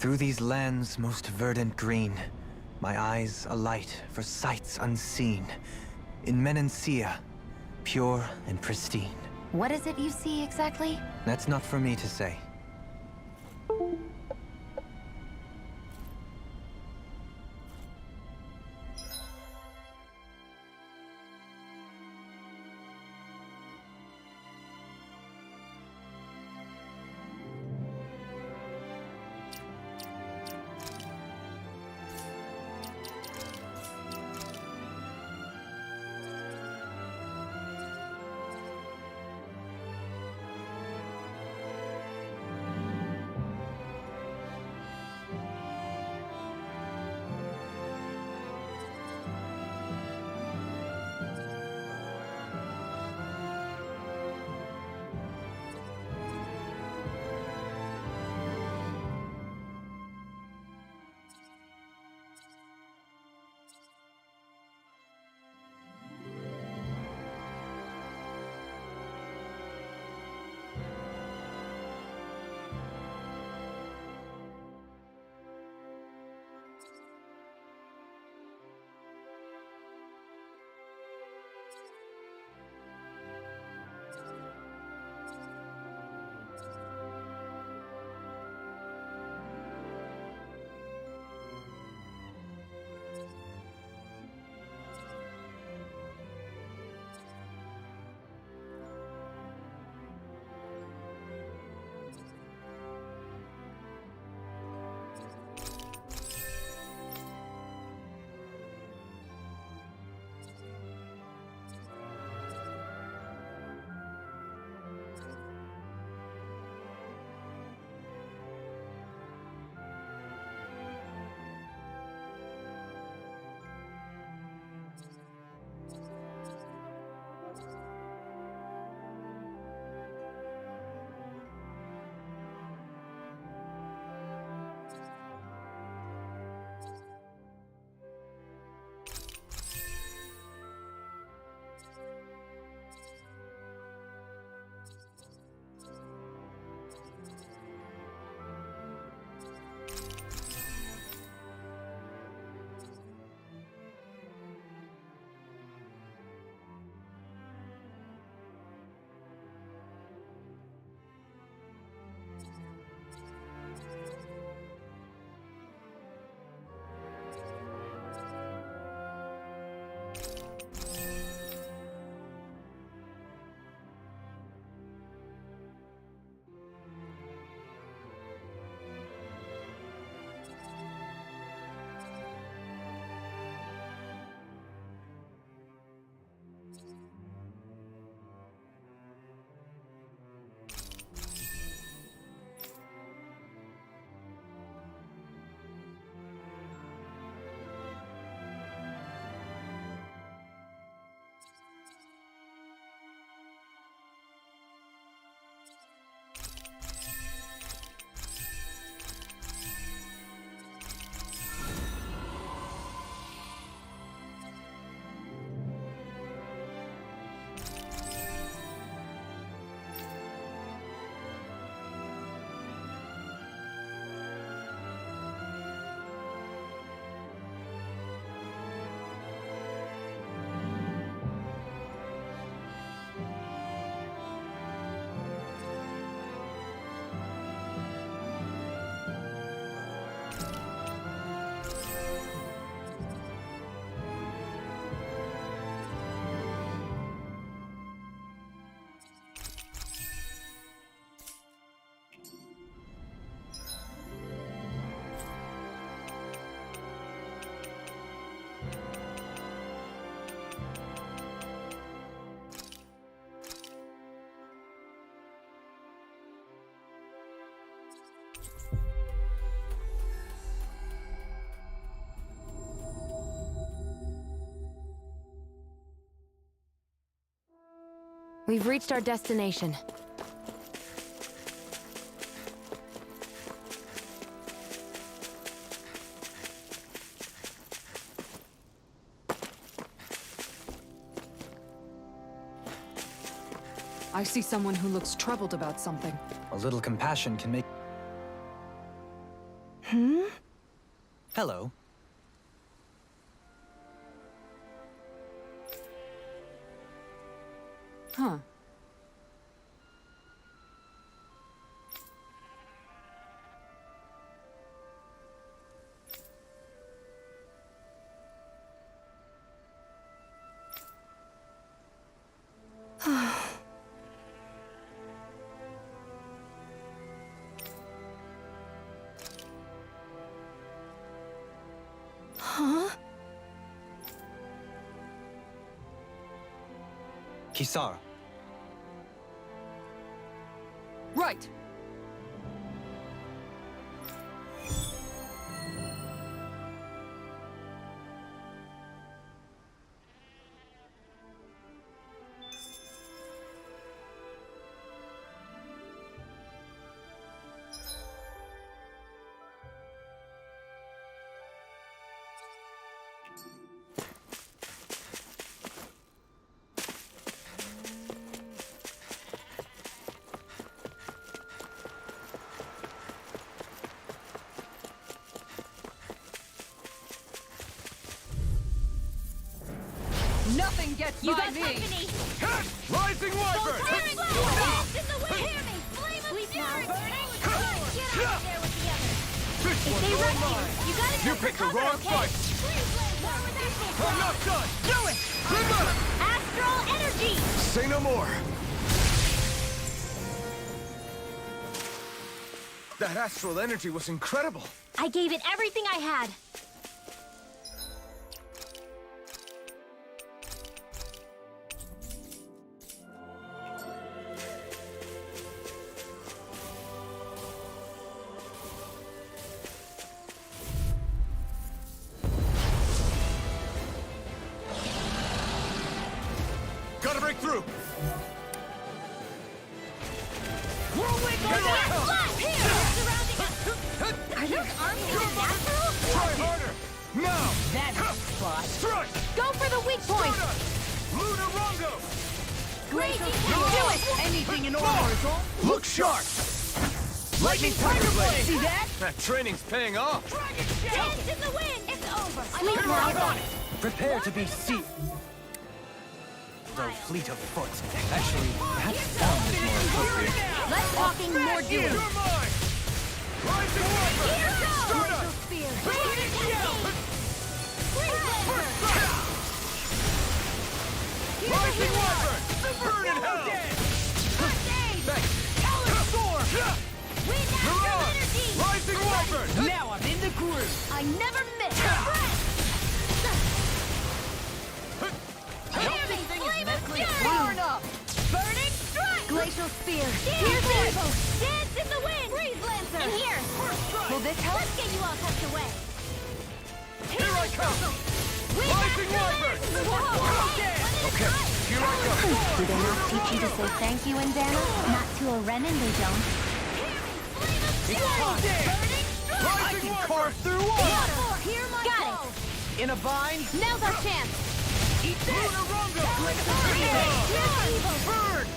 Through these lands most verdant green, my eyes alight for sights unseen. In Menancia, pure and pristine. What is it you see exactly? That's not for me to say. We've reached our destination. I see someone who looks troubled about something. A little compassion can make... Hello. Huh. KzH. Right! Nothing gets You by got me! company! Rising Wyvern! Dance in the wind! Hear me! Flame of fury! Get out there with the others! This If one's they all rush mine! you gotta You go for picked the cover, wrong okay? fight! Please land more with that I'm not done! Do it! Astral energy! Say no more! That astral energy was incredible! I gave it everything I had. Gotta break through! Whirlwind blast! Here! Surrounding us! Are those arms even natural? Try harder! Now! That's a spot. Strike! Go for the weak point! Luna Rongo! Raging Do wind! Anything in order is all. Look sharp! Lightning Tiger Blade! See that? That training's paying off! Dance in the wind! It's over! Sleep now. Prepare to be seized. Though fleet of foot. Actually, perhaps sound is more appropriate. Less talking, more doing. You're mine! Rising Wyvern! Here goes! Stardust! Spear! Raging wind! Rising Wyvern! Burn in hell! Thanks! Wind astral Mirage! energy! Rising Wyvern! Now I'm in the groove! I never miss! Everything is Flame of medically fury! burn up! Burning strike! Glacial spear. Here's evil! Dance in the wind! Freeze Lancer! In here! Will this help? Let's get you all tucked away! Here I come! Wind Rising astral Wyvern! energy! Whoa! Okay, here I go! Do they not teach you to say thank you in Dana? Not to a Renin, they don't. Flame of fury! Burning strike! Rising I can Wyvern! carve through armor! Hear my Got call! In a vine? Now's our chance. Eat this! Luna Rongo! Here's evil! Burn!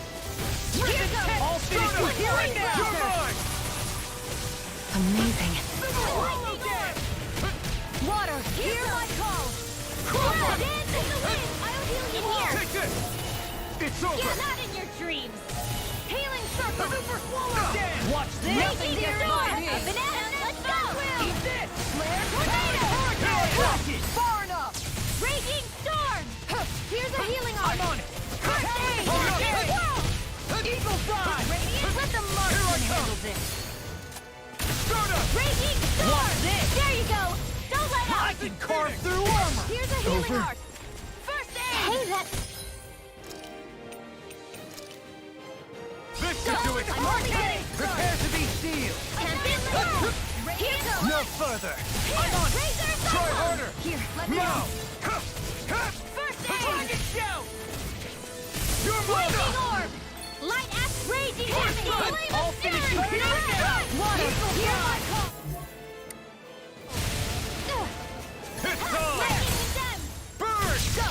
Here goes! All finished with you right now! You're mine! Amazing. Lightning orb! Water! Hear my call! Dance in the wind! I'll heal you here! Take this! It's over! Yeah, not in your dreams! Healing circle! Super swallow! Watch this! Raging storm! me! A banana! Let's go! Eat this! Flare tornado! Rocket! Far enough! Raging storm! Here's a healing arm! I'm on it! First aid! Eagle Fly! Radiant, let the marksman handle this! Stardust! Raging storm! Watch this! There you go! Don't let I up! can carve through armor! Here's a healing Over. art! First aid! Hey, that... This should do it! I'm only getting Prepare to be sealed! Here goes! No further! I'm on it! Razor Try circle! harder! Here, let me Now! know! First aid! Target shout! You're mine! Lightning orb! Light axe raging heavy! I'll finish you here and now! Water, hear my call! It's time! Lightning condemned! Burn! Go!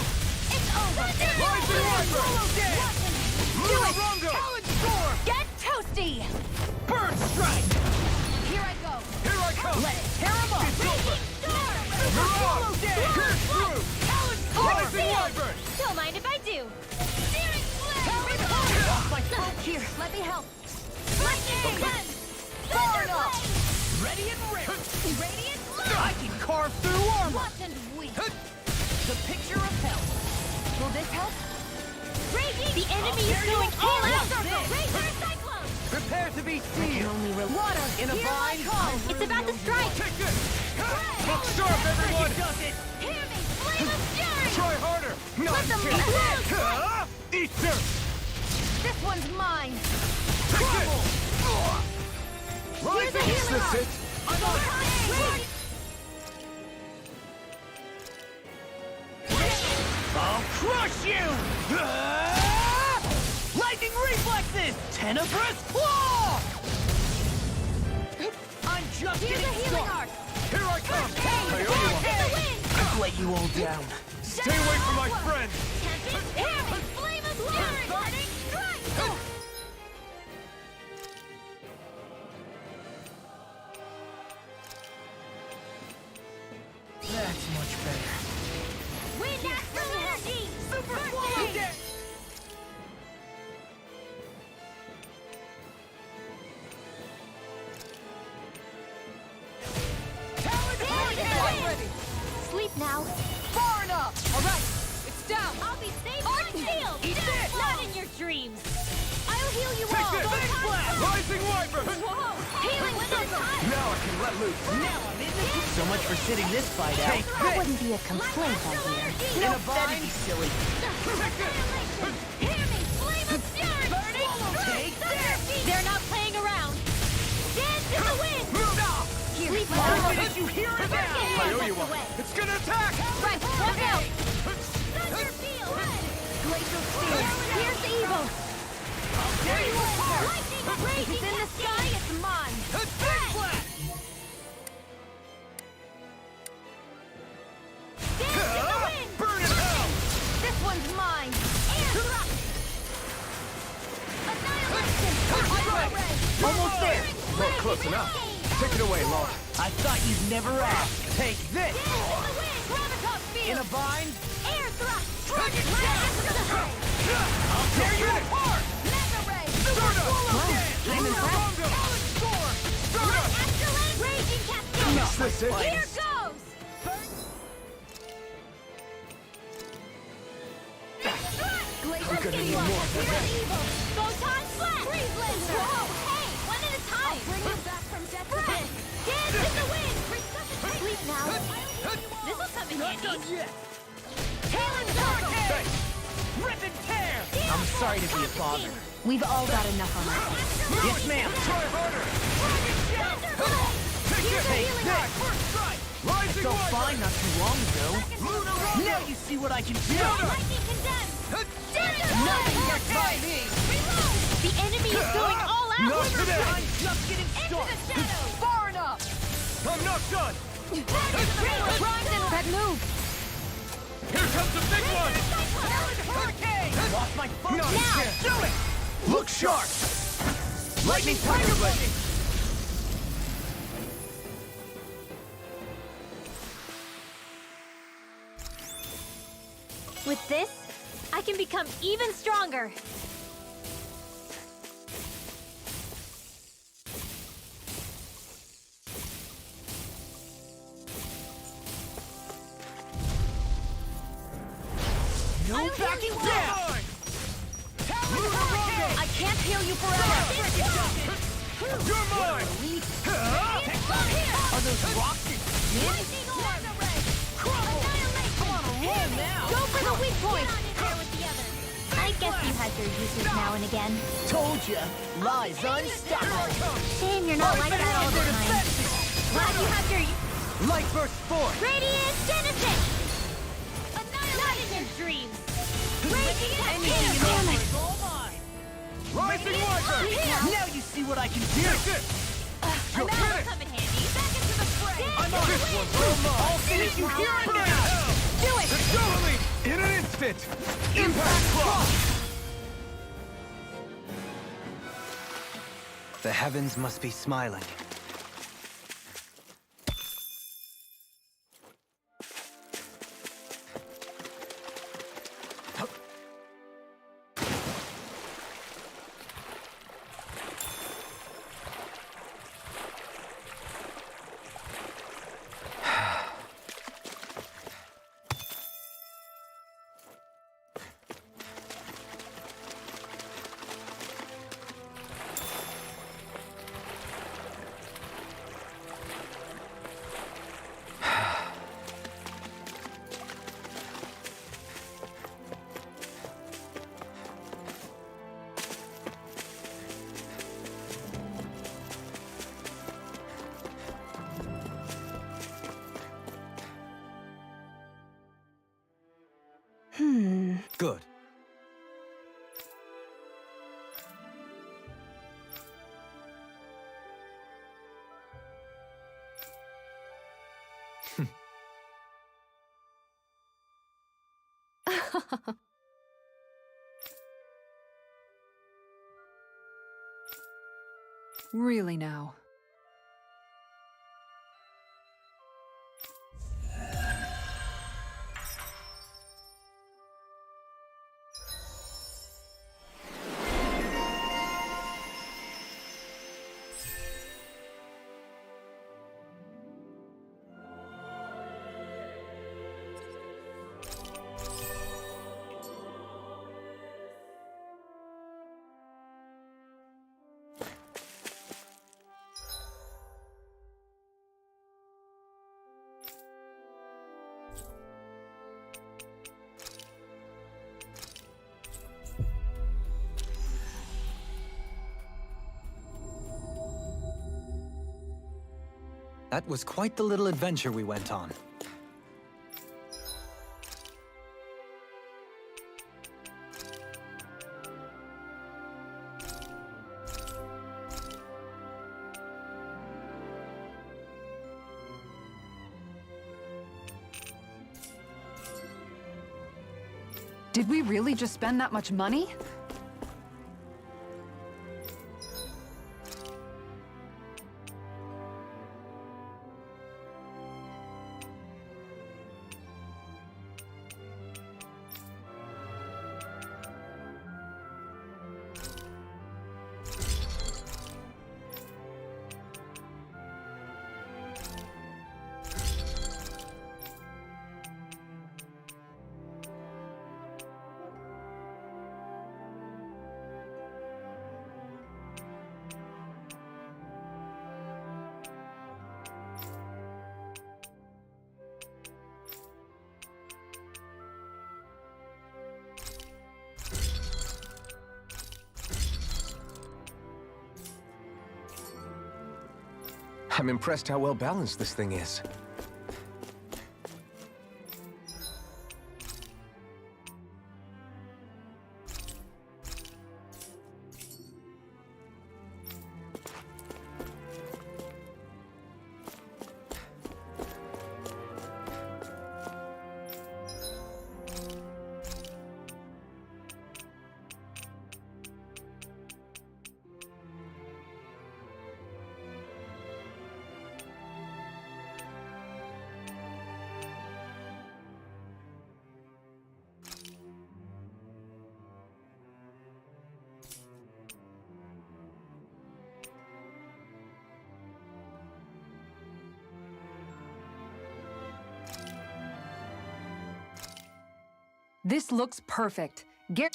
It's over! Rising Viper! Do it! Lunga! Challenge storm! Get toasty! Burn strike! Here I go! Here I come! Let it tear him up! Raging storm! Mirage! Pierce through! Rising Viper! Don't mind if I do. Searing flame! Off my foot! Here, let me help. Lightning gun! Far Thunder enough! flame! Ready and ready! Radiant I can carve through armor! What and weak. The picture of hell! Will this help? Raging! The enemy is going all out! Razor cyclone! Prepare to be sealed! Water! In a Hear my vine, call! I'll It's about to strike! Take this! Look sharp, everyone! does it! Hear me! Flame of fury! Try harder! Not Let them yet. loose! Eat this! This one's mine! Take this! Here's a Is healing this arc. it? I'll crush you! Lightning reflexes! Tenebrous claw! I'm just Here's a getting healing started! arc! Here I come! Dance I in owe you the wind! I've let you all down. Stay away from my friend! Tempest hear me! Flame of fury! Burning strike! That's much better. Wind astral energy! Super Birthday! Sleep now. Far enough! Alright, it's down! I'll be safe on shield. Eat this! Not in your dreams. I'll heal you Take all. this! Big blast! Rising Viper! Whoa! Healing circle. Now I can let loose. Now I'm in the... So much for sitting this fight out. Take That this! wouldn't be a complaint, I hear. In a vine? Be silly. Annihilation. Hear me. Flame of fury. Burning Take strike. They're not playing around. Dance in the wind. Move now! Sleep I'll now. finish you here and now! I owe you one. It's gonna attack! Right. Watch out. Thunder field. Glacial steel! Here's the evil. Tear you apart! Lightning raging. It's in the sky. It's mine. Big blast! Dance in the wind. Burn in hell! This one's mine. Air thrust. Annihilation. Hydro ray. Almost there! Not close enough. Take it away, Laura. I thought you'd never ask. Take this! Dance in the wind. Gravitas field. In a vine? Air thrust. Take it Dragon. I'll tear you apart! Mega ray. I'm impressed. Astral end. Raging cascade. Is this it? Here goes. Glacial We're gonna need Steamboat. more than Here's evil. Photon flash. Freeze laser. Whoa, hey, one at a time. I'll bring you back from death to death. Dance in the wind. Sleep now. This'll come in handy. yet! Talon circle. Rip and tear! I'm sorry to be a bother. We've all got enough on our hands. Yes, ma'am. Try harder! Here's a healing arc. First strike! Rising So Viper! fine not too long ago. Now you see what I can do! Lightning condemned. Nothing gets by me! Reload. The enemy is going all out. Not today! I'm just getting Into started! the shadows. Far enough! I'm not done! That move. Here comes the big one! Hurricane! Lost my focus! No, you Now! can't. Do it! Look sharp! Lightning Tiger Blade! With this, I can become even stronger. No I'll heal backing you down! I can't heal you forever. You're mine! Are those rocks in skin? I'm on a roll now! Go for the weak point. I guess you have your uses now and again. Told ya! Lies unstoppable! Shame you're not like that all the time. Glad you have your Light burst forth! Radiant Genesis. Not in your dreams. Raging Anything in Damn armor it. is all mine! Rising Wyvern! Now you see what I can do! Take this! You'll That get will it! come in handy. Back into the fray. I'm on This it! one's all mine! I'll finish you here and now! Do it! Let's go! In an instant! Impact Cross! The heavens must be smiling. Good. Really now. That was quite the little adventure we went on. Did we really just spend that much money? I'm impressed how well balanced this thing is. This looks perfect. Get...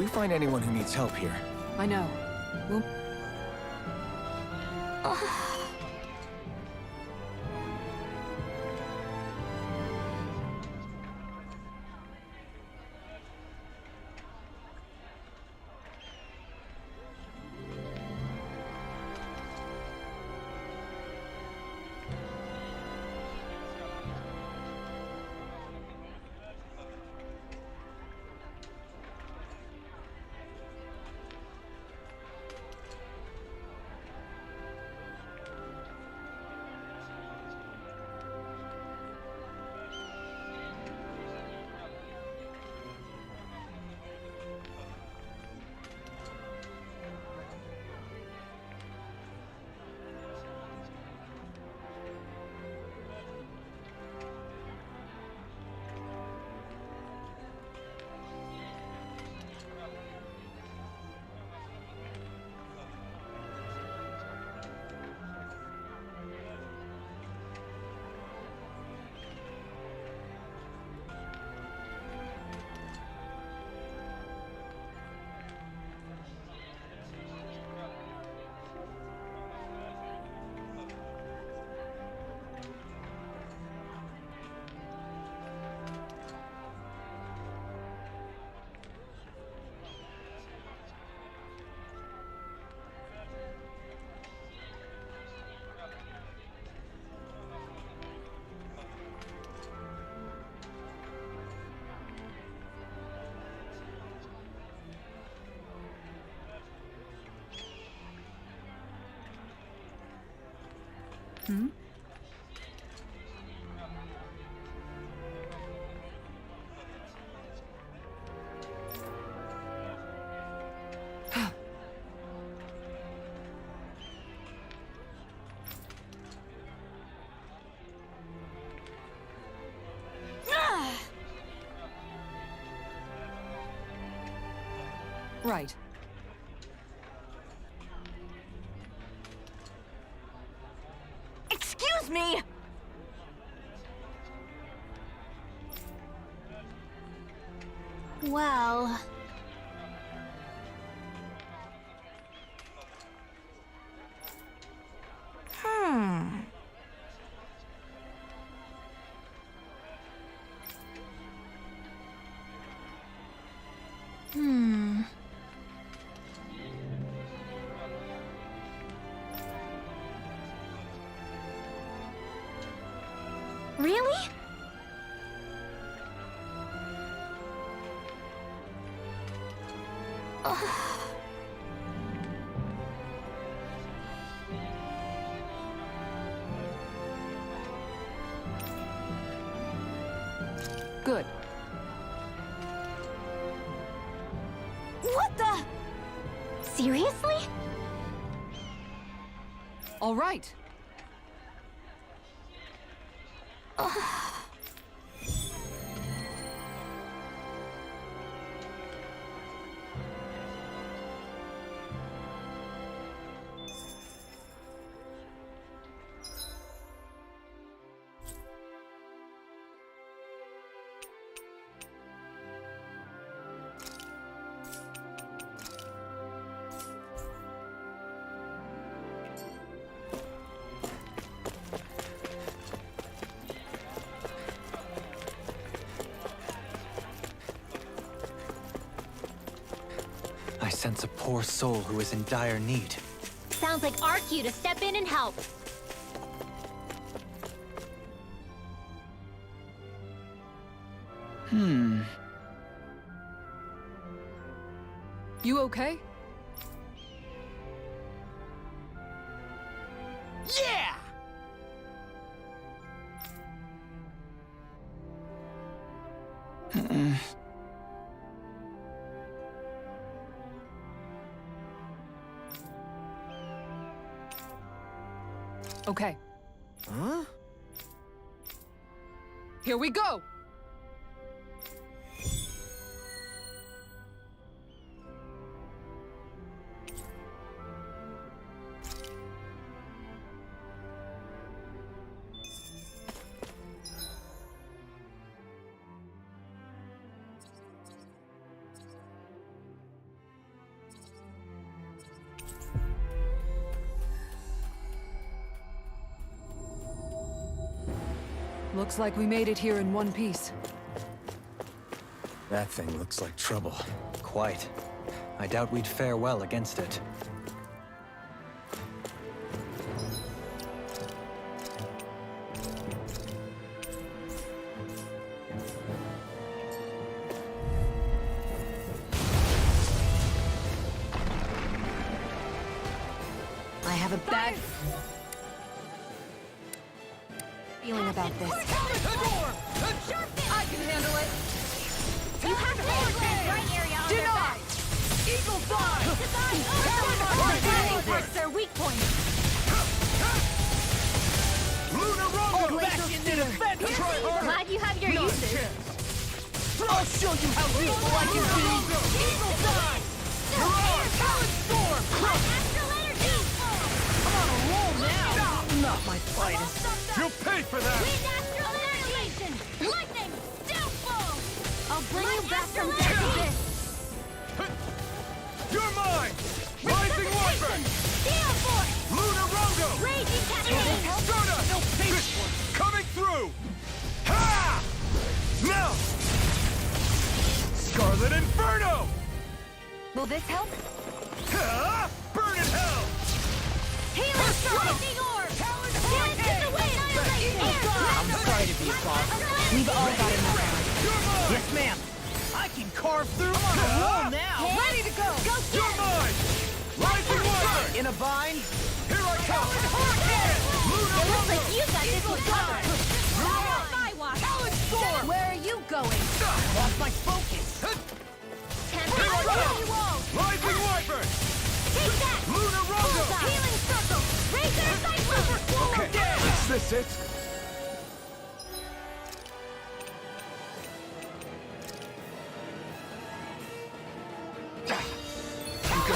we find anyone who needs help here, I know. We'll... Hmm? Right. Excuse me! Well... Really? Good. What the? Seriously? All right. I sense a poor soul who is in dire need. Sounds like our cue to step in and help. You okay? Yeah! Okay. Huh? Here we go! Looks like we made it here in one piece. That thing looks like trouble. Quite. I doubt we'd fare well against it. I have a bad feeling about this. I can handle it. You have to right area on their back. Eagle fly! That's their weak point. Back into defense! Glad you have your uses. I'll show you how useful I can be! Eagle fly! Talent storm! Astral energy. I'm on a roll now! Not my finest. You'll pay for that! Wind astral annihilation. Lightning. Downfall. I'll bring you back from death to this. You're mine! Rising Wyvern! Steel force. Lunar Rongo! Raging cascade. Stardust! Coming through! Ha! Now! Scarlet Inferno! Will this help? Ha! Burn in hell! Healing lightning orb. Dance in the wind. I'm sorry to be a boss. We've all got enough. You're mine! Yes, ma'am. I can carve through. I'm on a roll now. Ready to go! Go You're get it. mine! Rising Wyvern! In a bind. Here I come! Lunar Looks like Rongo! you got this one covered. Not on my watch. Talent storm! Where are you going? Lost my focus. Temporary wall. Rising Wyvern! Take that. Lunar Rongo! Healing circle. Razor cyclone. Okay, is this it?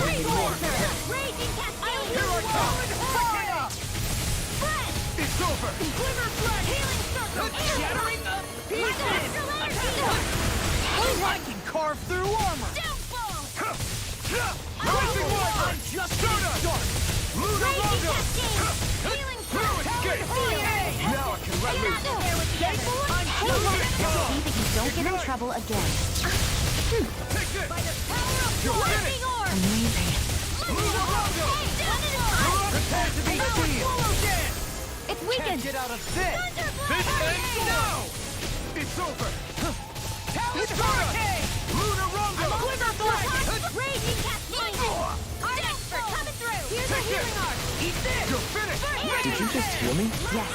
Raging cascade. Here I come! Fire. Spread. It's over! Glimmer flood. Healing circle. Shattering the pieces. Astral energy. I can carve through armor. Downfall. Rising Wyvern! I'm just Stardust! start. Lunar Raging Rongo! cascade. Healing Through circle. escape! Now I can let loose! There with the other. See that you don't get in trouble again. Take this! You're Lightning finished! orb. Amazing. Lunar Rongo! Prepare to be seen. It's Can't weakened. get out of this. This ends now! It's over! Stardust! Lunar Rongo! Raging cascade. Art expert coming through. Here's a Take this! healing arc. Eat this. You're finished! Did you just heal me? Yes.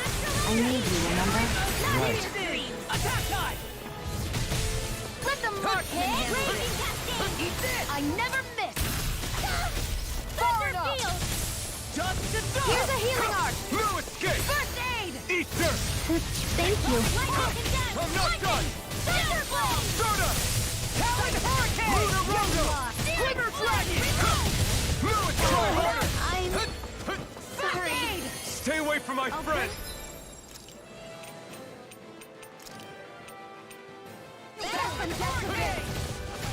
I need you, remember? Right. Attack time. Let them mark hit. Raging cascade. Eat this. I never miss. Thunder field. Just to dust. Here's a healing arc. No escape! First aid. Eat dirt! Thank you. Lightning condensed. I'm not done! Thunder blade. Stardust! Talent hurricane. Lunar Rongo! Glimmer dragon. No, it's try harder! I'm sorry. Stay away from my friend!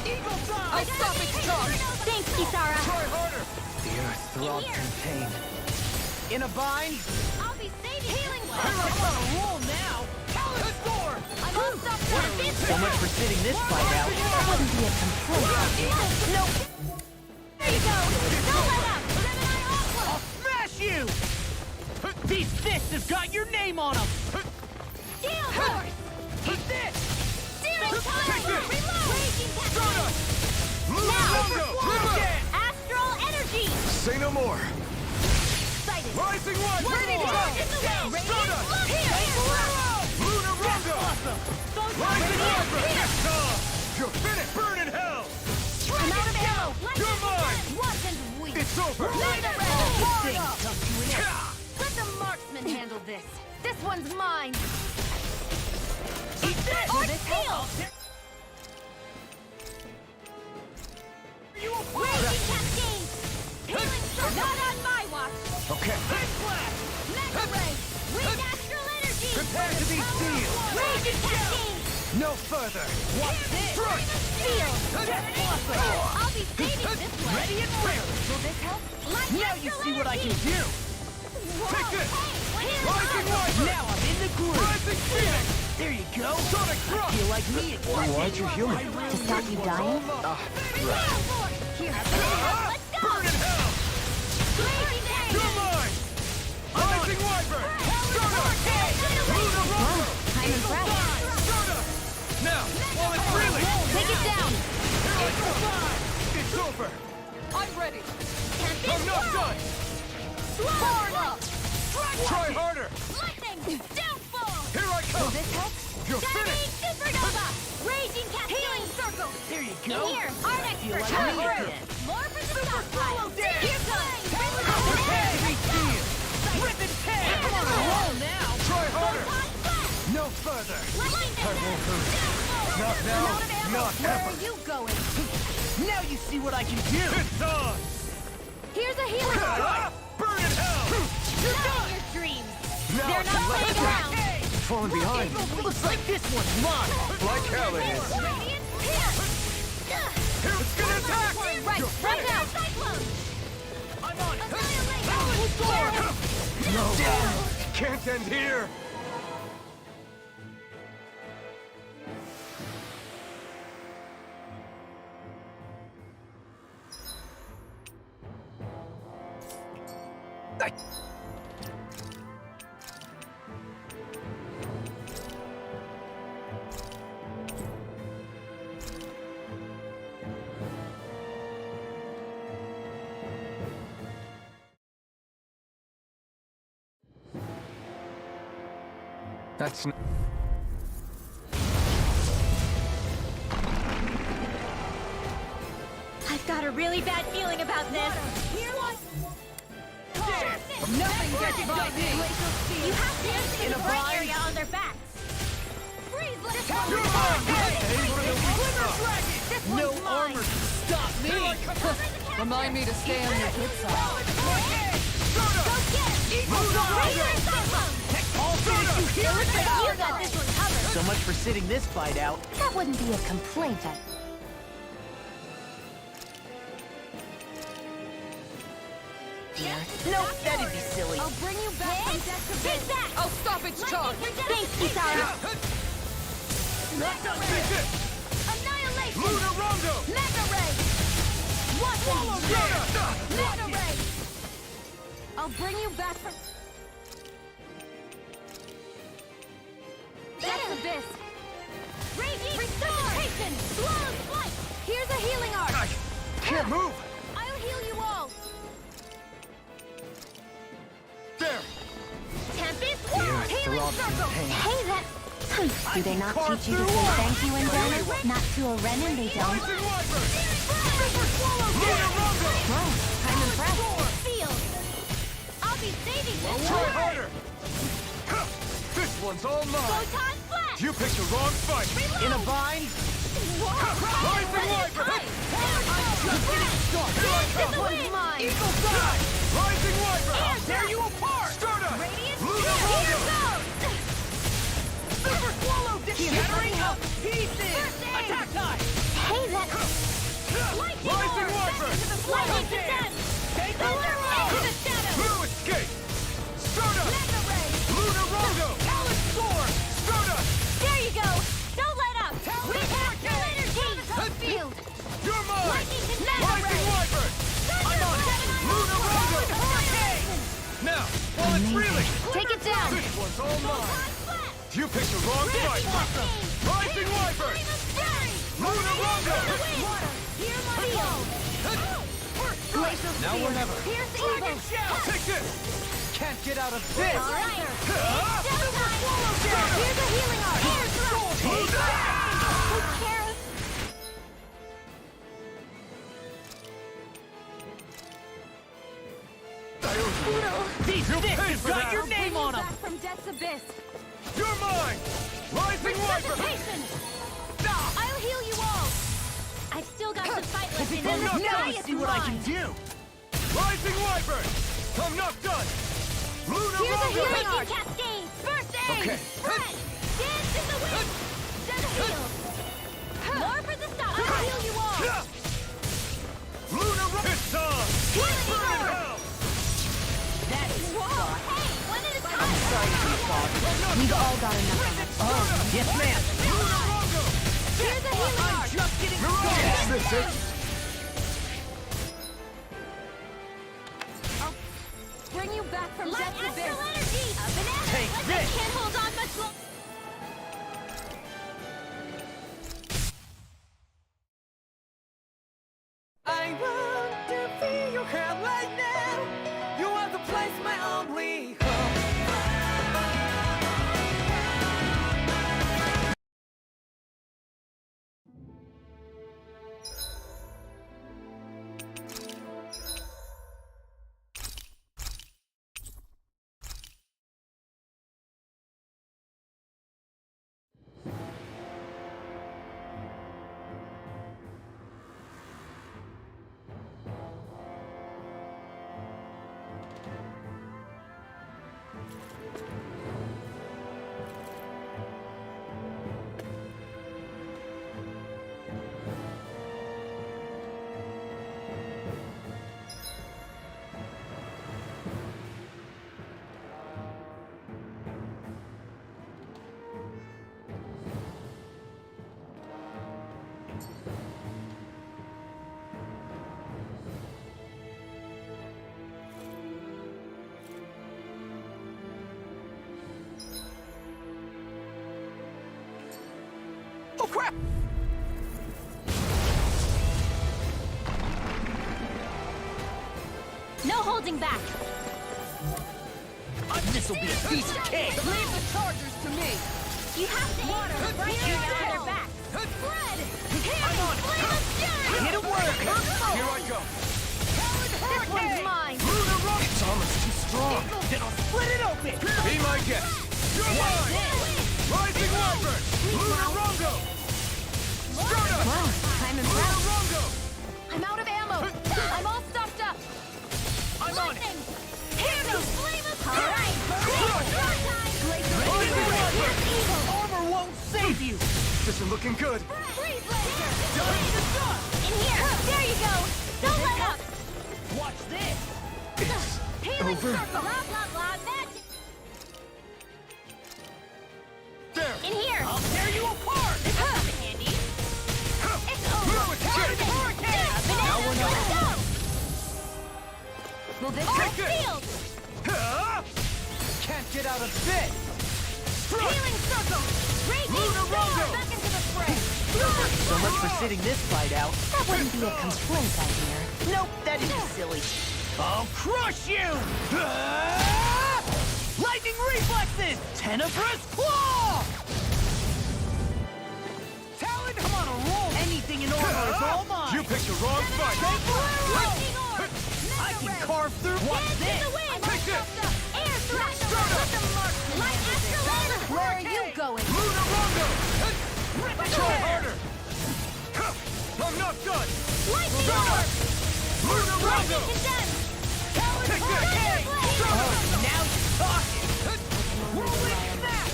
Eagle fly. I'll stop its charge. Thanks, Kisara. Try harder! The earth throbs in pain. In a bind. I'll be saving healing I'm on a roll now. Talent storm. I won't stop that. So much for sitting this fight out. That wouldn't be a complaint. Nope. There you go. Don't let up. Gemini Aqua. I'll smash you. These fists have got your name on them. Steel force. Eat this. Searing time. Take this. Reload. Raging cascade. Stardust! Lunar Now. Rongo! Again. Astral energy. Say no more! Excited. Rising Wyvern! Ready to go. In the wind. Stardust! Here. Lunar Rongo! Rising Wyvern! You're finished! Burn in hell! I'm out of ammo. You're mine! Wasn't weak. It's over! Let the marksman handle this. This one's mine. Eat this. Or steel. Raging cascade. Healing circle. Not on my watch. Okay. Mega ray. Wind astral energy. Prepare to be sealed! Raging cascade. No further! What's this? Steel. I'll be saving this one. Ready and ready. Will this help? Now you see what I can do. Whoa, Take this. Hey, Rising Wyvern! Now I'm in the groove. Rising Phoenix! There you go. Sonic Thrust! Feel like me again. Why'd you heal me? To stop you dying? Here, let's go! Burn in hell! You're mine! Rising Wyvern! Lunar Rondo! I'm impressed. Now, while it's reeling! Take it down! It's over! I'm ready. I'm not done! Try harder! Lightning! Downfall! Here I come! This help? You're Shining finished! supernova! Raging cascade! Healing circle! There you In go. here! Our next Feel like turn! me again. More for the stockpile! Here comes! Rip and tear. I'm on a roll now. Try harder! Photon blast! No further! Lightning! I won't hurt. Downfall! Not now, not Where ever! are you going? Now you see what I can do. It's on! Here's a healing art! Ah! Burn in hell! You're done! Your dreams! Now They're it's not left playing to around! Falling behind. Looks like this one's mine. like hell it is! Radiant hit! It's gonna attack! Right, You're right finished! now! Cyclone! I'm on. Annihilate! No! Can't end here! That's I've got a really bad feeling about this. Nothing gets by me. You have to use In the a right bind. area on their backs. Freeze! Let's go! You're mine! No armor can stop me. Remind me to stay on your good side. All finish you here. You got this one covered. So much for sitting this fight out. That wouldn't be a complaint. Nope, that'd be silly. I'll bring you back from death to Take that! I'll stop its charge. Thanks, Kisara. Take it! Annihilation! Lunar Rondo! Mega Ray! Watch Mega Ray! I'll bring you back from... That's Abyss! Raging Resuscitation! Slow Flight! Here's a healing art! I can't move! I'll heal you all! There! Tempest the Wall! earth Healing throbs in Circle! pain. Hey, that... Do they not carve teach you to through say walls. thank you in Dana? Not to a Renin, they don't. Rising Wyvern! Super Swallow! Lunar Rondo! Wow, I'm impressed. Field! I'll be saving this! Try harder! This one's all mine! Photon Flash! You picked the wrong fight! In a bind. Rising Wyvern! Dance in the wind! Eagle Side! Rising Wyvern! Tear you apart. Stardust! Radiant Lunar Here Rondo! goes! Super swallow. Shattering up pieces. Attack time. Hey, that... Lightning Rising Orb! Wyvern! Lightning Descent! Take Thunder into the shadows! Blue Escape! Stardust! Mega Ray! Lunar Rondo! Alice sword. Stardust! There you go! Don't let up! We have full energy! Field! You're mine! Lightning to Mega Rising Ray! Wyvern! I'm on it! Lunar Rondo! Now, while it's reeling! Take it down! This one's all mine! Flash! You picked the wrong fight! Rising Wyvern! Lunar Rondo! Hear my field! Now or never! Here's the evil! Take this! can't get out of this! All right! Here's a healing art! Air thrust! Who cares? These sticks for got that. your name on them. Back from death's abyss! You're mine! Rising Wyvern! Resuscitation! I'll heal you all! I've still got some fight left in me. Now you see what I can do. Rising Wyvern! I'm not done! Lunar Here's a Rondo! healing Raging cascade! First aid! Okay. Spread! Dance in the wind! Send a heal! More for the stop! I'll heal you all! Lunar Rondo! It's on! Healing Burn in orb! hell! That is Whoa! Hey! One at a time! We've all got enough of it. Oh, yes, ma'am. Here's a healing I'm art. just getting Yes, started. sister. Bring you back from Light death's abyss. astral energy! A banana. Take Like this. I can't hold on much longer. I want to feel your hand right now. You are the place, my only home. Oh crap! No holding back. This'll be a piece of cake. Leave the chargers to me. You have to aim for right here on their back. Spread. I'm on. Flame of fury. Hit it work. Here I go. This one's mine. It's almost too strong. Then I'll split it open. Be my guest. You're mine. Rising Labern. Lunar Rongo. Strata. Wow, I'm Lunar impressed. Rongo. I'm out of ammo. I'm all stuffed up. I'm on it. Lightning. Here me. Flame of fury. All right. Armor won't save you. This is looking good. Freeze laser. In here. There you go. Don't let up. Watch this. It's Healing over. circle. Blah, blah, blah. Magic. There. In here. I'll tear you apart. This will come in handy. It's over. Now it's kicked. Hurricane. Now we're not- Let's go. Will this All take it? sealed. Huh? Can't get out of this. Healing circle. Raging Lunar storm. Rongo. Back into the fray. So much for sitting this fight out. That wouldn't be a complaint, I hear. Nope, that is silly. I'll crush you! Ah! Lightning reflexes! Tenebrous claw! Talon, I'm on a roll! Anything in armor is all mine! You picked the wrong fight. Lightning orb. I can carve through. What's Dance in this? the wind. Take this. Air thrust. Let them mark. Light astral energy. Where are you going? Lunar Rongo. Rip it Try away. harder. Huh. I'm not done. Lightning Strata. orb. Lunar Rongo. Lightning condemned. Take this. Thunderblade. Oh, now you're talking! Whirling snap!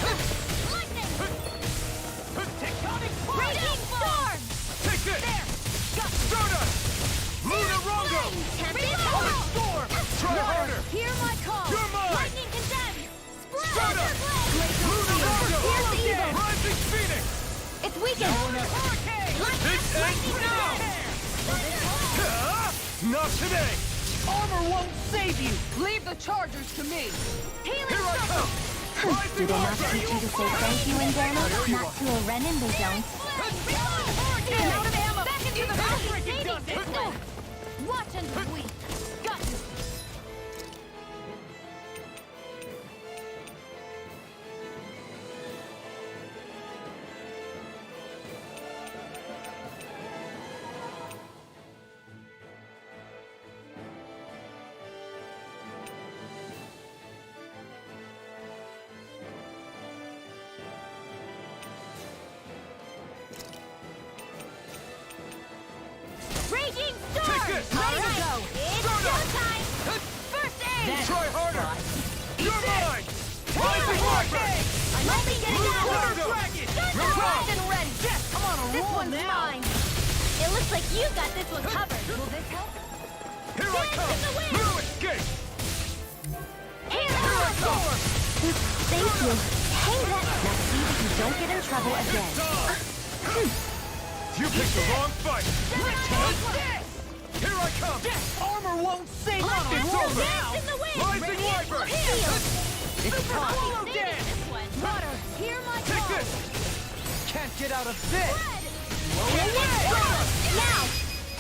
Lightning. Tectonic Raging storm. Take this. Strata. Lunar Rongo. Tempest. storm! Try harder. Hear my call. You're mine. Lightning condemned. Spread. Strata. Thunderblade. Lunar Rongo. Here's the evil. Rising Phoenix. It's weakened. Hurricane! It ends now. Huh? Not today. Armor won't save you! Leave the chargers to me! Healing Here I circle. come. Do they not teach you to say thank you, Indiana? Here you Not to a Renin, they don't. I'm out of ammo. Back into the battle. Watch and weep. Got you. Raging storm. Take this. All Ready to right. go. It's Strata. showtime. First aid. Try harder. You're mine. Rising Labern. I'm only getting Lunar out. Rongo. Primed and ready. Yes, I'm on a This roll one's now! mine. It looks like you got this one covered. Will this help? Here I come. in the wind. No escape. Air thrust. Thank you. Hey, that. Now see that you don't get in trouble again. You picked the wrong fight! Here I come! Armor won't save us! It's over! Dance in the wind! Rising Wyvern! It's time! Solo dance! Water, hear my Take call! this! Can't get out of this! Now!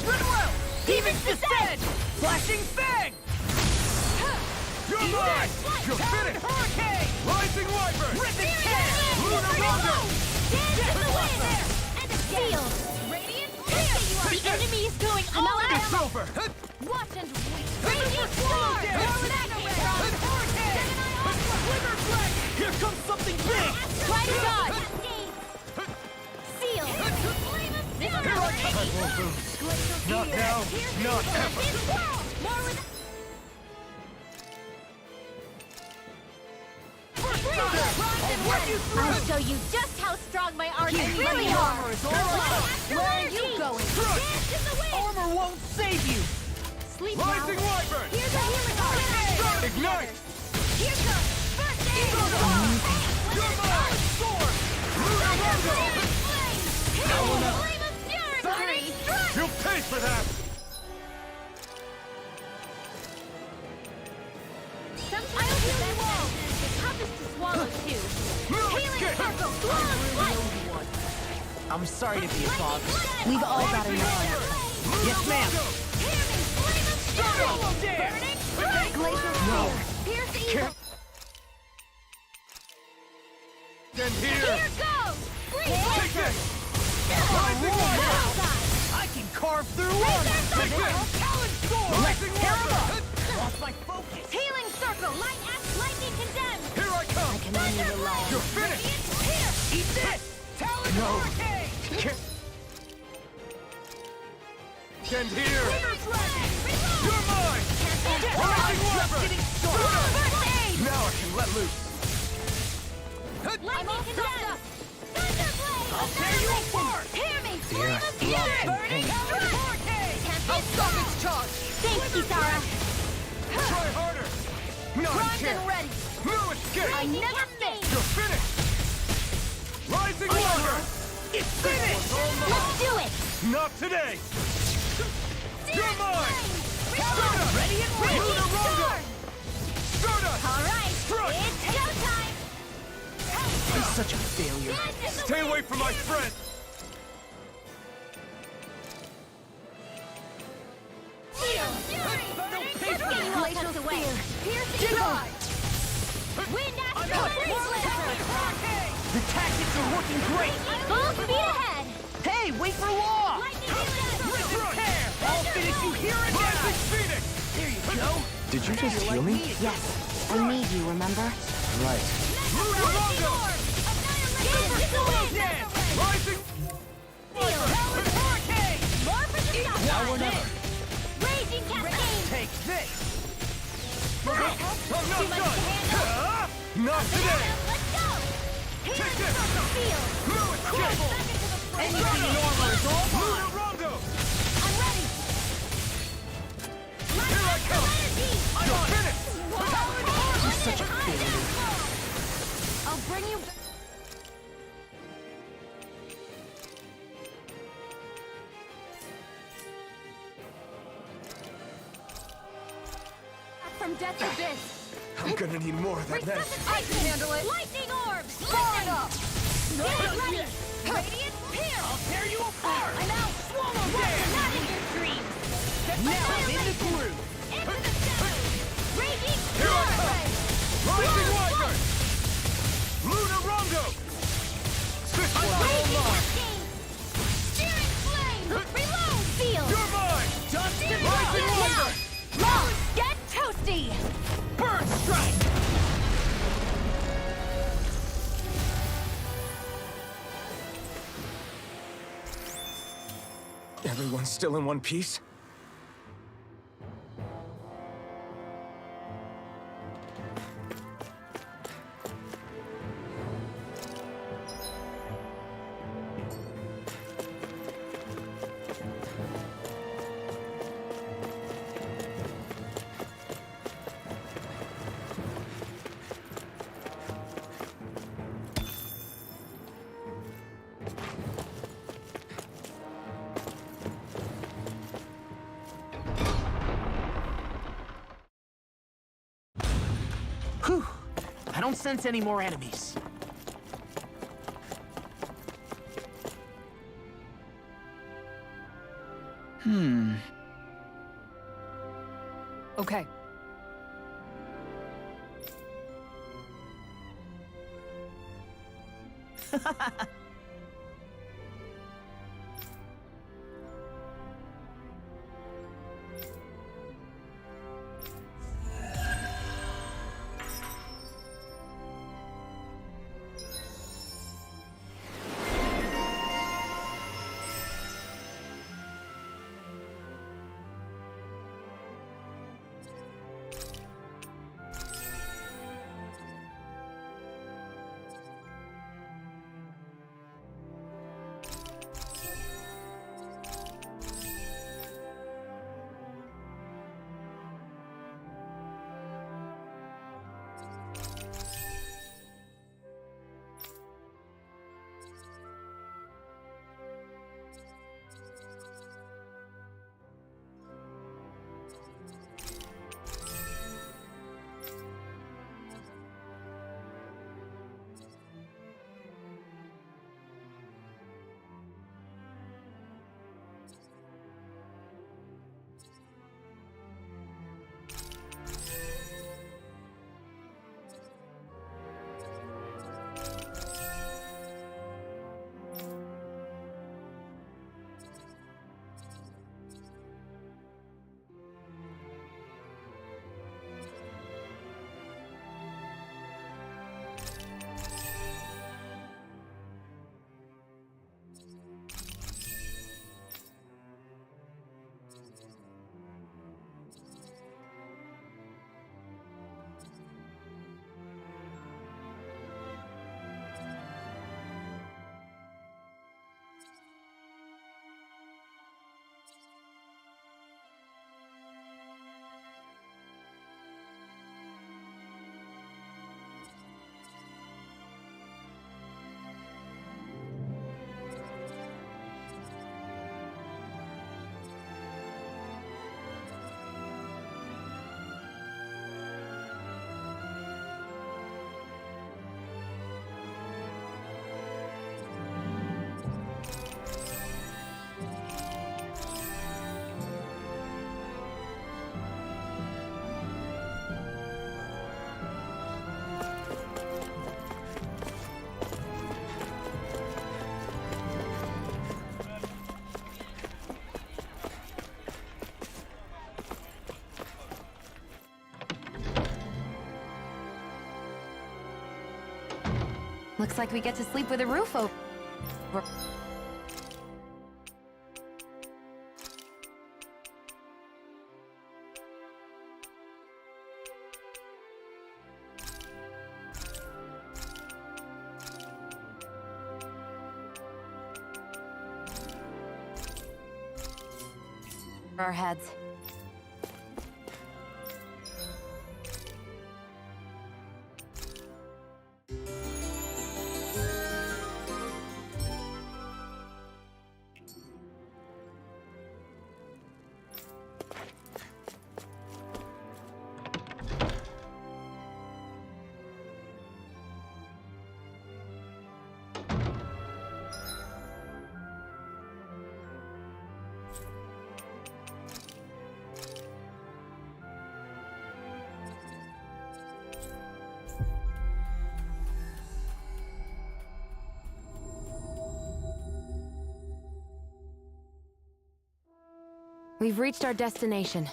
Goodwill! Demon's Descent! Flashing Fang! You're mine! You're finished! Hurricane! Rising Wyvern! Rhythmic Tear! Lunar Rondo! Dance in the wind! And a seal! Radiant Tear! The enemy is going all out! It's over! Watch and wait! Radiant Sword! Hurricane! Wither Blade! Here comes something big! Try to dodge! Seal! Here I come! Not now, not ever! More with... I'll show you just how strong my arms really are! Armor is all out! Where are you going? Dance in the wind! Armor won't save you! Sleep Rising now! Wyvern! Here's a healing arm! Ignite! Here comes first aid! You're mine! Sword! Lunar Rondo! Flame of fury! You'll pay for that! Sometimes the best medicine is the toughest to swallow too. Healing circle! Flawless light! I'm sorry to be a bother. We've all got enough. Yes, ma'am! Hear me! Flame of fury! Solo dance! Burning strike! Glacier No. Spear. Pierce evil! And here! Here goes! Take this! Rising Wyvern! I can carve through Laser armor! Take circle! this! Talon Sword! Rising Wyvern! Lost my focus! Healing circle! Light axe lightning condemned! Here I come! Can only rely on You're finished! Here! Eat this! Talon Hurricane! And here! Wither Dragon! You're mine! Rising Wyvern! First aid! Now I can let loose! Lightning condemned! Thunderblade! I'll tear you apart! Hear me! The Flame earth of throbs fury! in Burning pain. Talon Hurricane! I'll stop its charge! Thanks, Kisara! Try harder! Not a Primed and chance! ready! No escape! I never miss! You're finished! Rising Wyvern! It's finished! Let's do it! Not today! You're mine! Talon ready and ready! Lunar Rondo! Stardust! All right, Crush! it's showtime! I'm such a failure. Dance in the Stay wind. away from my friend! Seal! Fury! Burning! Let's get you all tucked away! Pierce Deny! Wind astral freeze laser! The tactics are working great! Full speed ahead! Hey, wait for law! Lightning healing! Rhythmic Tear! I'll finish you here and now! Rising Phoenix! There you go! Did you just You're heal like me? Yes. I need you, remember? Right. Lunar Rondo! Dance! Rising Talon Hurricane! More for the top! Now or never! Raging cascade! Take this! I'm not Too much to done! handle! Ah! Not today! Let's go! Take Healing this! circle! Seal! No escape! Back into the fray! Anything in armor is all Lunar mine! Rondo! I'm ready! Here I come! Energy! You're finished! You're such a failure. I'll bring you back. From death's abyss. I'm gonna need more of that medicine. I can handle it. Lightning orbs. Burn up! Ready. Radiant pierce. I'll tear you apart! I'm out. Swallow Welcome dance! not in your dreams. Now I'm in the groove! Into the shadows. Raging Here I come. ray. Rising Wyvern! Lunar Rondo! This one's all Raging mine! cascade. Searing flame. Reload. Seal. You're mine! Dustin Rising Now. Wyvern! Long. Get toasty. Burn Strike! Everyone's still in one piece? Whew. I don't sense any more enemies. Okay. Looks like we get to sleep with a roof over. Our heads. We've reached our destination.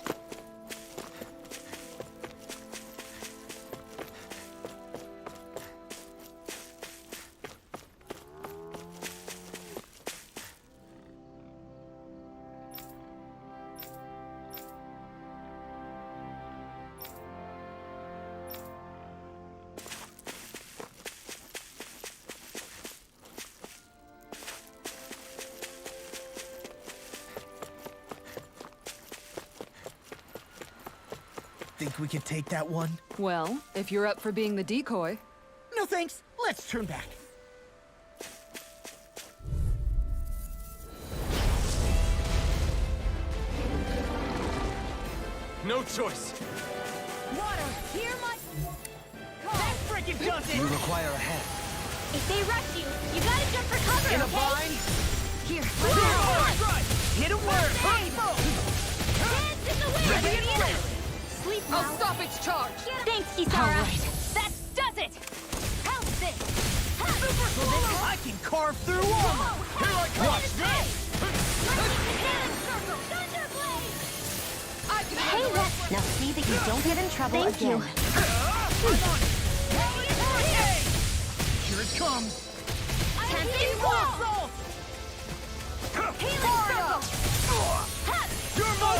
Think we can take that one? Well, if you're up for being the decoy. No thanks. Let's turn back. No choice. Water, hear my... That freaking does You it! require a hand. If they rush you, you gotta jump for cover, In a okay? bind? Here, Right! Hit it where? Hands in the wind! Ready and Radiant! ready! Sleep I'll now. stop its charge. Thanks, Kisara. That does it! Help this! Super solo! I can carve through armor! Here I come! Watch this! Hey, Rex. Now see that you don't get in trouble Thank again. you. Here it comes! Tempting wall! Healing circle! You're mine!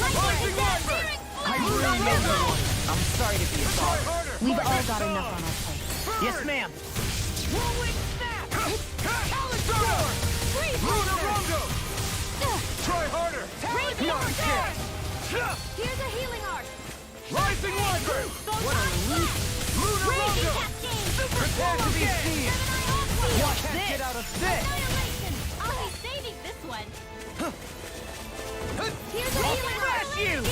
Rising Wyvern! I really made that one! I'm sorry to be a Try dog. harder! We've all got enough on our plate. Yes, ma'am. Rolling snap! Calendar! Luna Rondo! Try harder! Radiant Nice! Here's a healing art! Rising Wyvern! What a relief! Luna Raging Rondo! cascade! Prepare to be seen! Watch Annihilation! this! Get out of this! I'll be saving this one! Here's a healing art! Smash you!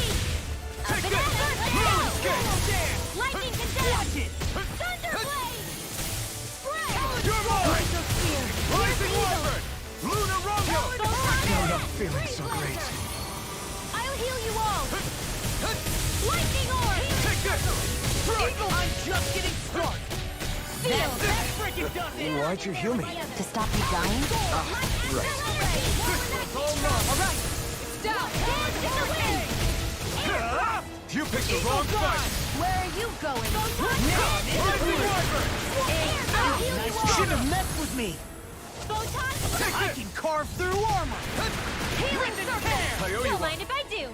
Take this! Banana Escape! Lightning condemn! Watch it! Thunderblade! Spray! You're mine! Rising Wyvern! Luna Rondo! Now not feeling so great. I'll heal you all! Lightning orb! Take this! Eagle! I'm just getting started! That freaking does it! Why'd you heal me? To stop you dying? Right. This one's all mine! Alright! Stop! Dance in the wind! You picked the wrong fight! Where are you going? Rising Wyvern! I'll heal you You all! shouldn't have messed with me! Photon! I can carve through armor! Healing circle! I owe you Don't one. mind if I do!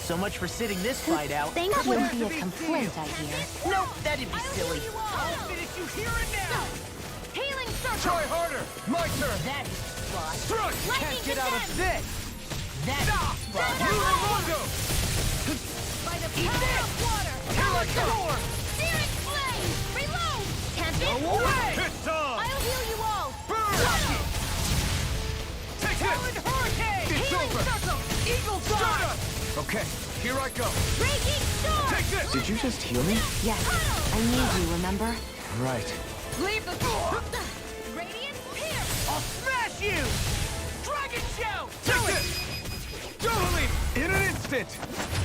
So much for sitting this fight out. Thank you. Wouldn't be a complaint, I hear. Nope, that'd be I'll silly. heal you all! I'll finish you here and now! Healing circle! Try harder! My turn! That is the spot. Strike! Can't get out of this! That is the spot. Luna Rondo! By the power of water! Here I come! Searing flame! Reload! Tempest! Go away! It's on! I'll heal you all! Burn! Take Talon this! Hurricane! It's Healing over! circle! Eagle Shut Fly! up! Okay, here I go! Raging storm! Take this! Did you just heal me? Yes. I need you, remember? Right. Leave the door! Radiant pierce! I'll smash you! Dragon Shout! Take this! Totally! In an instant!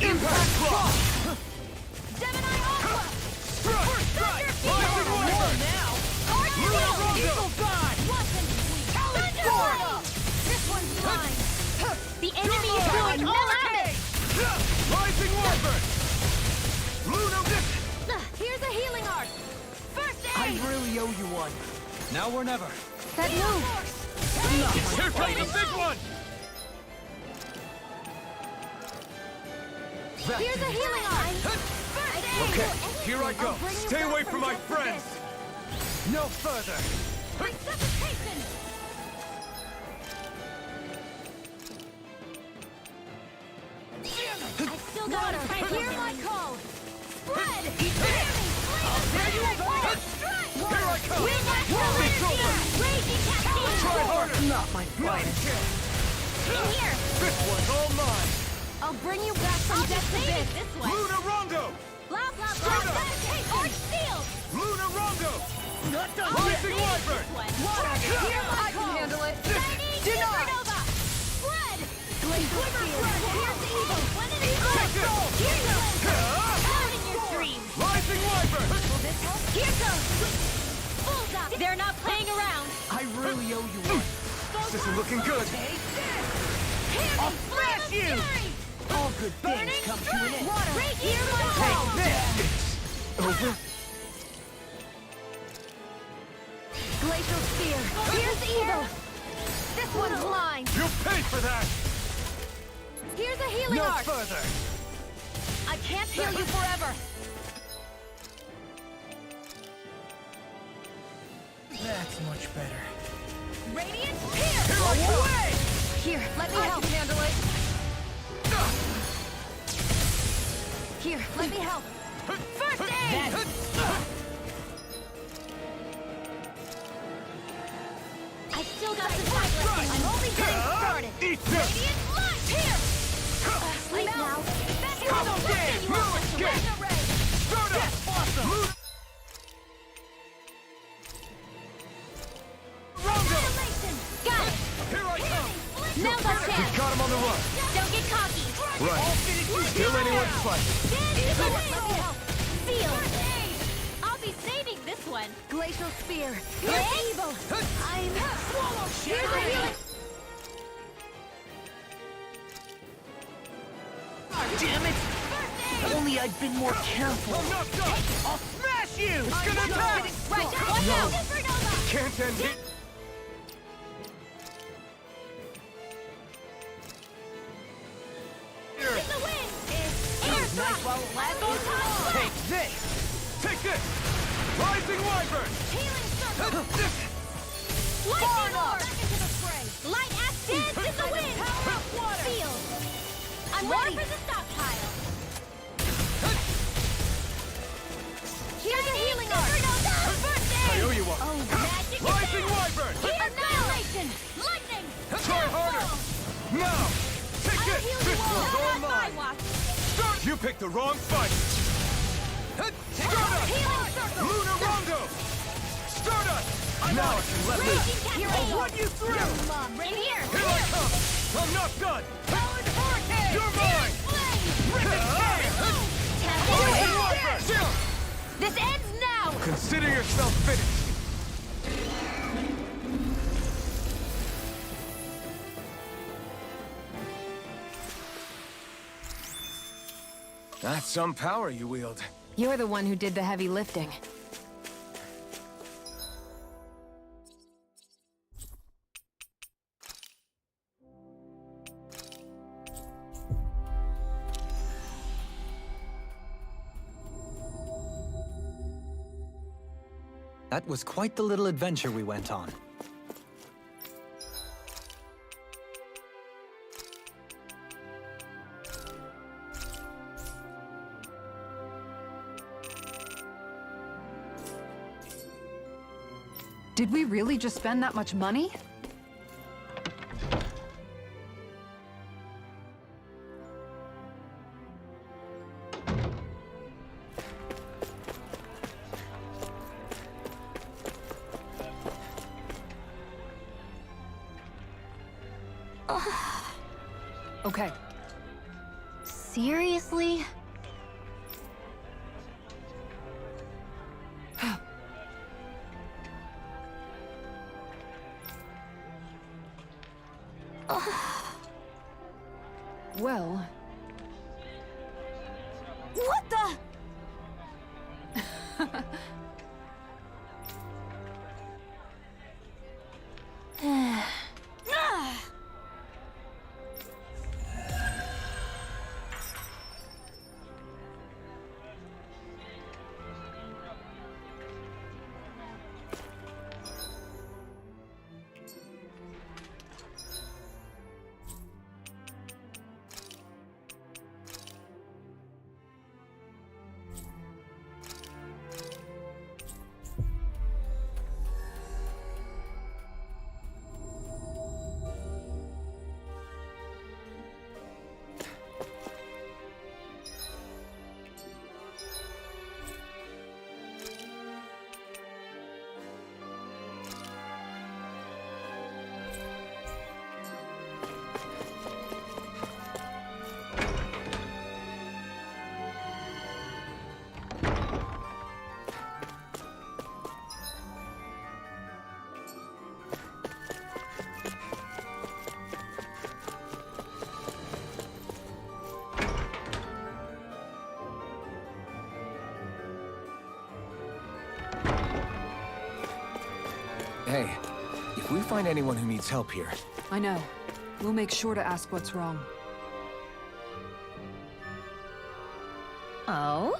Impact Block! Gemini Aqua! Strike! Strike! Rising Wyvern! Now! Luna Rondo! Eagle God! Thunderblade! This one's mine! The enemy is doing no damage! Rising Wyvern! Luna this! Here's a healing art! First I aid! really owe you one. Now or never. That move! Here comes the big one! Here's a healing art! First aid! Okay, here I go. Stay away from my friends! No further. Resuscitation! I still got her! Hear my call! Spread! There you go! Here I come! It's over! Raging cascade! Try harder! Not my finest. In here! This one's all mine! I'll bring you back from death to this one! Luna Rondo! Blah, blah, blah! Arch shield! Luna Rondo! Not done Rising yet. Wyvern! Water! Hear my I can call! handle it. Shining supernova! Spread! Glimmer breath! Here's evil! When it is Take this! Here goes! Out in your dreams! Rising Wyvern! Will this help? Here goes! Bullseye! They're not playing around! I really owe you one. This isn't looking good! I'll smash you! All good things come to an end. Water! Hear my call! Take this! Over? Glacial spear! Here's evil! This one's mine! You'll pay for that! Here's a healing No art! further. I can't heal you forever! That's much better. Radiant pierce! Here I Away! Here, let me help. I can handle it. Here, let me help. First aid! I still got the time. I'm only getting started. Eat this! Radiant light here! Sleep now. That's how Double the game! you No want to escape! array. Start up! Awesome! Right. All finish you Still anyone's fight. Stand in the way. Let me help. Field. I'll be saving this one. Glacial spear. Here's evil. I'm swallow Here's a healing. Damn it! If only I'd been more careful. I'm knocked up! I'll smash you! It's gonna attack! Right, watch out! Supernova! Can't end it! In the wind! Air Nice thrust! while it lasts. Take this! Take this! Rising Wyvern! Healing circle! Lightning orb! Back into the fray! Light axe dance in the wind! Power of water! Field! I'm ready for the stockpile! Here's a healing orb! I owe you one! Oh, magic is Rising there! Wyvern! Annihilation! Lightning! Try harder! Now! Take I'll this! heal This you all! one's all Not my mine! watch! Start! You picked the wrong fight! Stardust! Healing circle! Lunar Rondo! Stardust! Now I can let loose! Raging cascade! I'll run you through! In here! Here I come! I'm not done! Powered hurricane! You're mine! Rising Wyvern! This ends now! Consider yourself finished! That's some power you wield. You're the one who did the heavy lifting. That was quite the little adventure we went on. Did we really just spend that much money? Okay. Seriously? Well, What the? Hey, if we find anyone who needs help here, I know. We'll make sure to ask what's wrong. Oh?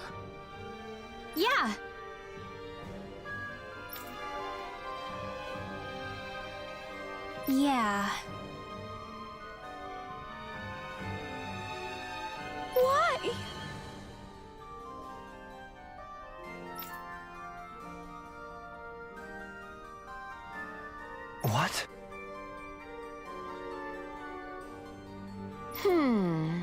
Yeah. Yeah. Why? What? Hmm.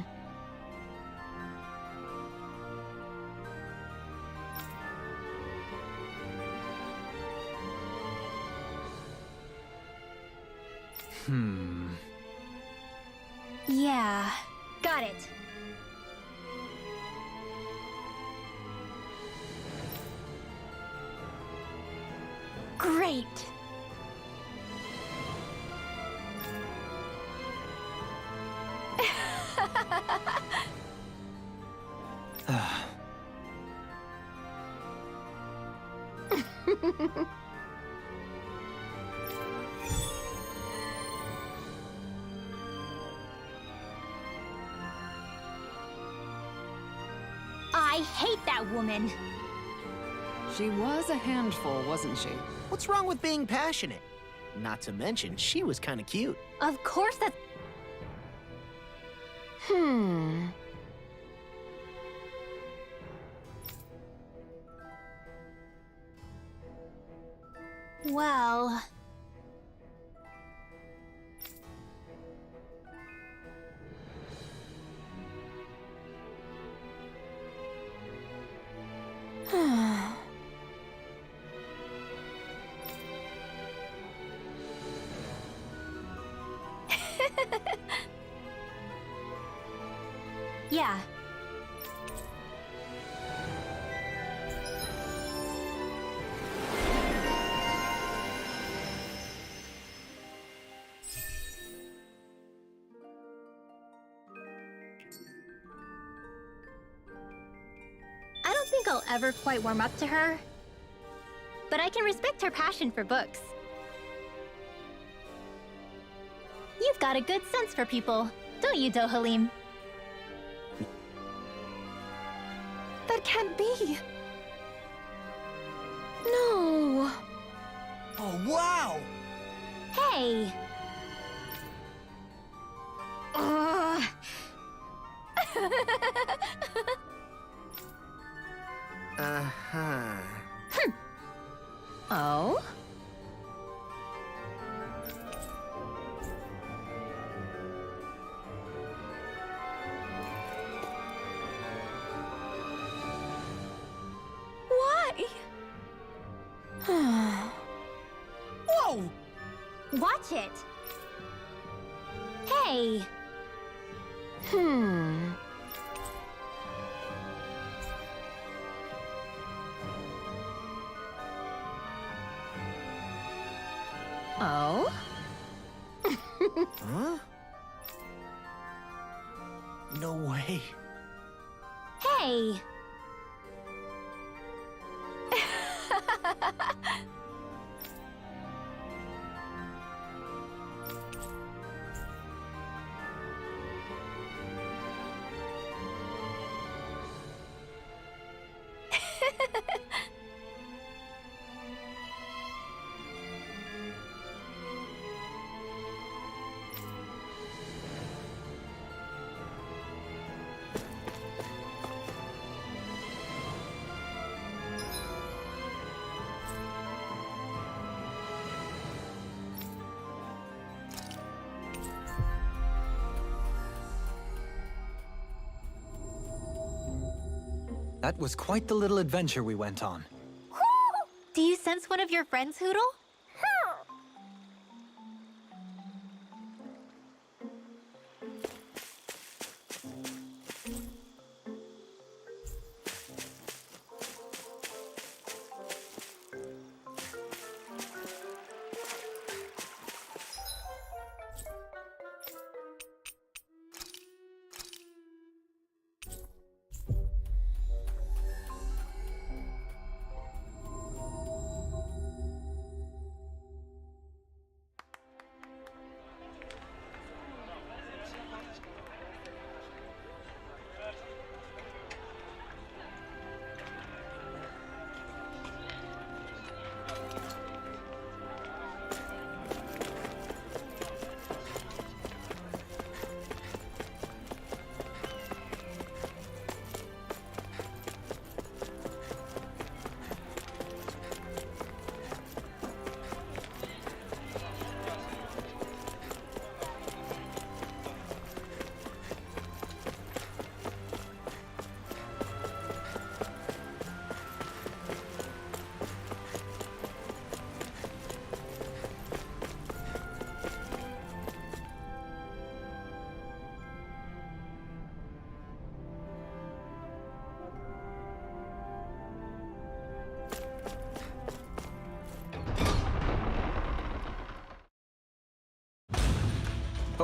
Hmm. Yeah. Got it. great! I hate that woman! She was a handful, wasn't she? What's wrong with being passionate? Not to mention, she was kind of cute. Of course that's... Well... Yeah. I don't think I'll ever quite warm up to her, but I can respect her passion for books. You've got a good sense for people, don't you, Dohalim? That can't be. No. Oh, wow! Hey! Ugh. Uh-huh. Oh? Why? Whoa! Watch it! Hey! Oh? Huh? No way. Hey! That was quite the little adventure we went on. Do you sense one of your friends, Hoodle?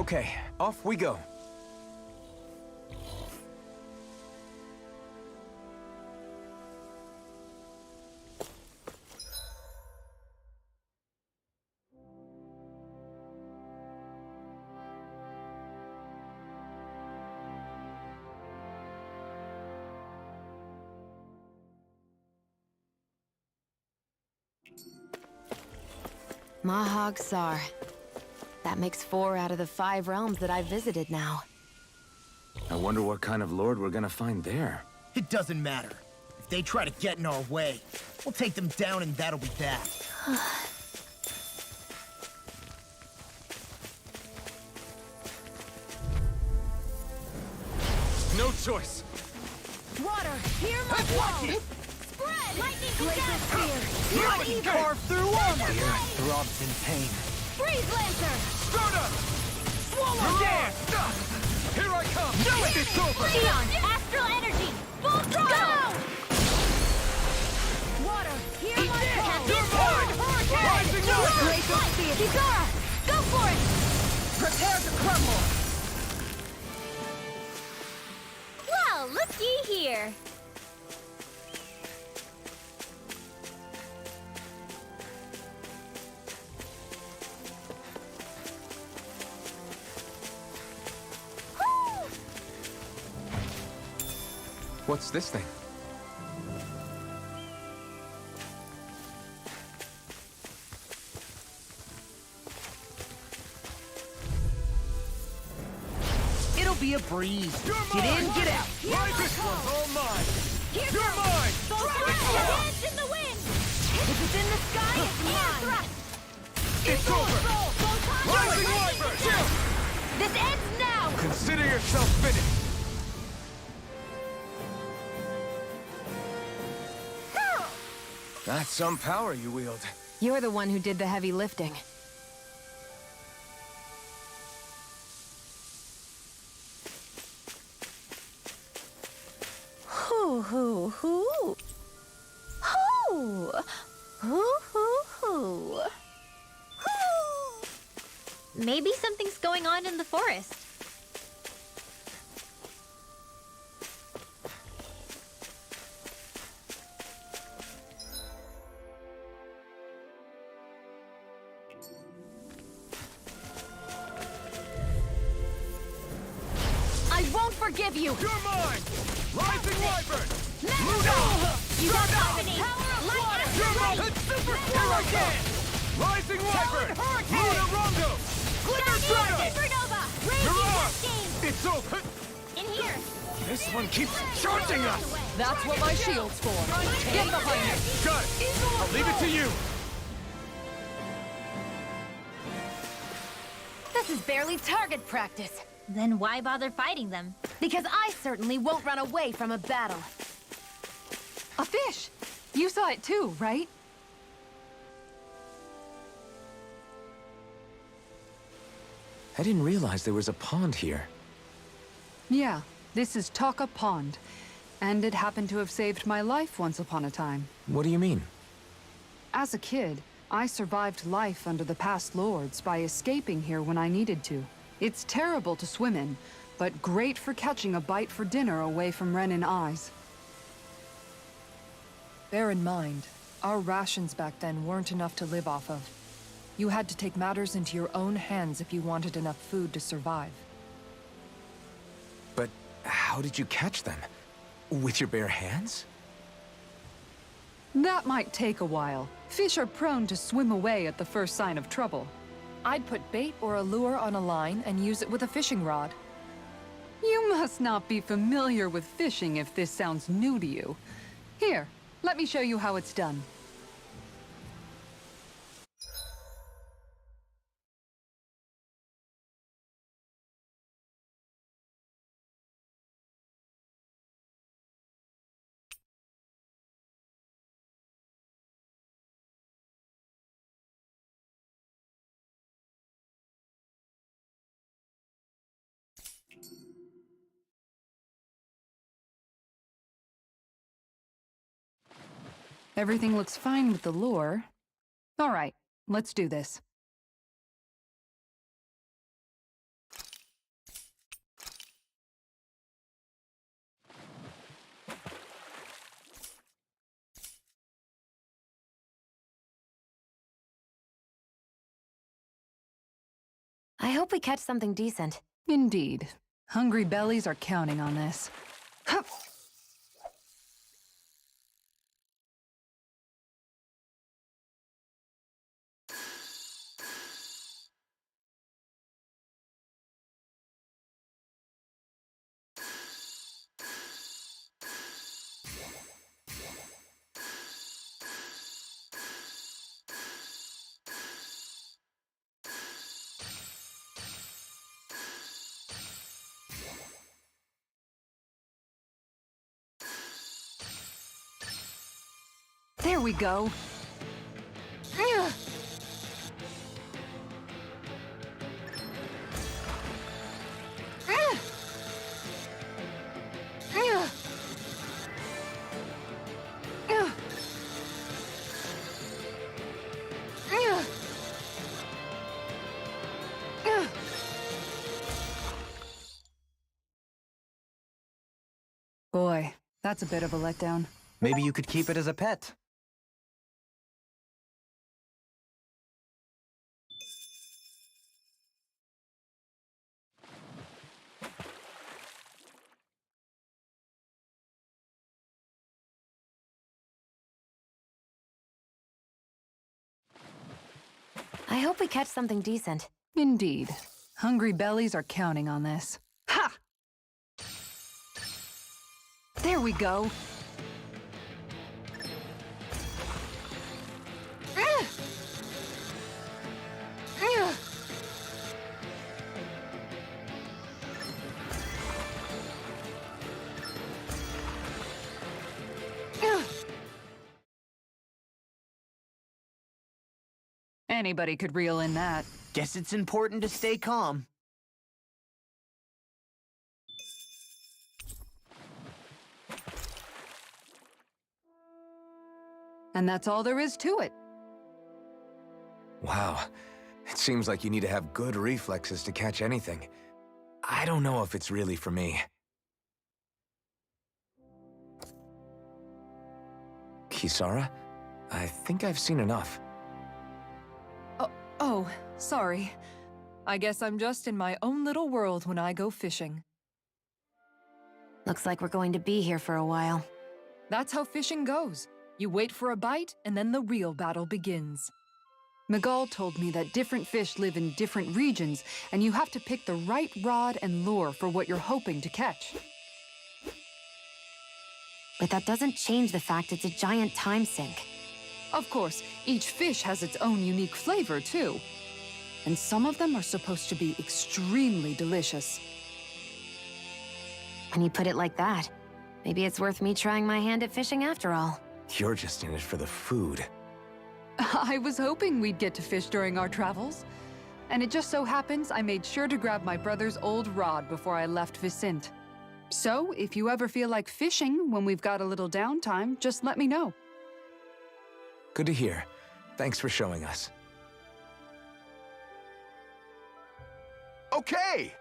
Okay, off we go. Mahag Sar. That makes 4 out of the 5 realms that I've visited now. I wonder what kind of lord we're gonna find there. It doesn't matter. If they try to get in our way, we'll take them down and that'll be that. No choice. Water, hear my Watch wall! it! Spread! Lightning Glacier condensed! Spear! Not even carve through armor! The earth throbs in pain. Freeze Lancer! Stardust! Swallow down! Here I come! Do it! It's over! Neon, astral energy! Full throttle! Water, hear my wall! You're mine! Rising water! Glacier Spear! Kizara, go for it! Prepare to crumble! Well, looky here. What's this thing? It'll be a breeze. You're Get in, mine! get out. This one's all mine! Here You're goes. mine! Hands in the wind! If it's in the sky, it's mine! Thrust! It's over! Rising Wyvern! Chill! This ends now! Consider yourself finished! That's some power you wield. You're the one who did the heavy lifting. Hoo hoo hoo. Hoo. Hoo hoo hoo. Hoo. Maybe something's going on in the forest. I won't forgive you! You're mine! Rising Wyvern! You got combination. Light after You're mine! light. Super Here I come! Rising Wyvern! Luna Rondo! Guardian Supernova. Raging Hurrah! Cascade. It's over! In here. This one keeps charging us! That's what my shield's for. Get behind me. Got it! I'll leave it to you! This is barely target practice. Then why bother fighting them? Because I certainly won't run away from a battle. A fish! You saw it too, right? I didn't realize there was a pond here. Yeah, this is Taka Pond. And it happened to have saved my life once upon a time. What do you mean? As a kid, I survived life under the past lords by escaping here when I needed to. It's terrible to swim in, but great for catching a bite for dinner away from Ren and eyes. Bear in mind, our rations back then weren't enough to live off of. You had to take matters into your own hands if you wanted enough food to survive. But how did you catch them? With your bare hands? That might take a while. Fish are prone to swim away at the first sign of trouble. I'd put bait or a lure on a line and use it with a fishing rod. You must not be familiar with fishing if this sounds new to you. Here, let me show you how it's done. Everything looks fine with the lure. All right, let's do this. I hope we catch something decent. Indeed. Hungry bellies are counting on this. Hup. There we go. Ugh. Ugh. Ugh. Ugh. Ugh. Ugh. Boy, that's a bit of a letdown. Maybe you could keep it as a pet. I hope we catch something decent. Indeed. Hungry bellies are counting on this. Ha! There we go. Ugh. Ugh. Ugh. Anybody could reel in that. Guess it's important to stay calm. And that's all there is to it. Wow. It seems like you need to have good reflexes to catch anything. I don't know if it's really for me. Kisara? I think I've seen enough. Oh, sorry. I guess I'm just in my own little world when I go fishing. Looks like we're going to be here for a while. That's how fishing goes. You wait for a bite, and then the real battle begins. Miguel told me that different fish live in different regions, and you have to pick the right rod and lure for what you're hoping to catch. But that doesn't change the fact it's a giant time sink. Of course, each fish has its own unique flavor, too. And some of them are supposed to be extremely delicious. When you put it like that, maybe it's worth me trying my hand at fishing after all. You're just in it for the food. I was hoping we'd get to fish during our travels. And it just so happens I made sure to grab my brother's old rod before I left Vicente. So, if you ever feel like fishing when we've got a little downtime, just let me know. Good to hear. Thanks for showing us. Okay!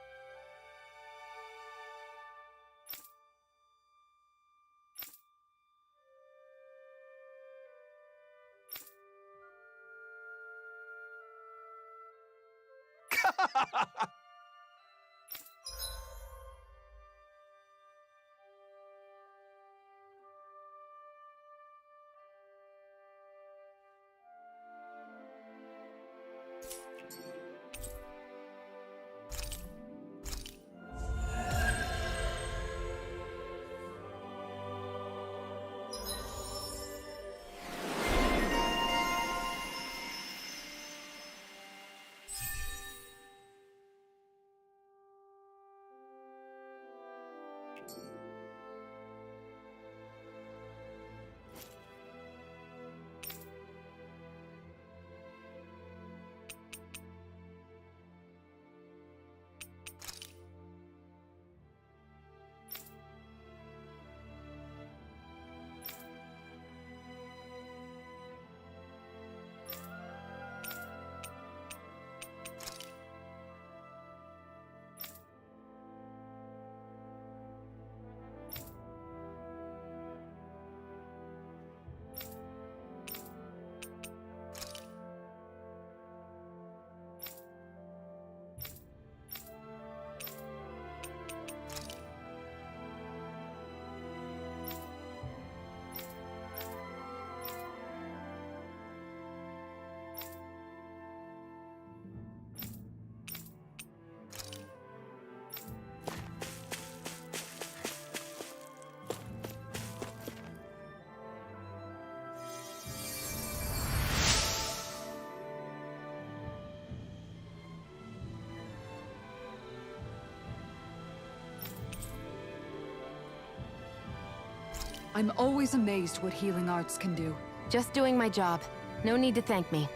I'm always amazed what healing arts can do. Just doing my job. No need to thank me.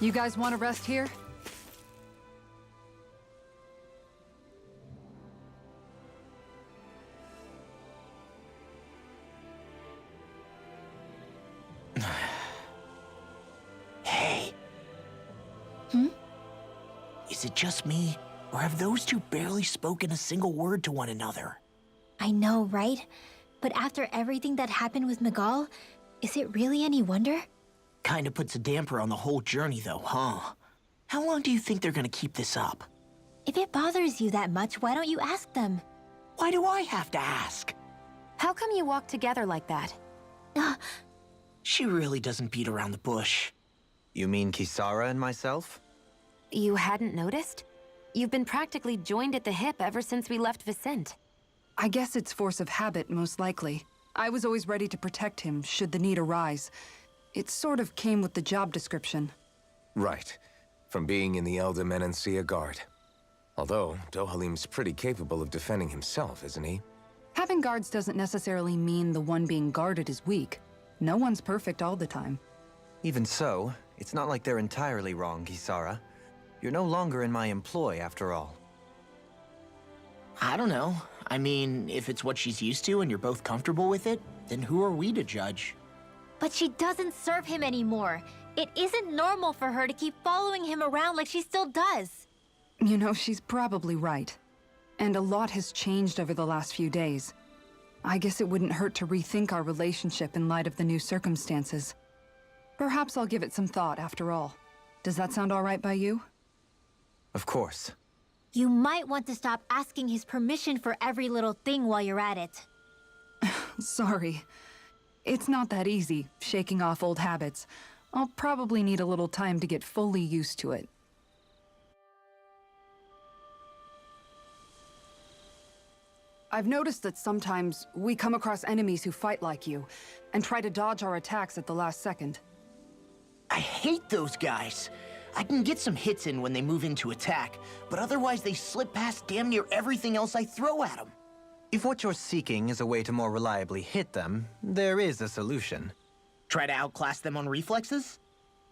You guys want to rest here? Hey. Is it just me, or have those two barely spoken a single word to one another? I know, right? But after everything that happened with Miguel, is it really any wonder? Kinda puts a damper on the whole journey, though, huh? How long do you think they're gonna keep this up? If it bothers you that much, why don't you ask them? Why do I have to ask? How come you walk together like that? She really doesn't beat around the bush. You mean KzH and myself? You hadn't noticed? You've been practically joined at the hip ever since we left Vicente. I guess it's force of habit, most likely. I was always ready to protect him, should the need arise. It sort of came with the job description. Right. From being in the Elder Menancia Guard. Although, Dohalim's pretty capable of defending himself, isn't he? Having guards doesn't necessarily mean the one being guarded is weak. No one's perfect all the time. Even so, it's not like they're entirely wrong, KzH. You're no longer in my employ, after all. I don't know. I mean, if it's what she's used to and you're both comfortable with it, then who are we to judge? But she doesn't serve him anymore. It isn't normal for her to keep following him around like she still does. You know, she's probably right. And a lot has changed over the last few days. I guess it wouldn't hurt to rethink our relationship in light of the new circumstances. Perhaps I'll give it some thought after all. Does that sound all right by you? Of course. You might want to stop asking his permission for every little thing while you're at it. Sorry. It's not that easy, shaking off old habits. I'll probably need a little time to get fully used to it. I've noticed that sometimes we come across enemies who fight like you, and try to dodge our attacks at the last second. I hate those guys. I can get some hits in when they move into attack, but otherwise they slip past damn near everything else I throw at them. If what you're seeking is a way to more reliably hit them, there is a solution. Try to outclass them on reflexes?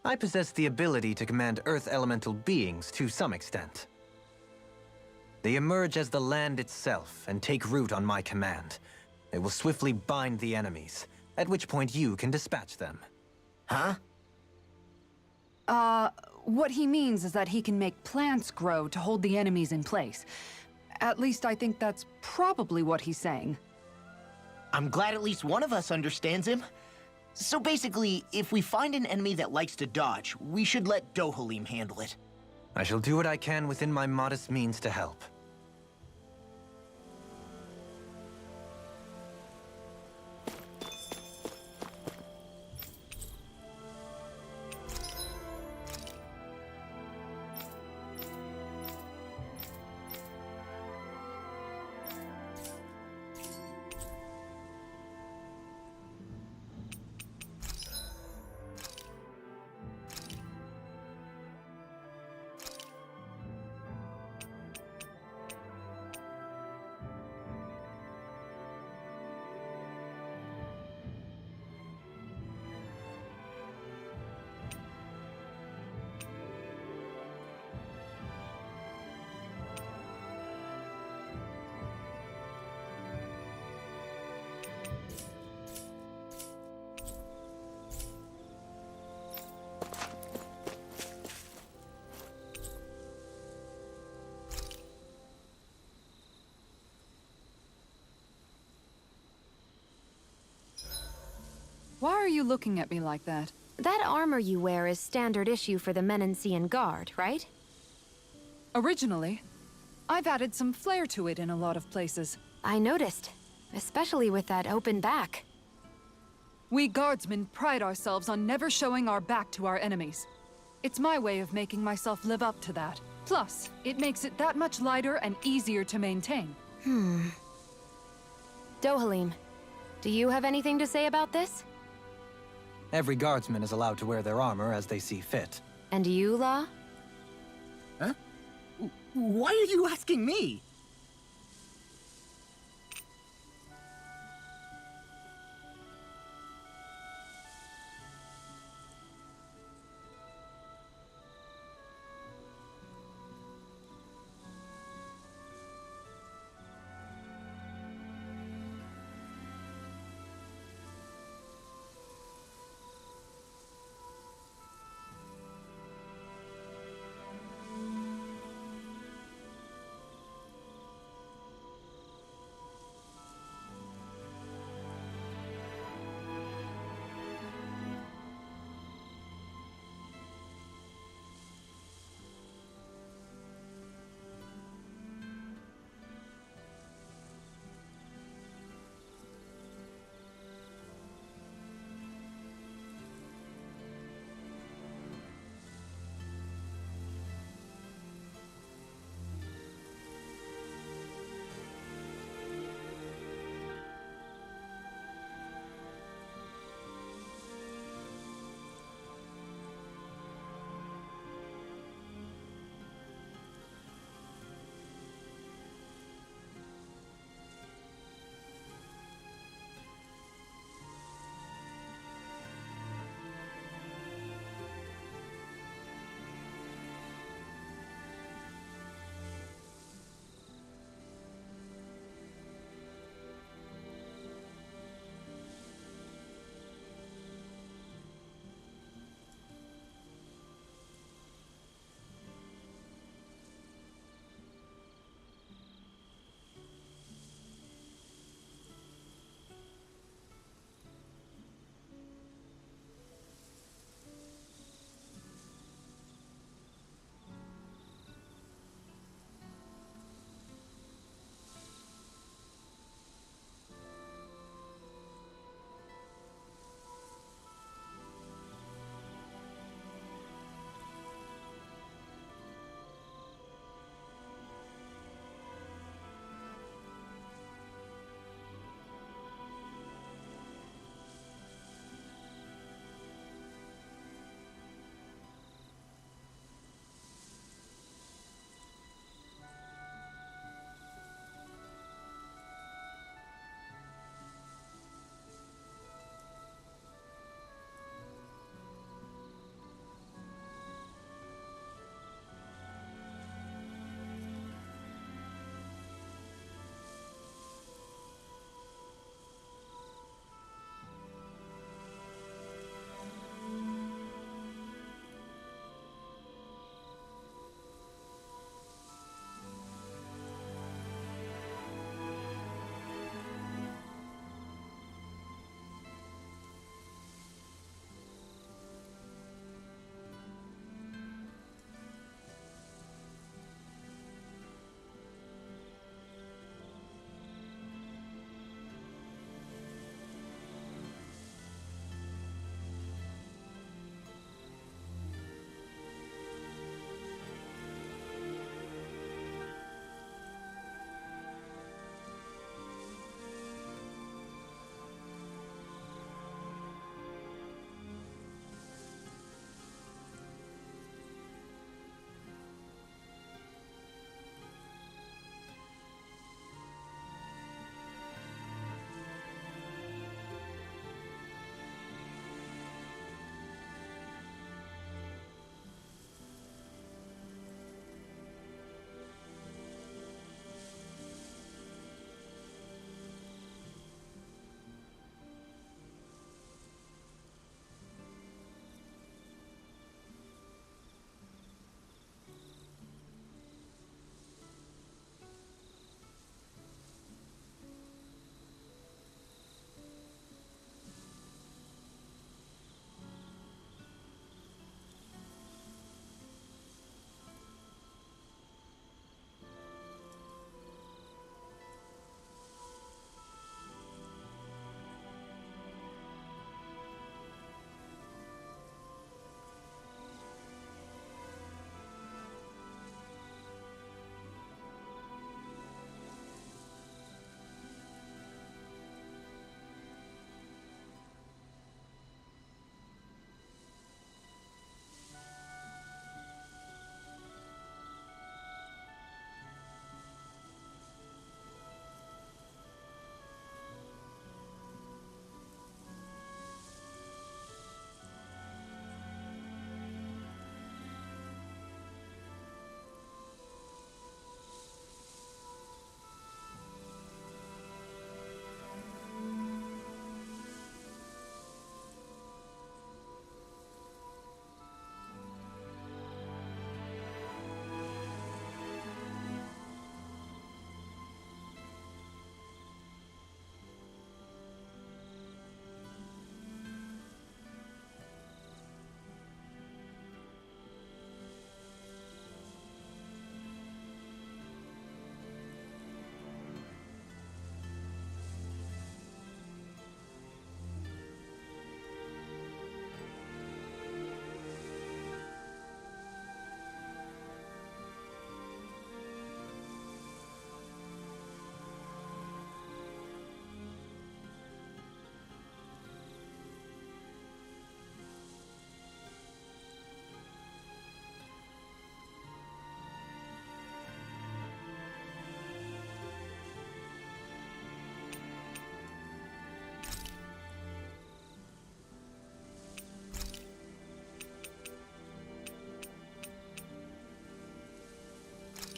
I possess the ability to command Earth elemental beings to some extent. They emerge as the land itself and take root on my command. They will swiftly bind the enemies, at which point you can dispatch them. Huh? What he means is that he can make plants grow to hold the enemies in place. At least I think that's probably what he's saying. I'm glad at least one of us understands him. So basically, if we find an enemy that likes to dodge, we should let Dohalim handle it. I shall do what I can within my modest means to help. Why are you looking at me like that? That armor you wear is standard issue for the Menancian Guard, right? Originally, I've added some flair to it in a lot of places. I noticed, especially with that open back. We guardsmen pride ourselves on never showing our back to our enemies. It's my way of making myself live up to that. Plus, it makes it that much lighter and easier to maintain. Dohalim, do you have anything to say about this? Every guardsman is allowed to wear their armor as they see fit. And you, La? Huh? Why are you asking me?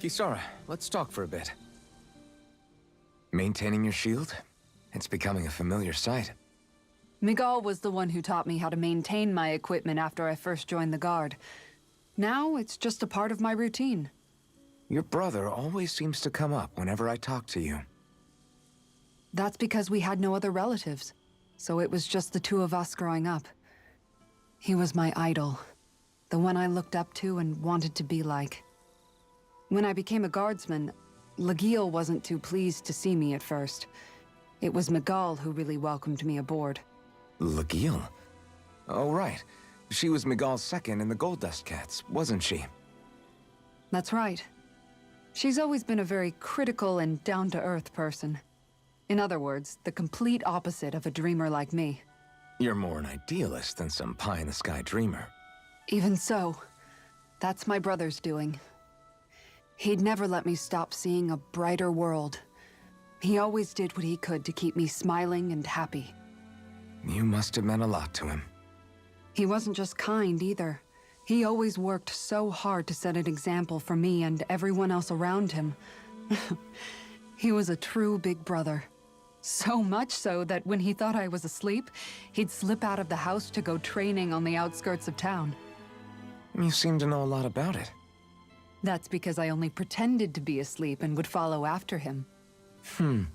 Kisara, let's talk for a bit. Maintaining your shield? It's becoming a familiar sight. Miguel was the one who taught me how to maintain my equipment after I first joined the Guard. Now, it's just a part of my routine. Your brother always seems to come up whenever I talk to you. That's because we had no other relatives, so it was just the two of us growing up. He was my idol, the one I looked up to and wanted to be like. When I became a guardsman, Lagiel wasn't too pleased to see me at first. It was Miguel who really welcomed me aboard. Lagiel? Oh, right. She was Miguel's second in the Gold Dust Cats, wasn't she? That's right. She's always been a very critical and down-to-earth person. In other words, the complete opposite of a dreamer like me. You're more an idealist than some pie-in-the-sky dreamer. Even so, that's my brother's doing. He'd never let me stop seeing a brighter world. He always did what he could to keep me smiling and happy. You must have meant a lot to him. He wasn't just kind, either. He always worked so hard to set an example for me and everyone else around him. He was a true big brother. So much so that when he thought I was asleep, he'd slip out of the house to go training on the outskirts of town. You seem to know a lot about it. That's because I only pretended to be asleep and would follow after him. You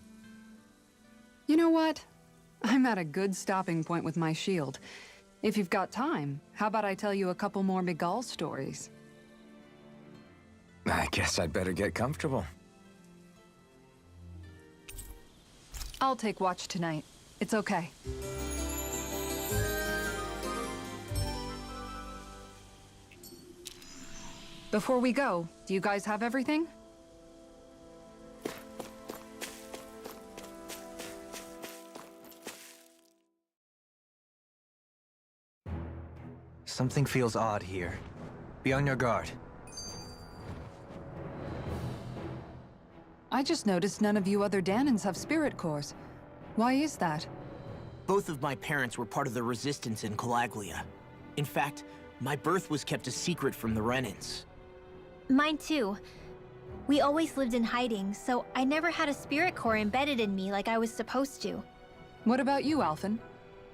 know what? I'm at a good stopping point with my shield. If you've got time, how about I tell you a couple more Miguel stories? I guess I'd better get comfortable. I'll take watch tonight. It's okay. Before we go, do you guys have everything? Something feels odd here. Be on your guard. I just noticed none of you other Danans have spirit cores. Why is that? Both of my parents were part of the resistance in Calaglia. In fact, my birth was kept a secret from the Renans. Mine too. We always lived in hiding, so I never had a spirit core embedded in me like I was supposed to. What about you, Alphen?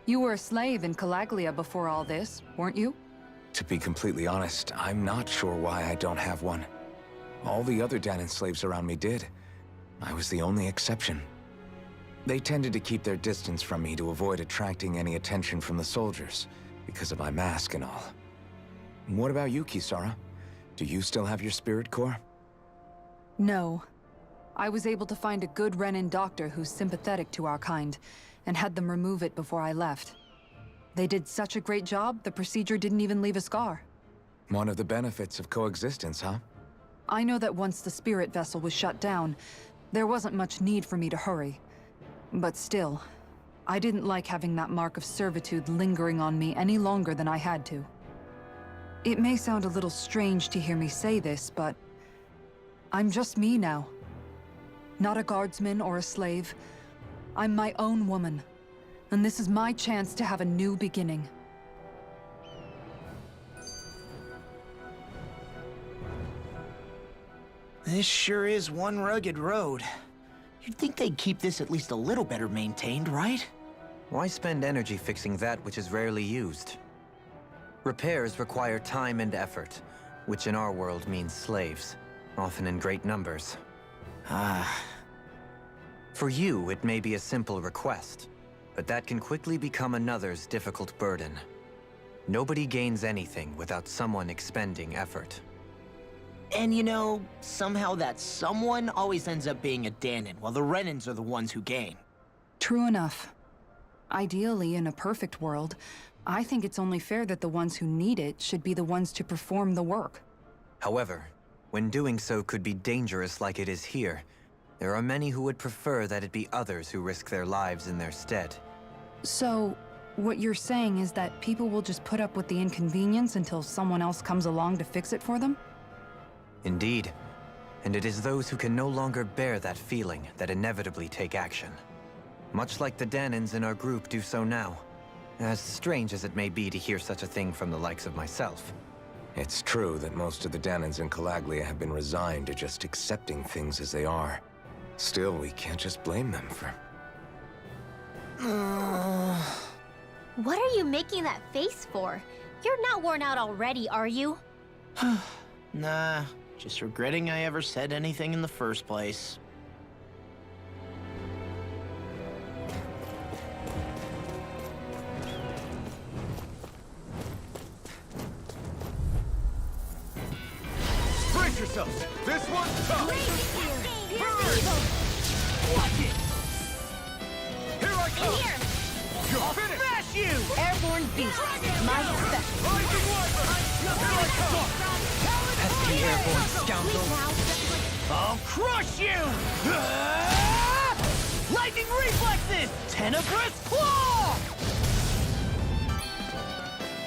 You were a slave in Calaglia before all this, weren't you? To be completely honest, I'm not sure why I don't have one. All the other Danan slaves around me did. I was the only exception. They tended to keep their distance from me to avoid attracting any attention from the soldiers, because of my mask and all. What about you, Kisara? Do you still have your spirit core? No. I was able to find a good Renan doctor who's sympathetic to our kind, and had them remove it before I left. They did such a great job, the procedure didn't even leave a scar. One of the benefits of coexistence, huh? I know that once the spirit vessel was shut down, there wasn't much need for me to hurry. But still, I didn't like having that mark of servitude lingering on me any longer than I had to. It may sound a little strange to hear me say this, but I'm just me now. Not a guardsman or a slave. I'm my own woman, and this is my chance to have a new beginning. This sure is one rugged road. You'd think they'd keep this at least a little better maintained, right? Why spend energy fixing that which is rarely used? Repairs require time and effort, which in our world means slaves, often in great numbers. For you, it may be a simple request, but that can quickly become another's difficult burden. Nobody gains anything without someone expending effort. And you know, somehow that someone always ends up being a Danan, while the Renans are the ones who gain. True enough. Ideally, in a perfect world, I think it's only fair that the ones who need it should be the ones to perform the work. However, when doing so could be dangerous like it is here, there are many who would prefer that it be others who risk their lives in their stead. So, what you're saying is that people will just put up with the inconvenience until someone else comes along to fix it for them? Indeed. And it is those who can no longer bear that feeling that inevitably take action. Much like the Danans in our group do so now. As strange as it may be to hear such a thing from the likes of myself. It's true that most of the Danans in Calaglia have been resigned to just accepting things as they are. Still, we can't just blame them for... What are you making that face for? You're not worn out already, are you? Nah, just regretting I ever said anything in the first place. Brace yourselves! This one's tough! Watch it! Here I come! Here! You're finished! Smash you! Airborne beast. My respect. Rising Wyvern! Here I come! Pesky airborne scoundrel. I'll crush you! Lightning reflexes! Tenebrous claw!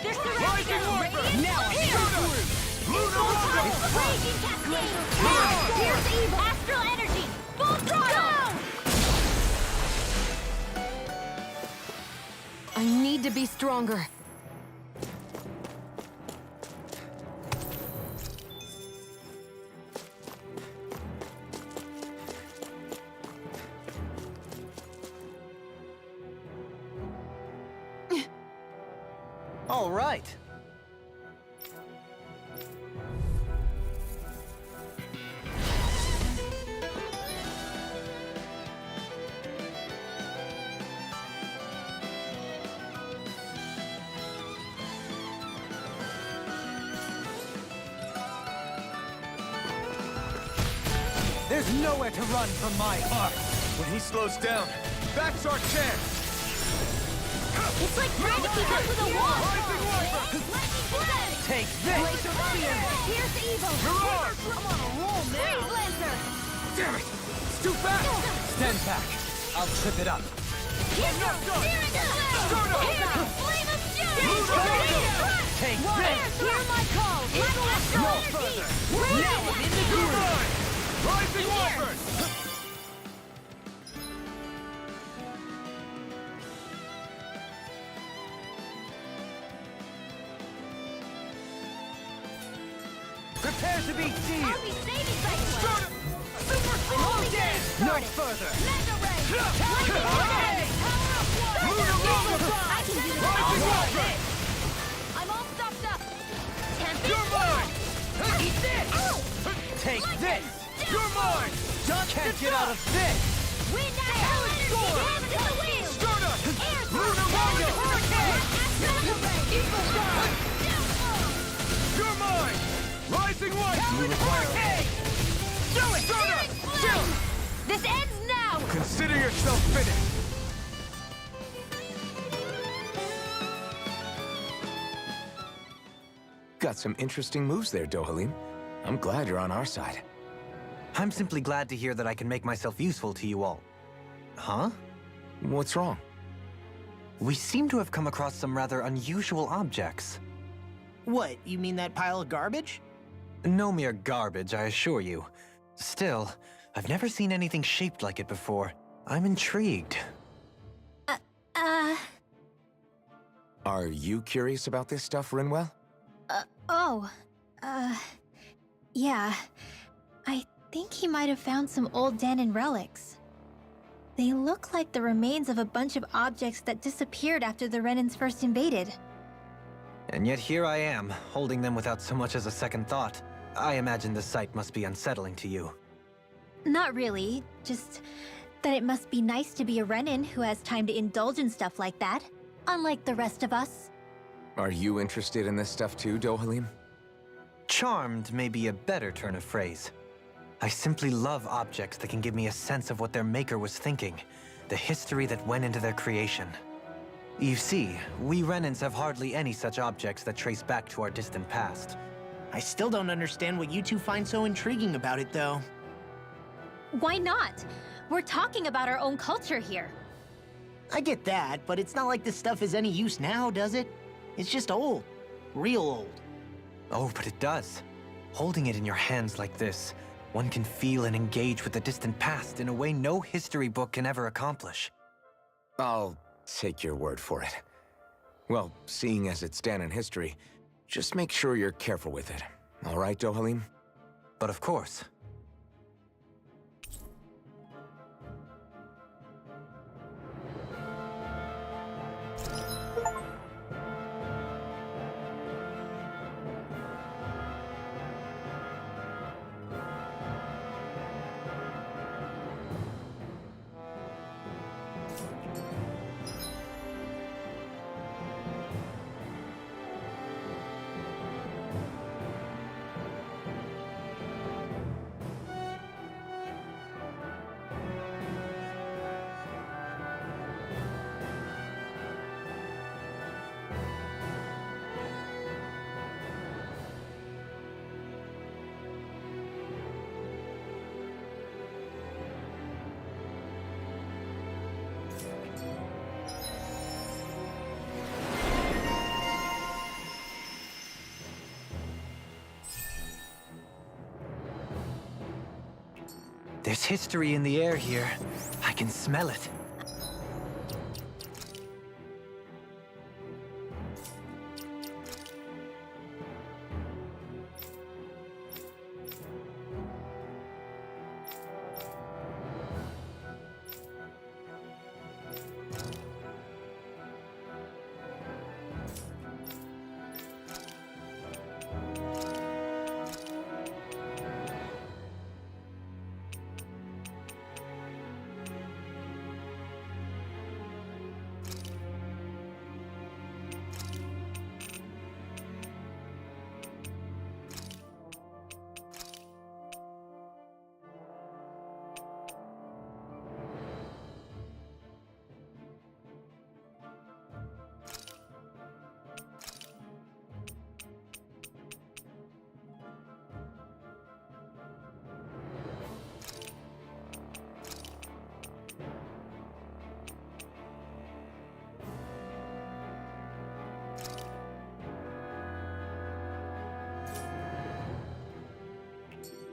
They're surrounding Rising us! Wyvern! Now I'm Here! Lunar Rocket! Raging cascade! Here's evil! Astral energy! Full throttle! I need to be stronger. All right. There's nowhere to run from my heart. When he slows down, that's our chance! It's like trying to keep up with a wall! Rising Wyvern! Lightning blade! Take this! Here's evil! You're ours! I'm on a roll now! Freeze Lancer! Damn it! It's too fast! Stand back. I'll trip it up. Here's your Searing Stardust! Here's Flame of Fury! Take this! Hear my call! Eagle Astral No Energy! further. Now I'm in the You're groove! mine! Rising Wyvern! Prepare to be sealed! I'll be saving Cyclone! Stardust! Super I'm only getting No started! further! Mega Ray! Hey! Lunar Rocket! I can do this! Rising Wyvern! I'm all stocked up! Tempest! You're mine! Eat this! Take this! You're mine! Can't get out of this! Wind Astral Energy! Hands in the wheel! Stardust! Air Lunar Rocket! Hurricane! Astral Ray! Eagle Star! You're mine! Rising Wyvern! Hurricane! Do it! Stardust! Chill! This ends now! Consider yourself finished! Got some interesting moves there, Dohalim. I'm glad you're on our side. I'm simply glad to hear that I can make myself useful to you all. Huh? What's wrong? We seem to have come across some rather unusual objects. What, you mean that pile of garbage? No mere garbage, I assure you. Still, I've never seen anything shaped like it before. I'm intrigued. Are you curious about this stuff, Rinwell? Yeah. I think he might have found some old Danan relics. They look like the remains of a bunch of objects that disappeared after the Renans first invaded. And yet here I am, holding them without so much as a second thought. I imagine the sight must be unsettling to you. Not really, just that it must be nice to be a Renan who has time to indulge in stuff like that, unlike the rest of us. Are you interested in this stuff too, Dohalim? Charmed may be a better turn of phrase. I simply love objects that can give me a sense of what their maker was thinking, the history that went into their creation. You see, we Renans have hardly any such objects that trace back to our distant past. I still don't understand what you two find so intriguing about it, though. Why not? We're talking about our own culture here. I get that, but it's not like this stuff is any use now, does it? It's just old. Real old. Oh, but it does. Holding it in your hands like this, one can feel and engage with the distant past in a way no history book can ever accomplish. I'll take your word for it. Well, seeing as it's Danan history, Just make sure you're careful with it. All right, Dohalim? But of course. There's history in the air here. I can smell it.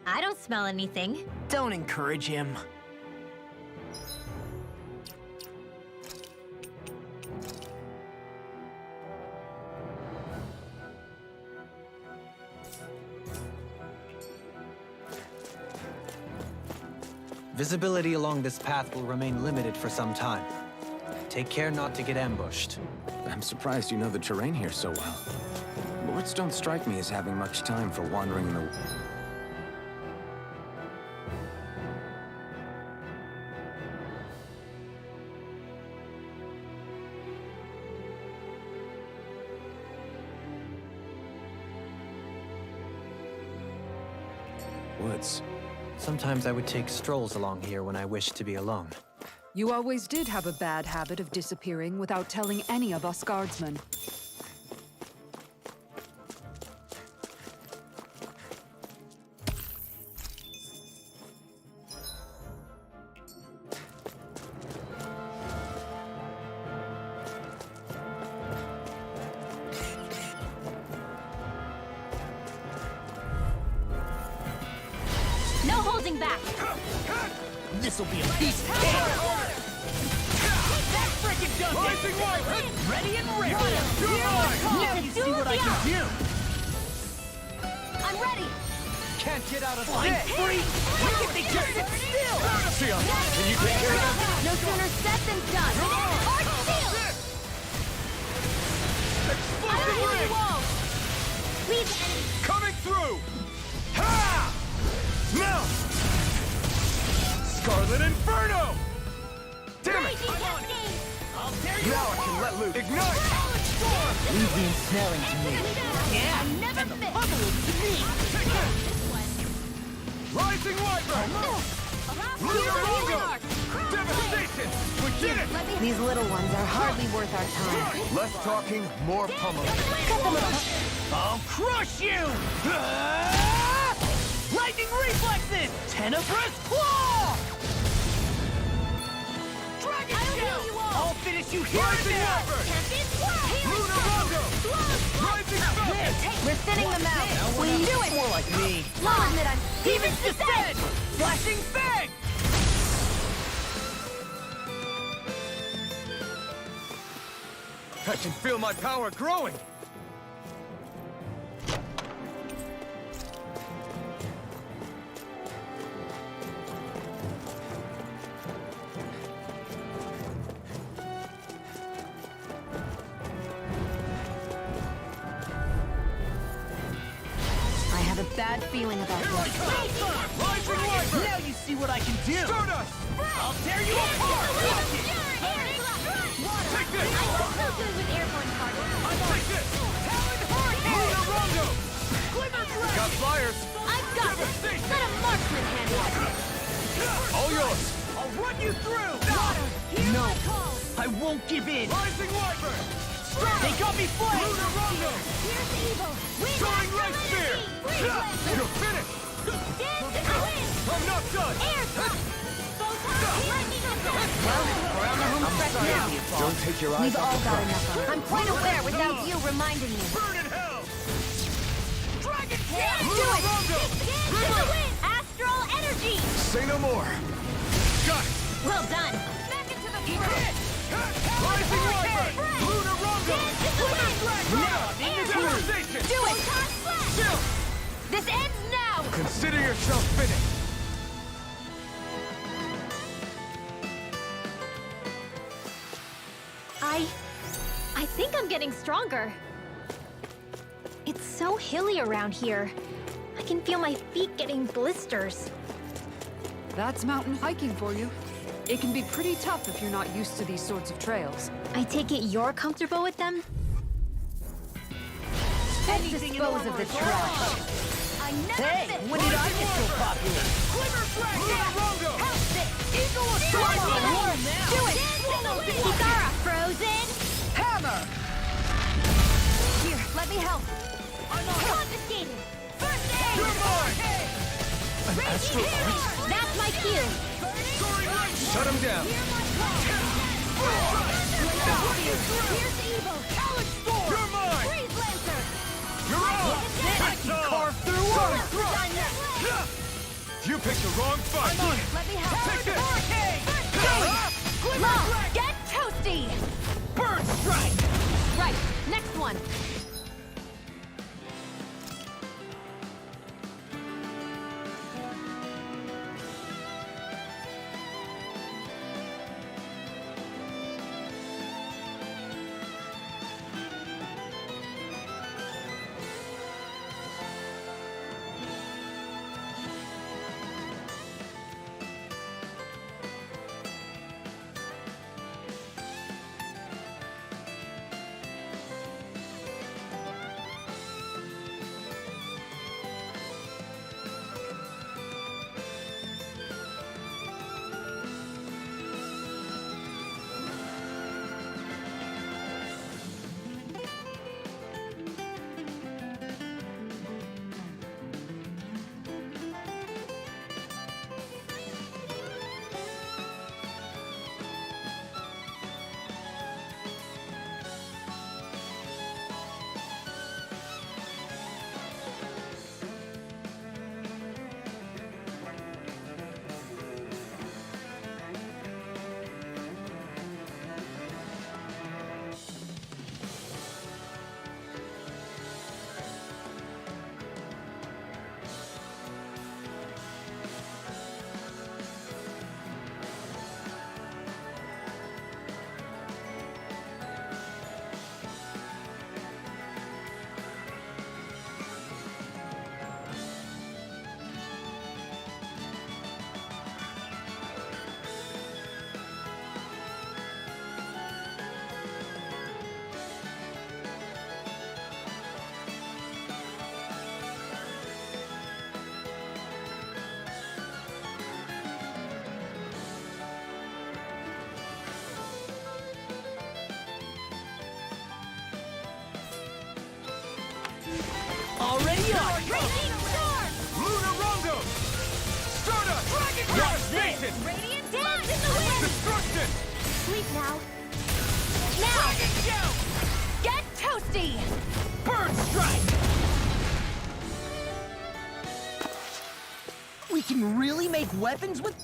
I don't smell anything. Don't encourage him. Visibility along this path will remain limited for some time. Take care not to get ambushed. I'm surprised you know the terrain here so well. Lords don't strike me as having much time for wandering in the... woods. Sometimes I would take strolls along here when I wished to be alone. You always did have a bad habit of disappearing without telling any of us guardsmen. No holding back! This'll be a piece of cake! That frickin' does it! Rising white! Ready and ready! Now you see what I can do! I'm ready! Can't get out of Flying this! free! Look at they just sit still! Sion, can you take care of that? No sooner said than done! Hard shield! I Explosive don't hear ring! you all! Leave the enemy! Coming through! Ha! Now! Scarlet Inferno! Damn it! Raging Cascade! Now I can let loose! Ignite! Leave the ensnaring to me. Yeah, never and the miss. puzzle to me. Rising Wyvern! Lunar Longo! Devastation! We did it! These little ones are hardly worth our time. Less talking, more pummeling. I'll crush you! Lightning reflexes! Tenebrous claw! Dragon shell! I'll finish you here Rising and now! Wyvern! Lunar Longo! Rising Falcon! We're thinning them out. When you do it more like me. I'll admit I'm... Demon's Descent! Flashing Fang! I can feel my power growing! bad feeling about this. Rising Wyvern! Now you see what I can do! Stardust! I'll tear you apart! Watch it! Take this! I'm so good with airborne particles. Take this! Lunar Rondo! Got flyers! I've got this. Let a marksman handle it. All yours! I'll run you through! Hear No. my call. I won't give in! Rising Wyvern! They got me flamed! Lunar Rondo! Here's evil. Wind Soaring astral Light Spear! energy. Freeze lancer. You're finished! Dance in the wind. I'm not done! Air thrust. Photon lightning attack. We're on the home stretch now. Don't take your eyes We've off all the got prize. enough of it. I'm quite aware without you reminding me. Burn in hell! Dragon Yeah, Tail! do it. Rondo! Dance in the wind. Astral energy. Say no more. Got it! Well done. Back into the front. Rising Wyvern! Lunar Rondo! Devastation. Do it. Photon flash. Chill! This ends now. Consider yourself finished! I think I'm getting stronger. It's so hilly around here. I can feel my feet getting blisters. That's mountain hiking for you. It can be pretty tough if you're not used to these sorts of trails. I take it you're comfortable with them? Let's dispose of the trash. I never Hey, fit. when did I get so popular? Lunar Rondo! House it. Eagle Do Assault! it. Do it. Kikara, frozen. Hammer! Here, let me help. Confiscated. First aid. You're mine! Raging healing. That's my cue. Shut him down! Here's evil. You're mine! Freeze lancer. You're on! I can carve through water! You picked the wrong fight! Let me help. Take this! Law, get toasty. Bird strike! Right, next one. Already on! Raging storm. Lunar Rondo! Stardust! Devastation! Radiant dance in the wind. Destruction! Sleep now. Now. Get toasty. Bird strike! We can really make weapons with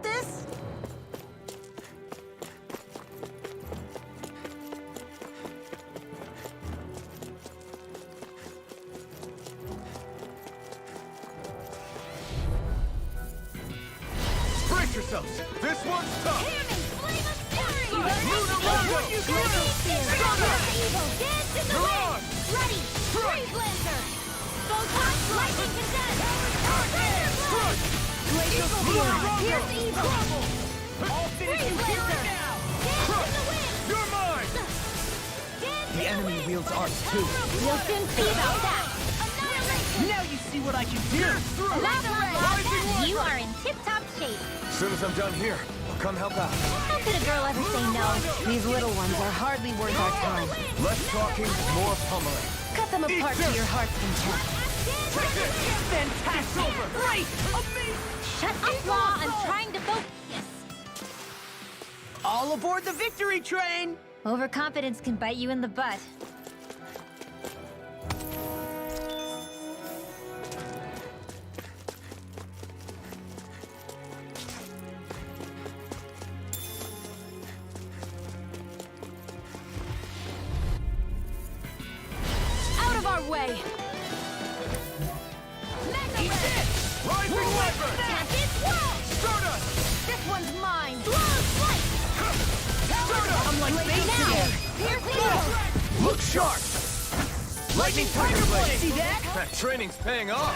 this? Brace yourselves! This one's tough! Flame of fury. Glacial Spear! Evil! Dance in the wind! Ready! Freeze Lancer! Photon! Lightning Condense! Thunder Blade! Glacial Spear! Pierce Evil! Freeze Lancer! Dance in the wind! You're mine! The enemy wields art too. We'll soon see about that! Annihilation! Now you see what I can do. Labern! You are in tip-top shape. As soon as I'm done here, I'll come help out. How could a girl ever say no? These little ones are hardly worth our time. Less talking, more pummeling. Cut them apart to your heart's content. Fantastic! Great! Amazing! Shut up, Law! I'm trying to focus. All aboard the victory train! Overconfidence can bite you in the butt. Out of our way! Rising Labern! Stardust! This one's mine! Blow Flight! I'm like Now! Pierce Evil! Look sharp! Lightning Tiger Blade! See that? That training's paying off.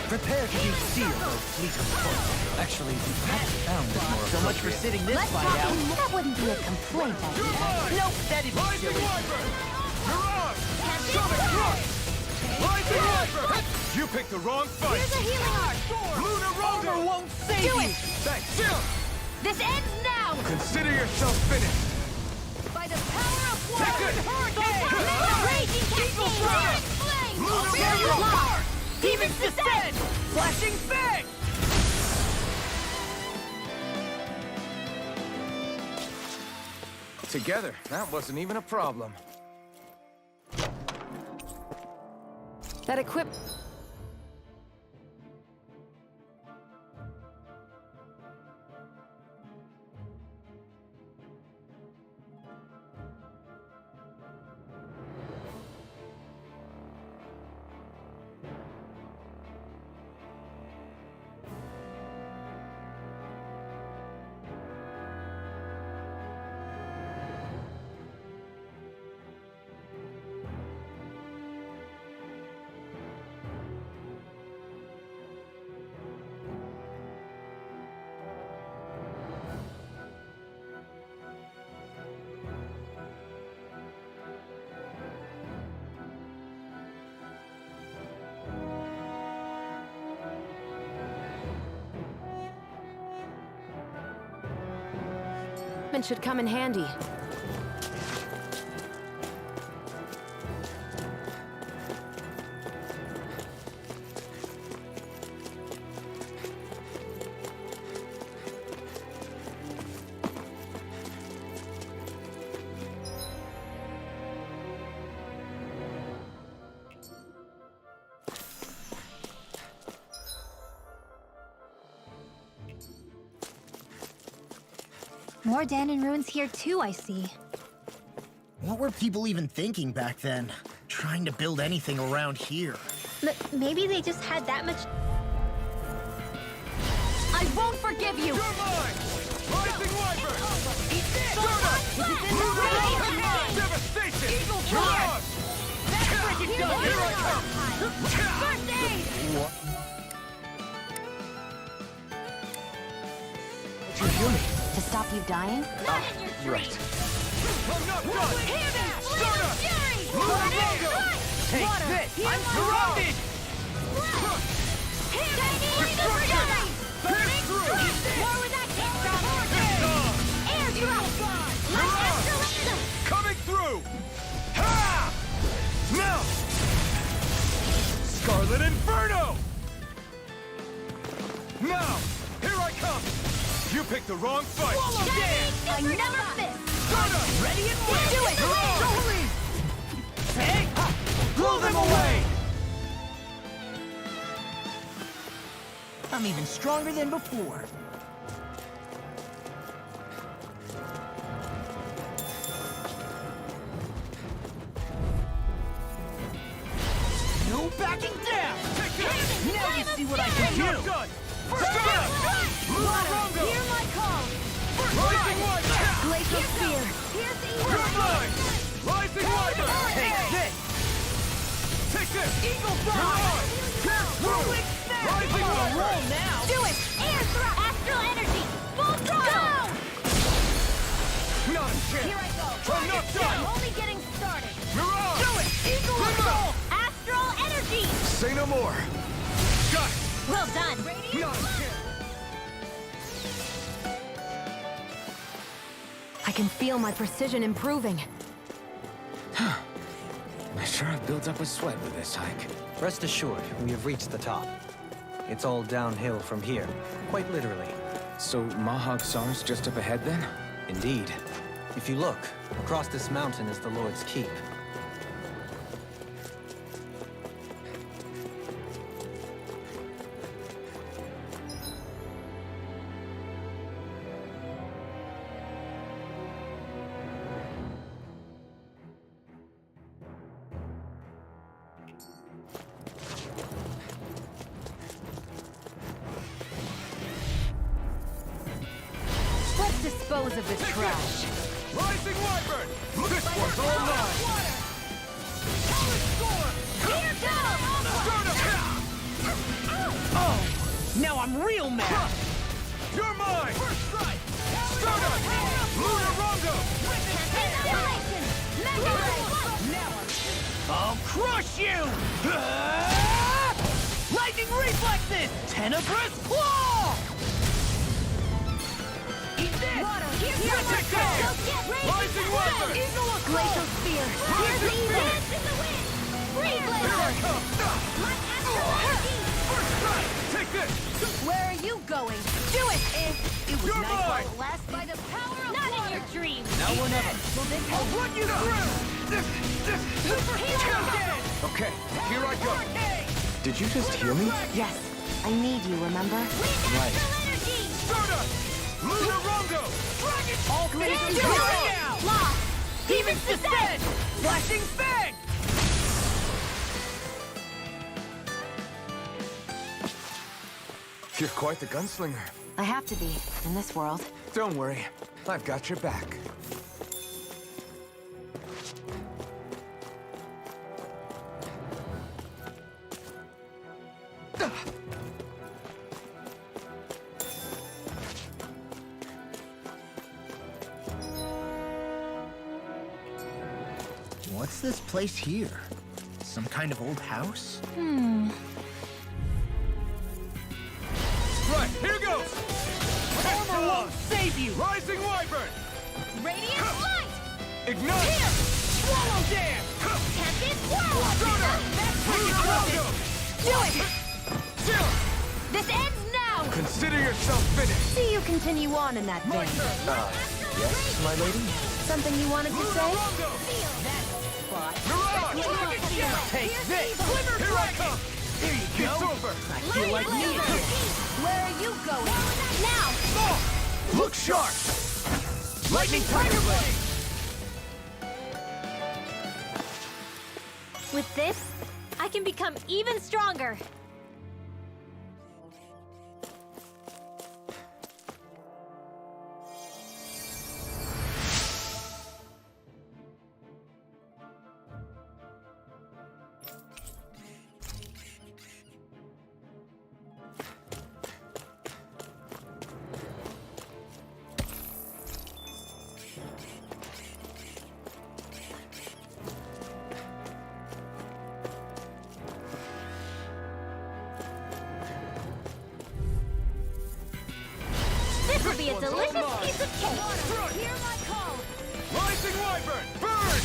Prepare to be sealed, O fleet of foot. Actually, we haven't found this more so much for sitting this Let's fight talk out. That wouldn't be a complaint, I guess. Nope, that'd be Rising silly. Labern! You're on! Sonic Thrust! Rising Labern! You picked the wrong fight! Here's a healing art! Lunar Armor Rondo! won't save Do you! it! Thanks! Jim! This ends now! Consider yourself finished! By the power of Take it! Raging Cascade! Flame! There you are! Demon's Descent! Flashing Fang! Together, that wasn't even a problem. That equip... should come in handy. More Danon ruins here too, I see. What were people even thinking back then? Trying to build anything around here. Maybe they just had that much... I won't forgive you! You're mine! Rising Labern! Devastation! Evil You're Fire! on! That's freaking done! Here I come! First aid! What you doing? To stop you dying? Not in your dreams! Right. I'm not done! Hear this! Stardust! Fury! Lunar Rondo! Take Water! this! Hear I'm my surrounded! Hear this! Fury! Burning Thrust! More where that came from! Air drop! Light escalation! Coming through! Ha! Now! Scarlet Inferno! Now! Here I come! You picked the wrong fight! I never miss! Stardust! Ready and Let's win! do it! Jolie! Hey! Blow them away! I'm even stronger than before. No backing down! Now you see what I can do! Done! Hear my call! Rising Labern! Lethal Spear! Here's the evil! You're mine! Rising Wyvern! Take this! Take this! Eagle You're Fly! on! Whirlwind Snap! Rising I'm on a Wyvern! roll now! Do it! Air thrust! Astral energy! Full throttle! Not a chance! Here I go! I'm not done! I'm only getting started! You're on! Do it! Eagle Come Assault! Astral energy! Say no more! Got it! Well done! Not a chance! I can feel my precision improving. I sure have built up a sweat with this hike. Rest assured, we have reached the top. It's all downhill from here, quite literally. So Mahag Sar's just up ahead then? Indeed. If you look, across this mountain is the Lord's Keep. Let's dispose of this trash. Rising Wyvern! This one's all mine! Here goes! Oh! Now I'm real mad! You're mine! First strike! Stardust! Lunar Rondo! Annihilation! Mega Ray! Now I'll crush you! Lightning reflexes! Tenebrous claw! Eat this! Here's Take the that! Go get ready! Rising Wyvern! Eagle Glacial Spear. Here's the evil! Dance in the wind! Free Here blazer! I come! My astral energy! First strike! Take this! Where are you going? Do it! It was You're nice while mine! it lasted. By the power of Not in your dreams! Now or never. I'll run you through! Super hero! Okay, here I go! Did you just hear me? Yes. I need you, remember? With astral energy! Stardust! Lunar Rondo! All Stand phases down! right now! Lost! Demons descend! Flashing fang! You're quite the gunslinger. I have to be, in this world. Don't worry, I've got your back. What's this place here? Some kind of old house? Right, here goes! Armor won't save you! Rising Wyvern! Radiant light! Ignite! Here! Swallow dam! Tempest whirl! Lunar Rondo! Do it! Chill! This ends now! Consider yourself finished! See you continue on in that My vein. turn! Yes, my lady? Something you wanted to Lunar say? Rondo! Feel that spot! Mirage! Take this! Here I come! There you It's go! over! I feel like me again! Where are you going? Now! Look sharp! Lightning Tiger Blade! With this, I can become even stronger. This will be a delicious piece of cake. Hear my call! Rising Wyvern! Burn!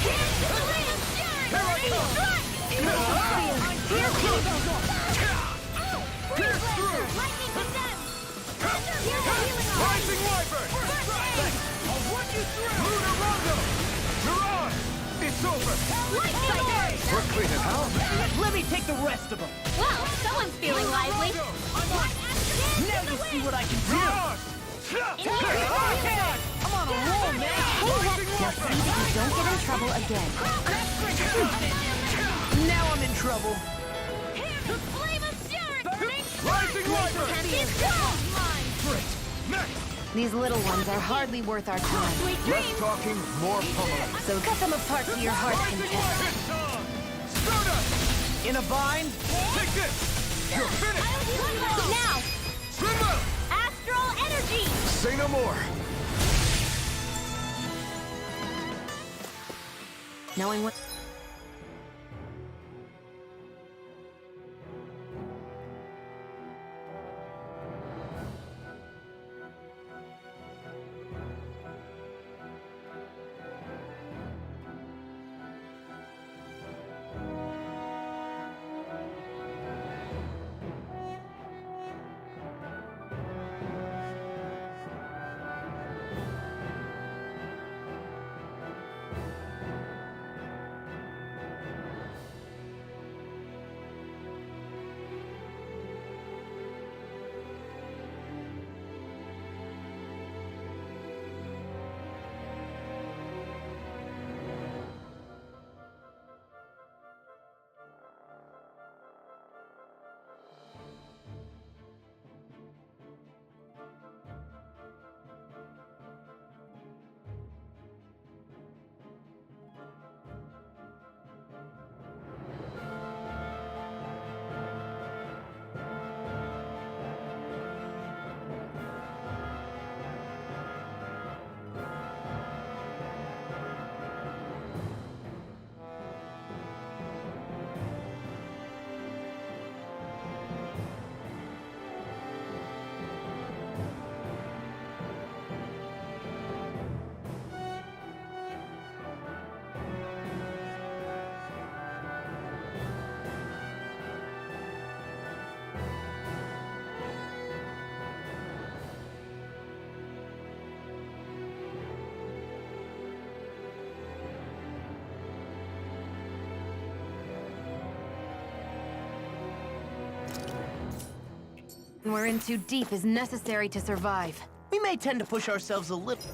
Here's the wind! Here I come! Here's evil! Free Pierce blazer! through! Lightning condemned! Here's the healing eye! Rising Wyvern! I'll run you through! Lunar Rondo! You're on! It's over! Lightning orb! We're cleaning house. Let me take the rest of them! Wow, someone's feeling lively. Now you see what I can do! I'm on a roll now! Now see that you don't get in trouble again. Now I'm in trouble! The flame of fury! Burning Rising Wyvern! Tempest whirl! Mine! Next! These little ones are hardly worth our time. Sweet Less dreams! talking, more pummeling. So cut them apart to your heart's content. It's on! Stardust! In a bind? Take this! You're finished! Now! Swim out! Astral energy! Say no more! Knowing what... We're in too deep is necessary to survive. We may tend to push ourselves a little.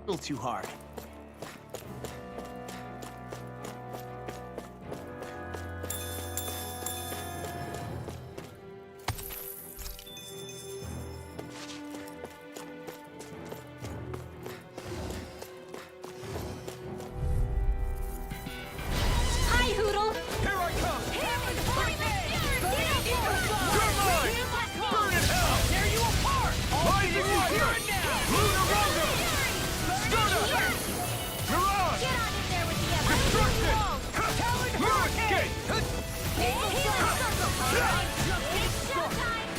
little too hard. Hi, Hoodle! Here I come! You're mine! Burn in hell! Tear you apart! Rising Wiper! Lunar Rondo! Stardust! Mirage! Get on in there with the Destruction! Talon Moonscape!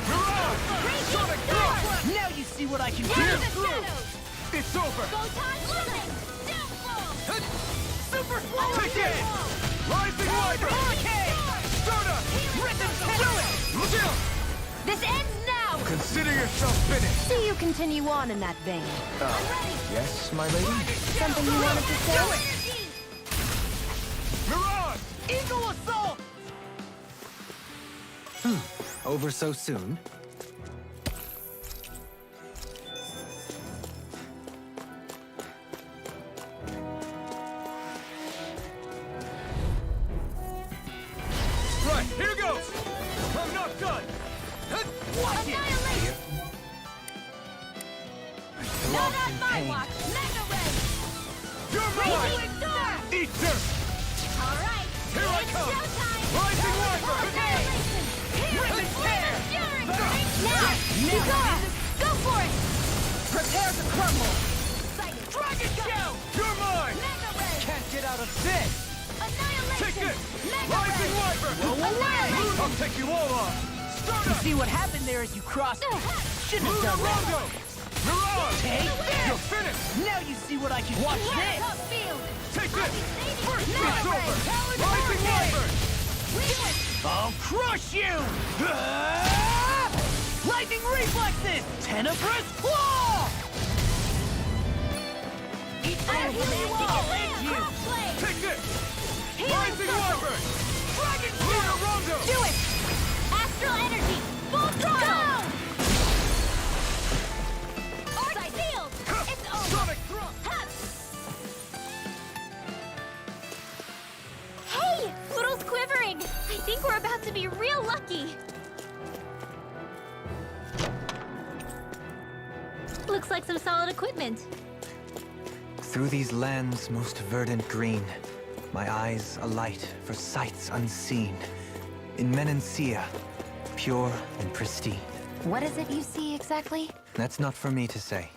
Mirage! Sonic Thrust! Now you see what I can do! Pierce through! It's over! Photon Lightning! Downfall! Super Take it! Rising Wiper! Stardust! Chill! This ends now! Consider yourself finished! See you continue on in that vein. Yes, my lady? Something you wanted to say? Mirage! Eagle Assault! Over so soon? Right, here goes! I'm not done! Annihilation! Not on my pain. watch! Mega Ray! You're mine! Raging Storm! Eat dirt! Alright! Here I it's come! showtime! Rising Wiper! Annihilation! Rip and tear! Fury! Now! Kikara! Go for it! Prepare to crumble! Dragon Shell! You're mine! Mega Ray! Can't get out of this! Annihilation! Take this! Mega Rising Ray! Wiper! Annihilation! I'll take you all on! You Stardust! see what happened there as you crossed? Shouldn't have Lunar done that. Rondo! Mirage! Take this! You're finished! Now you see what I can watch this! Top field! Take this! First Mega it's Ray! over! Talon Rising Wiper! Do it! I'll crush you! Lightning reflexes! Tenebrous claw! I'll heal you all! Crossblade! Take this! Healing Rising circle! Wiper! Dragon Lunar Rondo! Do it! Astral energy! Full throttle! Arc field! It's over! Sonic Thrust! Hey! Poodle's quivering! I think we're about to be real lucky! Looks like some solid equipment. Through these lands most verdant green, my eyes alight for sights unseen. In Menancia, pure and pristine. What is it you see exactly? That's not for me to say.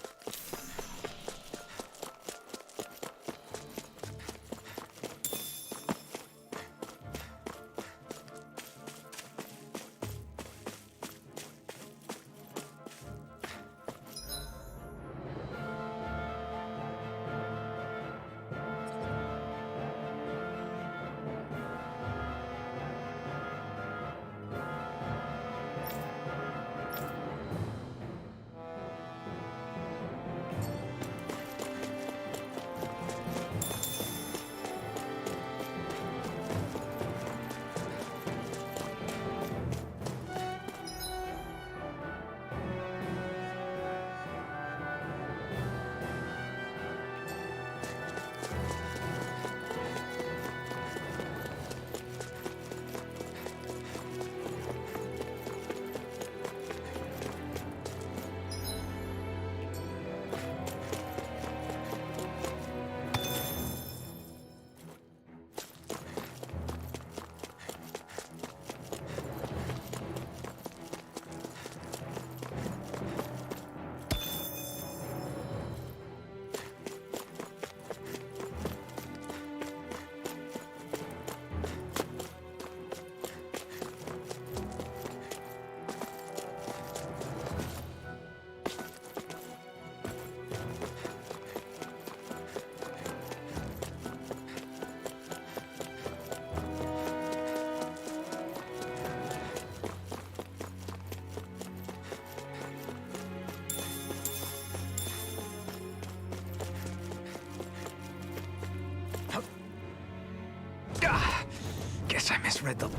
Guess I misread the...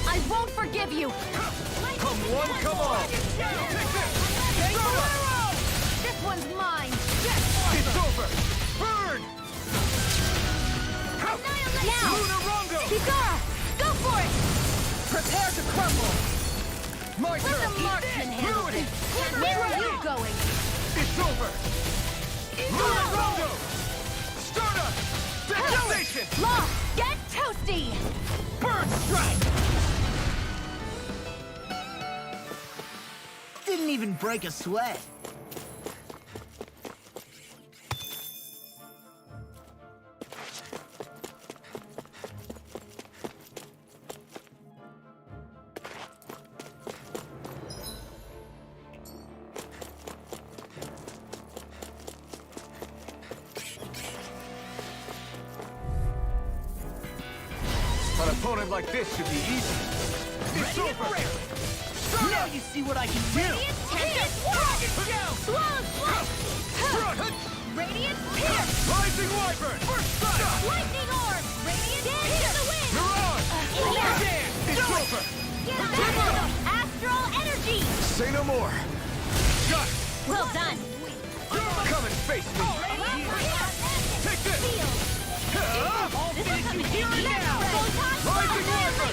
I won't forgive you! Come one, come all! Take this! This This one's mine! It's over! Burn! Now! Kisara! Go for it! Prepare to crumble! My Let turn! the marksman handle this! Where are you going? It's over! Luna Rondo! Start up! Devastation! Law, get toasty! Burn strike! Didn't even break a sweat. An opponent like this should be easy. It's over! Now you see what I can do! Radiant Tempest! Slow Slice! Radiant Pierce! Rising Wyvern! First strike! Lightning Orb! Radiant Dance to the wind! Mirage! Yeah. Again! It's over! Astral Energy! Say no more! Got it! Well done! Come and face me! Take this! Rising Wyvern!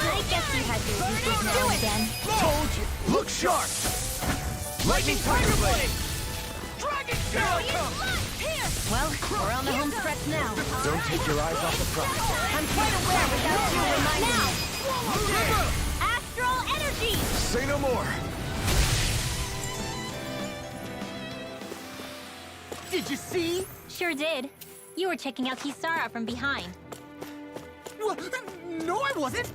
I guess you had your uses now and then. Told you! Look sharp! Lightning Tiger Blade! Dragon Here I come! Well, we're on the home stretch now. Don't take your eyes off the prize. I'm quite aware without you reminding me. Astral Energy! Say no more! Did you see? Sure did. You were checking out Kisara from behind. No, I wasn't.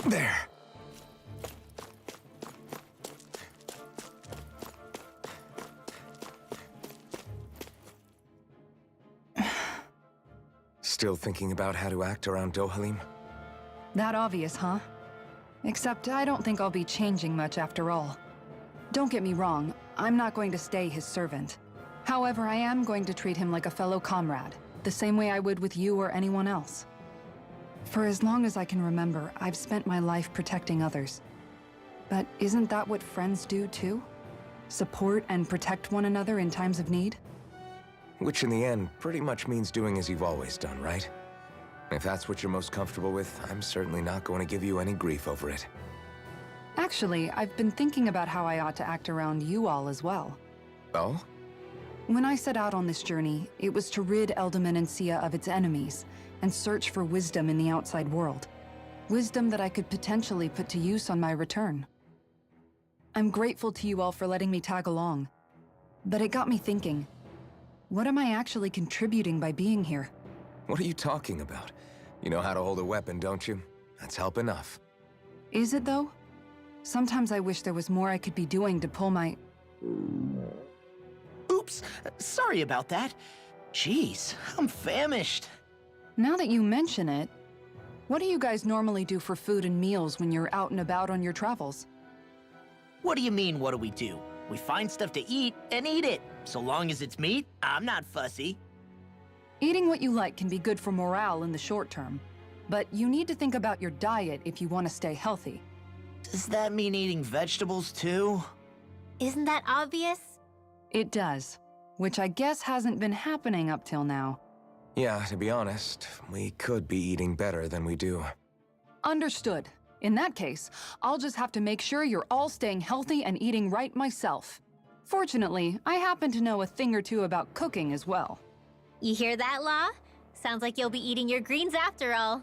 There. Still thinking about how to act around Dohalim? That obvious, huh? Except I don't think I'll be changing much after all. Don't get me wrong, I'm not going to stay his servant. However, I am going to treat him like a fellow comrade, the same way I would with you or anyone else. For as long as I can remember, I've spent my life protecting others. But isn't that what friends do too? Support and protect one another in times of need? Which in the end pretty much means doing as you've always done, right? If that's what you're most comfortable with, I'm certainly not going to give you any grief over it. Actually, I've been thinking about how I ought to act around you all as well. Oh? When I set out on this journey, it was to rid Eldaman and Sia of its enemies, and search for wisdom in the outside world. Wisdom that I could potentially put to use on my return. I'm grateful to you all for letting me tag along. But it got me thinking, what am I actually contributing by being here? What are you talking about? You know how to hold a weapon, don't you? That's help enough. Is it though? Sometimes I wish there was more I could be doing to pull my... Oops, sorry about that. Jeez, I'm famished. Now that you mention it, what do you guys normally do for food and meals when you're out and about on your travels? What do you mean, what do we do? We find stuff to eat and eat it. So long as it's meat, I'm not fussy. Eating what you like can be good for morale in the short term, but you need to think about your diet if you want to stay healthy. Does that mean eating vegetables too? Isn't that obvious? It does, which I guess hasn't been happening up till now. Yeah, to be honest, we could be eating better than we do. Understood. In that case, I'll just have to make sure you're all staying healthy and eating right myself. Fortunately, I happen to know a thing or two about cooking as well. You hear that, Law? Sounds like you'll be eating your greens after all.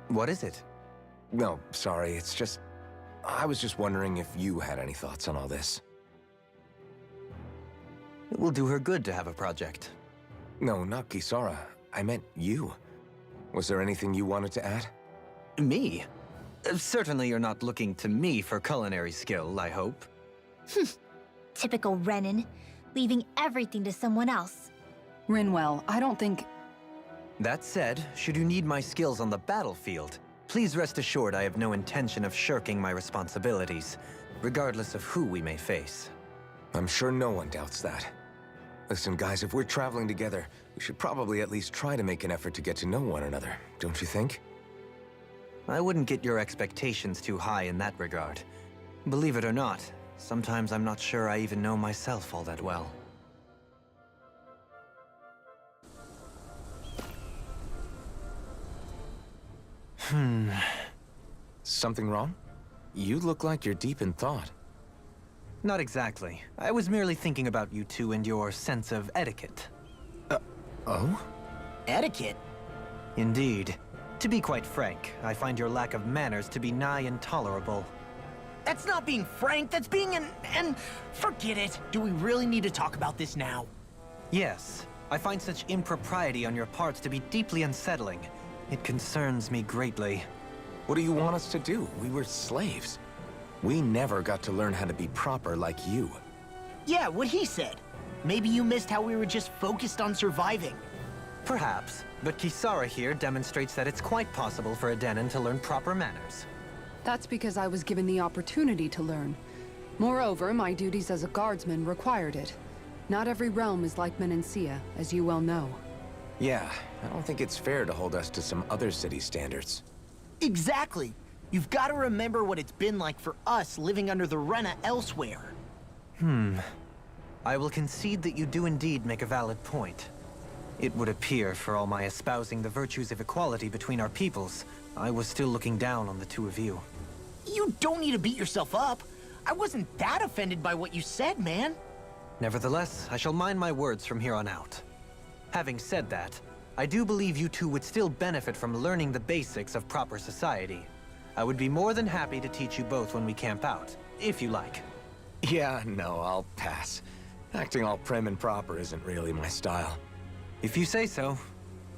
What is it? No, sorry, it's just... I was just wondering if you had any thoughts on all this. It will do her good to have a project. No, not Kisara. I meant you. Was there anything you wanted to add? Me? Certainly you're not looking to me for culinary skill, I hope. Typical Renan, leaving everything to someone else. Rinwell, I don't think... That said, should you need my skills on the battlefield, please rest assured I have no intention of shirking my responsibilities, regardless of who we may face. I'm sure no one doubts that. Listen, guys, if we're traveling together, we should probably at least try to make an effort to get to know one another, don't you think? I wouldn't get your expectations too high in that regard. Believe it or not, sometimes I'm not sure I even know myself all that well. Something wrong? You look like you're deep in thought. Not exactly. I was merely thinking about you two and your sense of etiquette. Oh? Etiquette? Indeed. To be quite frank, I find your lack of manners to be nigh intolerable. That's not being frank, that's being and forget it. Do we really need to talk about this now? Yes, I find such impropriety on your parts to be deeply unsettling. It concerns me greatly. What do you want us to do? We were slaves. We never got to learn how to be proper like you. Yeah, what he said. Maybe you missed how we were just focused on surviving. Perhaps, but Kisara here demonstrates that it's quite possible for a Denon to learn proper manners. That's because I was given the opportunity to learn. Moreover, my duties as a guardsman required it. Not every realm is like Menancia, as you well know. Yeah, I don't think it's fair to hold us to some other city standards. Exactly. You've got to remember what it's been like for us living under the Rena elsewhere. I will concede that you do indeed make a valid point. It would appear, for all my espousing the virtues of equality between our peoples, I was still looking down on the two of you. You don't need to beat yourself up. I wasn't that offended by what you said, man. Nevertheless, I shall mind my words from here on out. Having said that, I do believe you two would still benefit from learning the basics of proper society. I would be more than happy to teach you both when we camp out, if you like. Yeah, no, I'll pass. Acting all prim and proper isn't really my style. If you say so.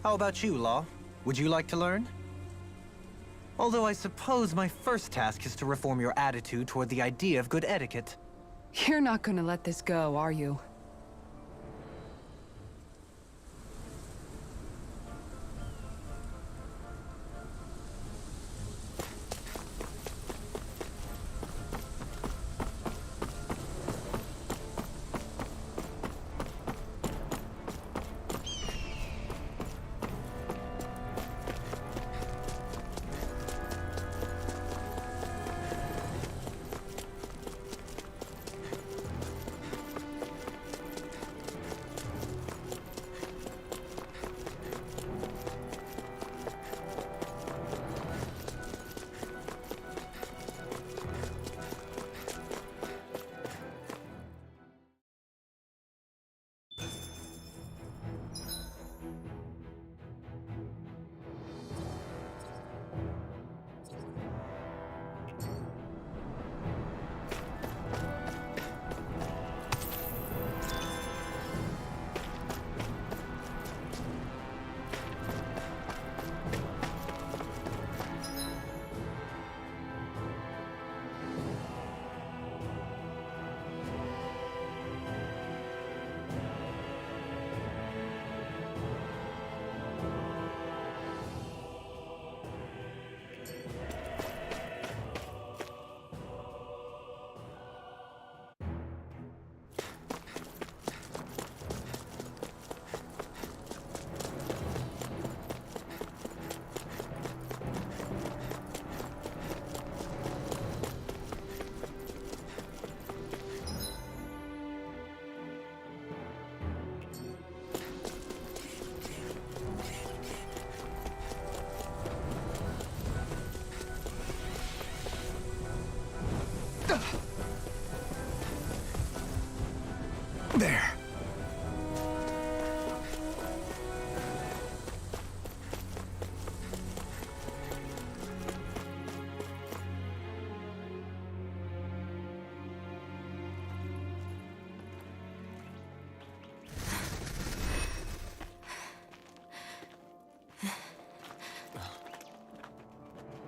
How about you, Law? Would you like to learn? Although I suppose my first task is to reform your attitude toward the idea of good etiquette. You're not gonna let this go, are you?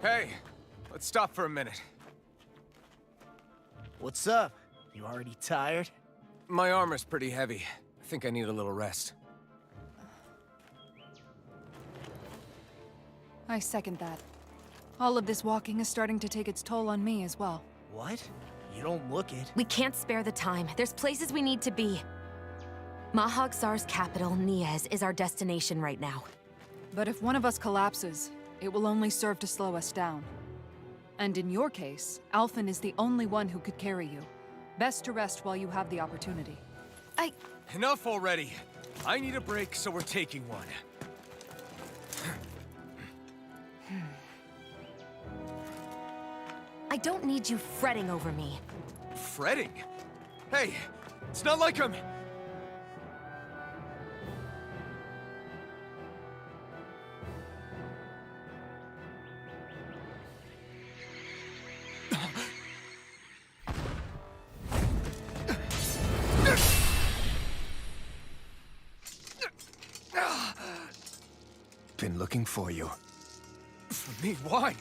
Hey, let's stop for a minute. What's up? You already tired? My armor's pretty heavy. I think I need a little rest. I second that. All of this walking is starting to take its toll on me as well. What? You don't look it. We can't spare the time. There's places we need to be. Mahagsar's capital, Niez, is our destination right now. But if one of us collapses, it will only serve to slow us down. And in your case, Alphen is the only one who could carry you. Best to rest while you have the opportunity. Enough already! I need a break, so we're taking one. I don't need you fretting over me. Fretting? Hey, it's not like I'm... Been looking for you. For me, why?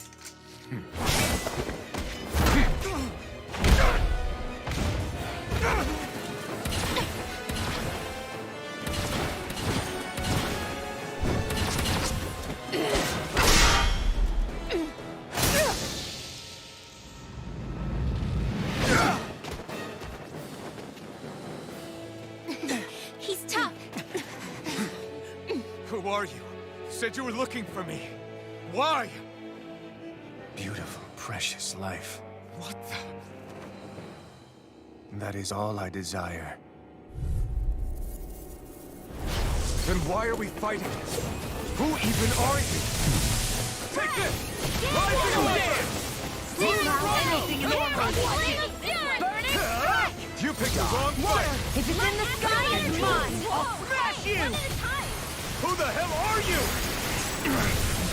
He's tough. Who are you? You said you were looking for me. Why? Beautiful, precious life. What the... That is all I desire. Then why are we fighting? Who even are you? Take this! Rising Labern! You picked the wrong fight! If it's in the sky, it's mine! I'll smash you! Who the hell are you?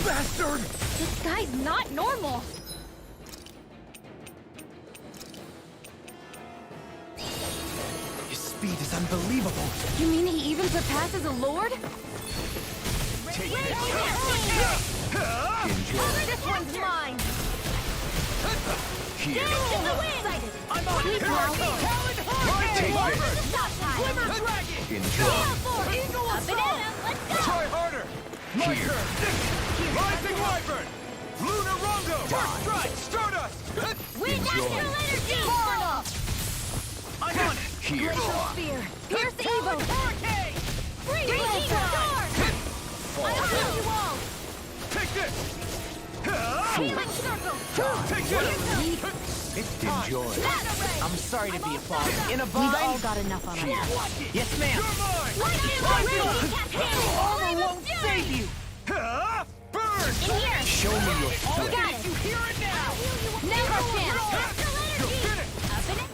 Bastard! This guy's not normal. His speed is unbelievable. You mean he even surpasses a lord? Take Enjoy. This one's mine! Here. In the wind. I'm on it! Take this. Stop time. Enjoy. Eagle up and in. Let's go. Try harder! My turn! Rising Wyvern! Lunar Rondo! First strike! Stardust! Wind national energy. Far enough. I'm on it! Here. Spear! Pierce evil! Hurricane! Free sword. I feel you all. Take this! Healing circle. Take this! Enjoy. I'm sorry to be a bother. In a We've all bind? got enough on our hands. Yes, ma'am. You're mine! Armor won't save you! Burn! In here. Show me your Got strength. it. You hear it now! Never chance. You're finished! Up and in.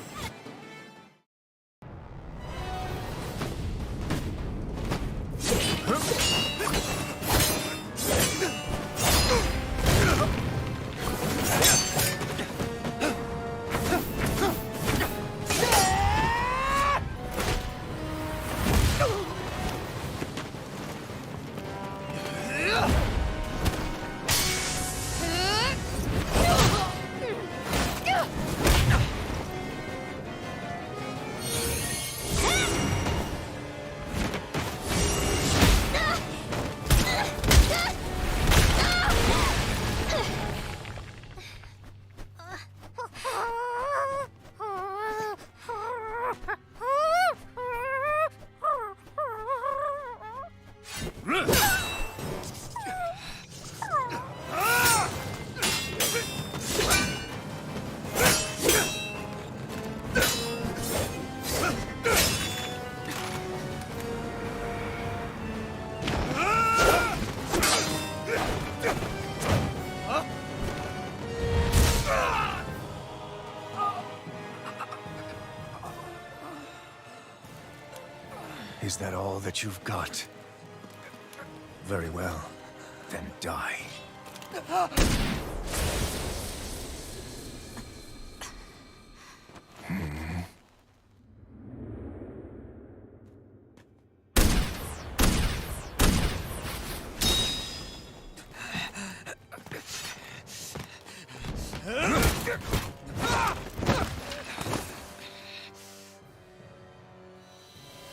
Is that all that you've got? Very well. Then die.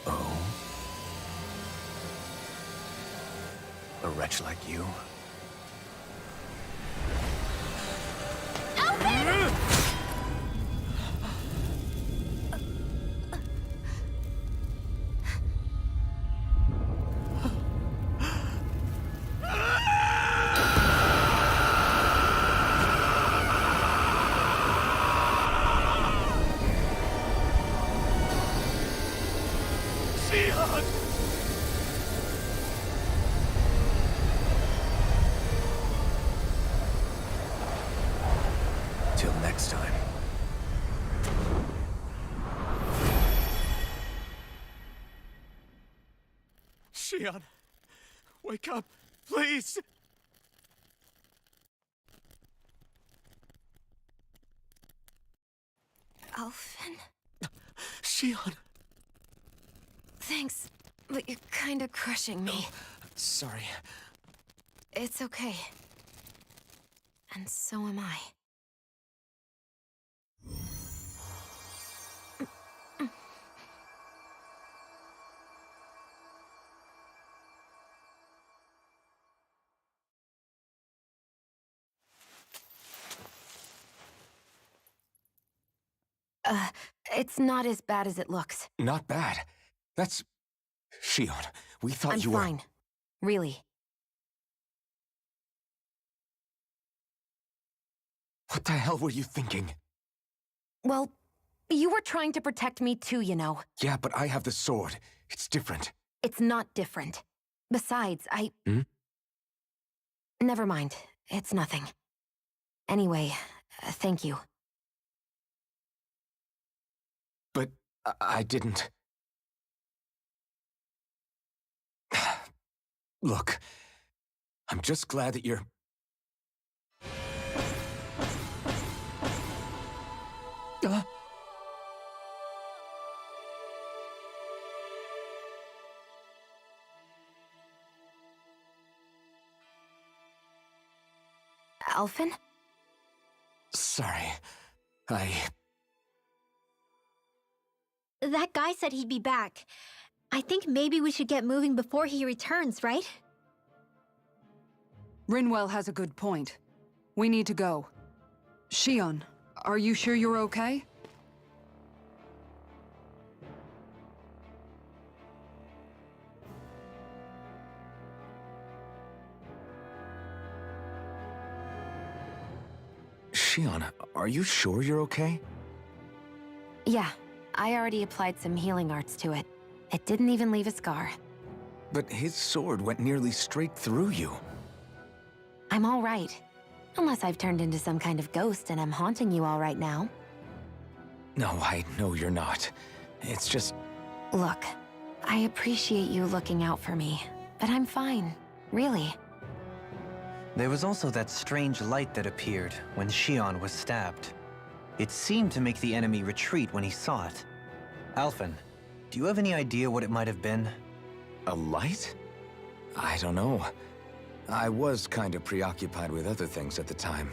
Oh? A wretch like you? Till next time. Shion, wake up, please! Alfin? Shion! Thanks, but you're kinda crushing me. Sorry. It's okay. And so am I. It's not as bad as it looks. Not bad. That's... Shion, we thought I'm you were... fine. Really. What the hell were you thinking? Well, you were trying to protect me too, you know. Yeah, but I have the sword. It's different. It's not different. Besides, Hmm? Never mind. It's nothing. Anyway, thank you. But I didn't... Look, I'm just glad that you're... Alfin? Sorry. That guy said he'd be back. I think maybe we should get moving before he returns, right? Rinwell has a good point. We need to go. Shion, are you sure you're okay? Shion, are you sure you're okay? Yeah, I already applied some healing arts to it. It didn't even leave a scar. But his sword went nearly straight through you. I'm all right. Unless I've turned into some kind of ghost and I'm haunting you all right now. No, I know you're not. It's just... Look, I appreciate you looking out for me, but I'm fine. Really. There was also that strange light that appeared when Shion was stabbed. It seemed to make the enemy retreat when he saw it. Alfin, do you have any idea what it might have been? A light? I don't know. I was kind of preoccupied with other things at the time.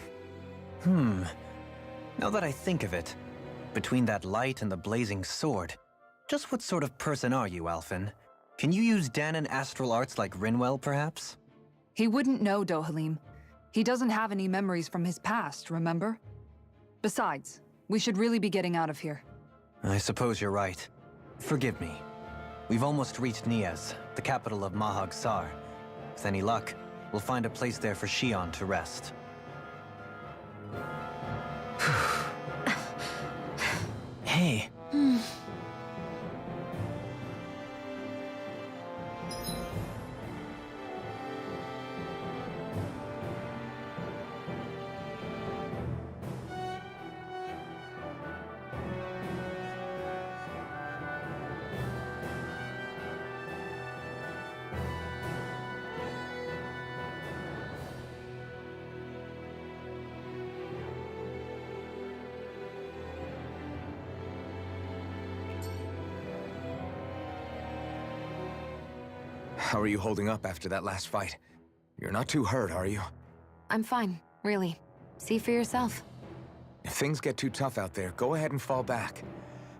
Now that I think of it, between that light and the blazing sword, just what sort of person are you, Alfin? Can you use Danon astral arts like Rinwell, perhaps? He wouldn't know, Dohalim. He doesn't have any memories from his past, remember? Besides, we should really be getting out of here. I suppose you're right. Forgive me. We've almost reached Niaz, the capital of Mahag Sar. With any luck, we'll find a place there for Shion to rest. Hey. How are you holding up after that last fight? You're not too hurt, are you? I'm fine, really. See for yourself. If things get too tough out there, go ahead and fall back.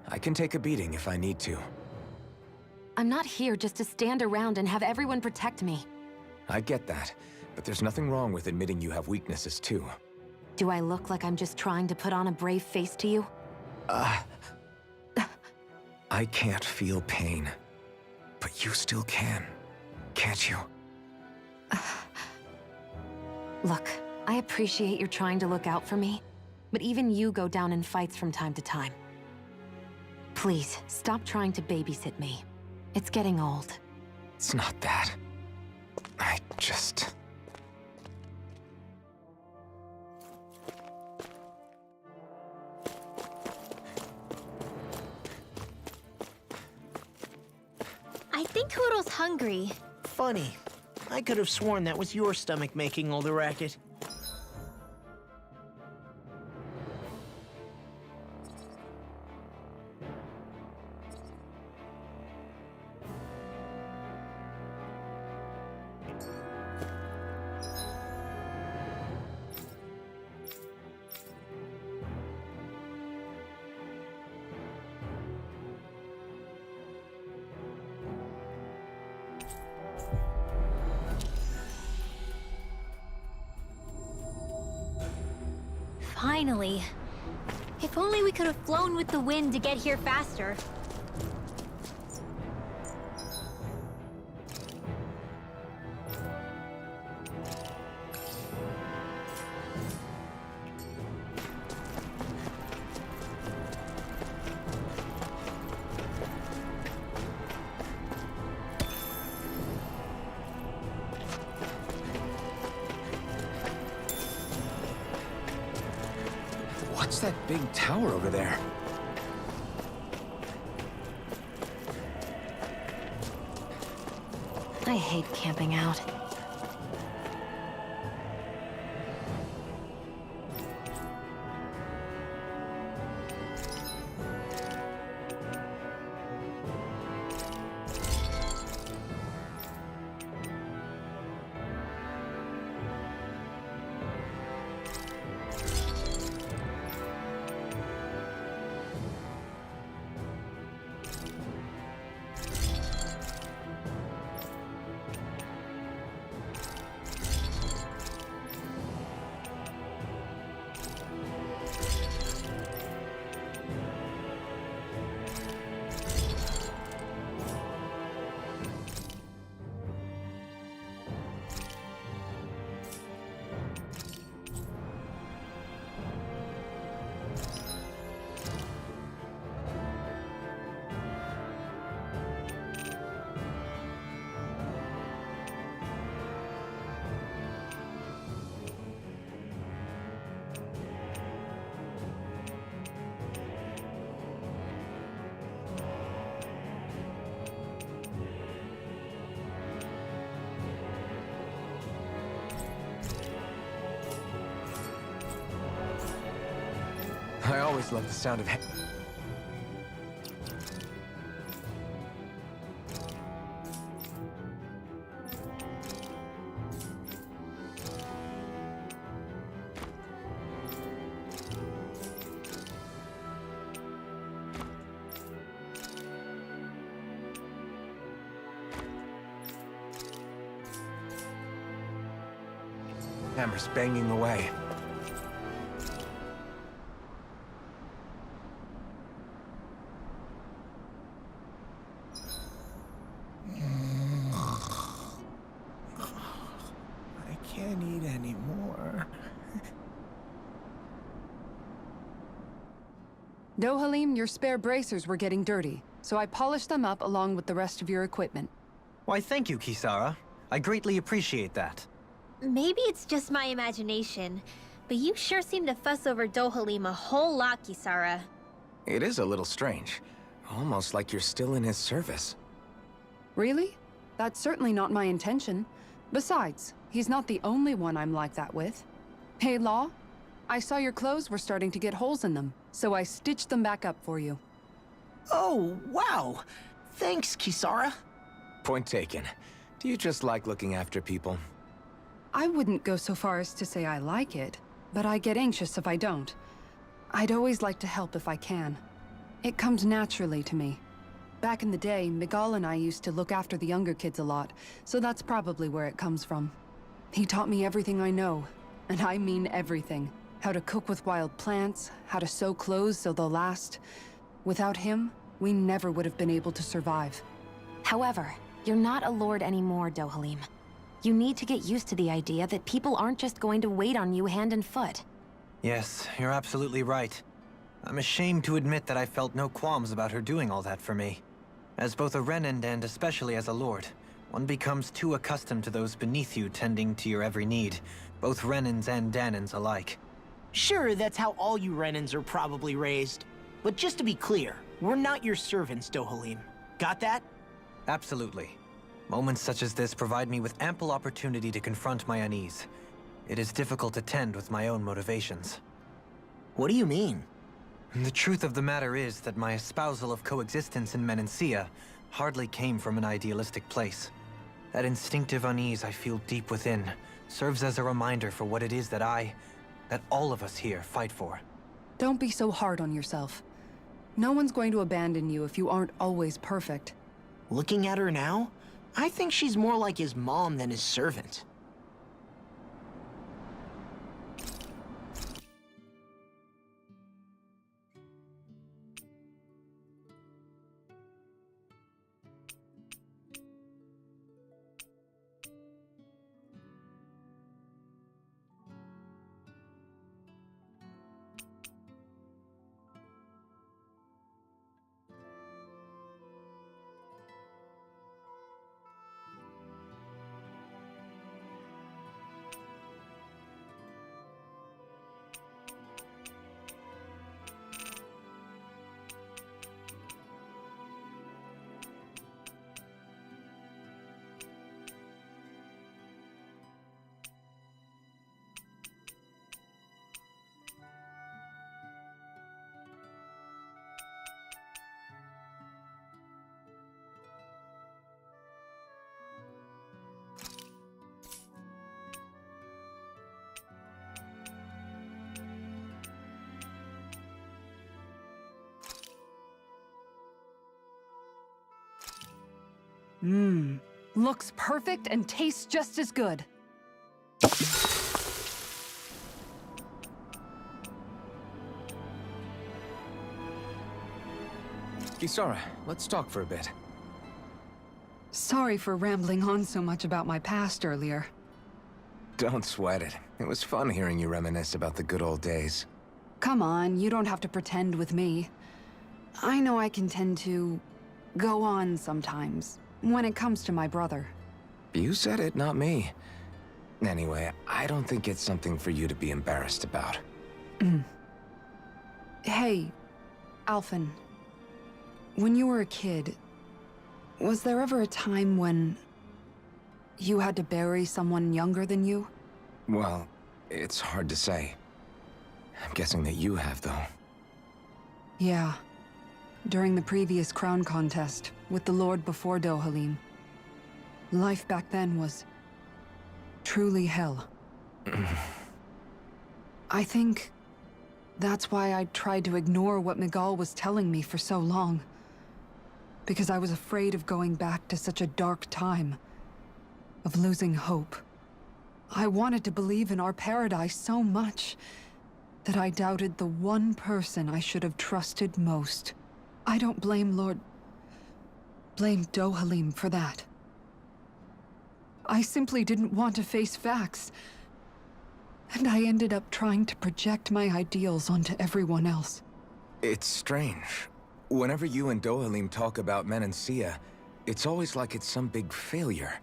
I can take a beating if I need to. I'm not here just to stand around and have everyone protect me. I get that, but there's nothing wrong with admitting you have weaknesses too. Do I look like I'm just trying to put on a brave face to you? I can't feel pain. But you still can, can't you? Look, I appreciate you're trying to look out for me, but even you go down in fights from time to time. Please, stop trying to babysit me. It's getting old. It's not that. I just... I think Hoodle's hungry. Funny. I could have sworn that was your stomach making all the racket. Finally. If only we could have flown with the wind to get here faster. What's that big tower over there? I hate camping out. I always love the sound of hammers banging away. I can't eat anymore. Dohalim, your spare bracers were getting dirty, so I polished them up along with the rest of your equipment. Why, thank you, KzH. I greatly appreciate that. Maybe it's just my imagination, but you sure seem to fuss over Dohalim a whole lot, KzH. It is a little strange. Almost like you're still in his service. Really? That's certainly not my intention. Besides, he's not the only one I'm like that with. Hey, Law, I saw your clothes were starting to get holes in them, so I stitched them back up for you. Oh, wow! Thanks, KzH. Point taken. Do you just like looking after people? I wouldn't go so far as to say I like it, but I get anxious if I don't. I'd always like to help if I can. It comes naturally to me. Back in the day, Miguel and I used to look after the younger kids a lot, so that's probably where it comes from. He taught me everything I know, and I mean everything. How to cook with wild plants, how to sew clothes so they'll last. Without him, we never would have been able to survive. However, you're not a lord anymore, Dohalim. You need to get used to the idea that people aren't just going to wait on you hand and foot. Yes, you're absolutely right. I'm ashamed to admit that I felt no qualms about her doing all that for me. As both a Renan and especially as a lord, one becomes too accustomed to those beneath you tending to your every need, both Renans and Danans alike. Sure, that's how all you Renans are probably raised. But just to be clear, we're not your servants, Dohalim. Got that? Absolutely. Moments such as this provide me with ample opportunity to confront my unease. It is difficult to tend with my own motivations. What do you mean? The truth of the matter is that my espousal of coexistence in Menancia hardly came from an idealistic place. That instinctive unease I feel deep within serves as a reminder for what it is that all of us here fight for. Don't be so hard on yourself. No one's going to abandon you if you aren't always perfect. Looking at her now, I think she's more like his mom than his servant. Looks perfect and tastes just as good. Kisara, let's talk for a bit. Sorry for rambling on so much about my past earlier. Don't sweat it. It was fun hearing you reminisce about the good old days. Come on, you don't have to pretend with me. I know I can tend to go on sometimes, when it comes to my brother. You said it, not me. Anyway, I don't think it's something for you to be embarrassed about. Hey, Alphen. When you were a kid, was there ever a time when you had to bury someone younger than you? Well, it's hard to say. I'm guessing that you have, though. Yeah. During the previous crown contest, with the Lord before Dohalim. Life back then was truly hell. I think that's why I tried to ignore what Miguel was telling me for so long. Because I was afraid of going back to such a dark time. Of losing hope. I wanted to believe in our paradise so much that I doubted the one person I should have trusted most. I don't blame Dohalim for that. I simply didn't want to face facts. And I ended up trying to project my ideals onto everyone else. It's strange. Whenever you and Dohalim talk about Menancia, it's always like it's some big failure.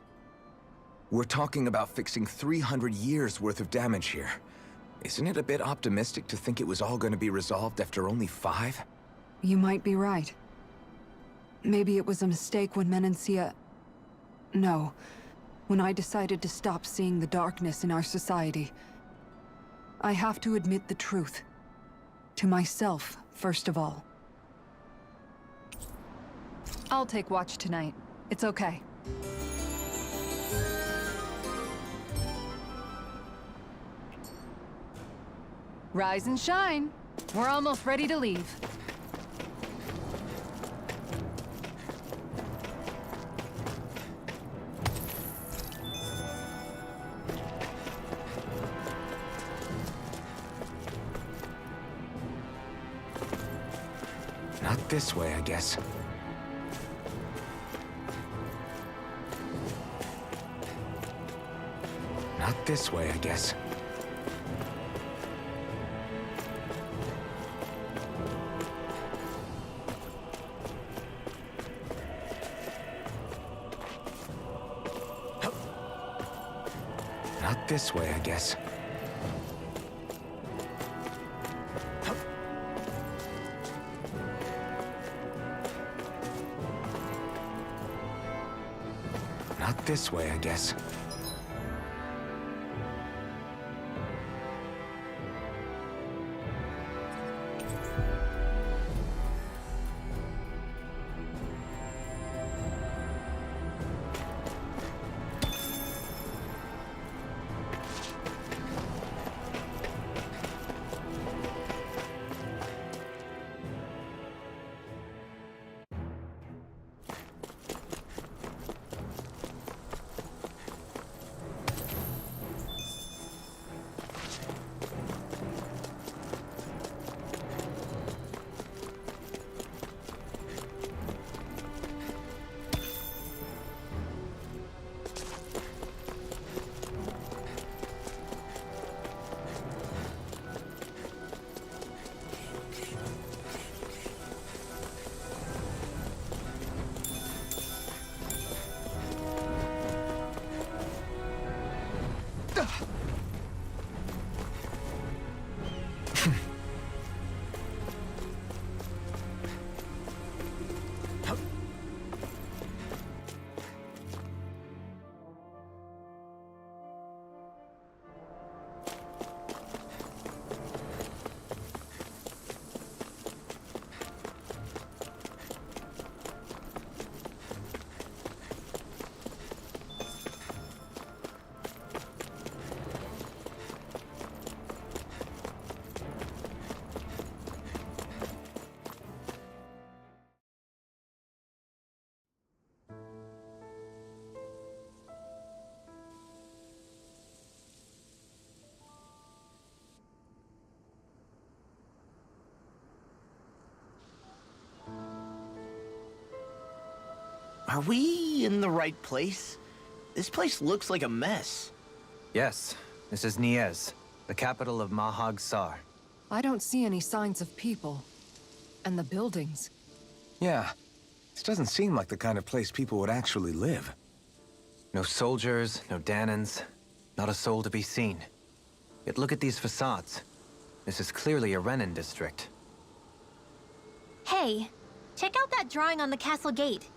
We're talking about fixing 300 years worth of damage here. Isn't it a bit optimistic to think it was all going to be resolved after only 5? You might be right. Maybe it was a mistake when Menancia... No. When I decided to stop seeing the darkness in our society. I have to admit the truth. To myself, first of all. I'll take watch tonight. It's okay. Rise and shine. We're almost ready to leave. Not this way, I guess. Not this way, I guess. Not this way, I guess. Not this way, I guess. Are we in the right place? This place looks like a mess. Yes, this is Niez, the capital of Mahag Sar. I don't see any signs of people. And the buildings. Yeah. This doesn't seem like the kind of place people would actually live. No soldiers, no Danans, not a soul to be seen. Yet look at these facades. This is clearly a Renin district. Hey, check out that drawing on the castle gate.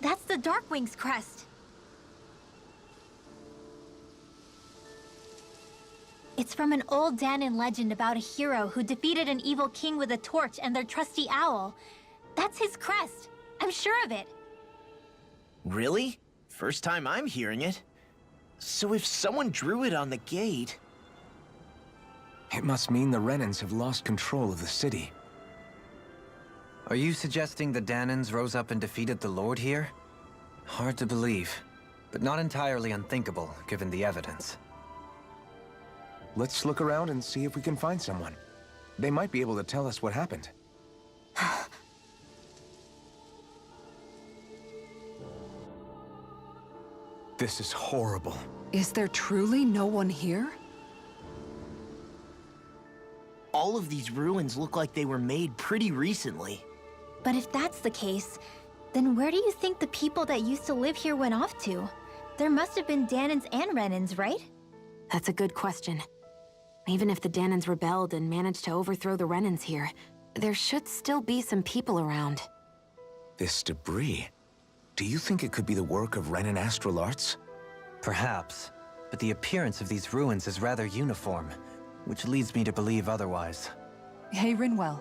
That's the Darkwing's crest. It's from an old Danan legend about a hero who defeated an evil king with a torch and their trusty owl. That's his crest. I'm sure of it. Really? First time I'm hearing it. So if someone drew it on the gate... It must mean the Renins have lost control of the city. Are you suggesting the Danans rose up and defeated the Lord here? Hard to believe, but not entirely unthinkable, given the evidence. Let's look around and see if we can find someone. They might be able to tell us what happened. This is horrible. Is there truly no one here? All of these ruins look like they were made pretty recently. But if that's the case, then where do you think the people that used to live here went off to? There must have been Danans and Renins, right? That's a good question. Even if the Danans rebelled and managed to overthrow the Renins here, there should still be some people around. This debris... Do you think it could be the work of Renin astral arts? Perhaps, but the appearance of these ruins is rather uniform, which leads me to believe otherwise. Hey, Rinwell.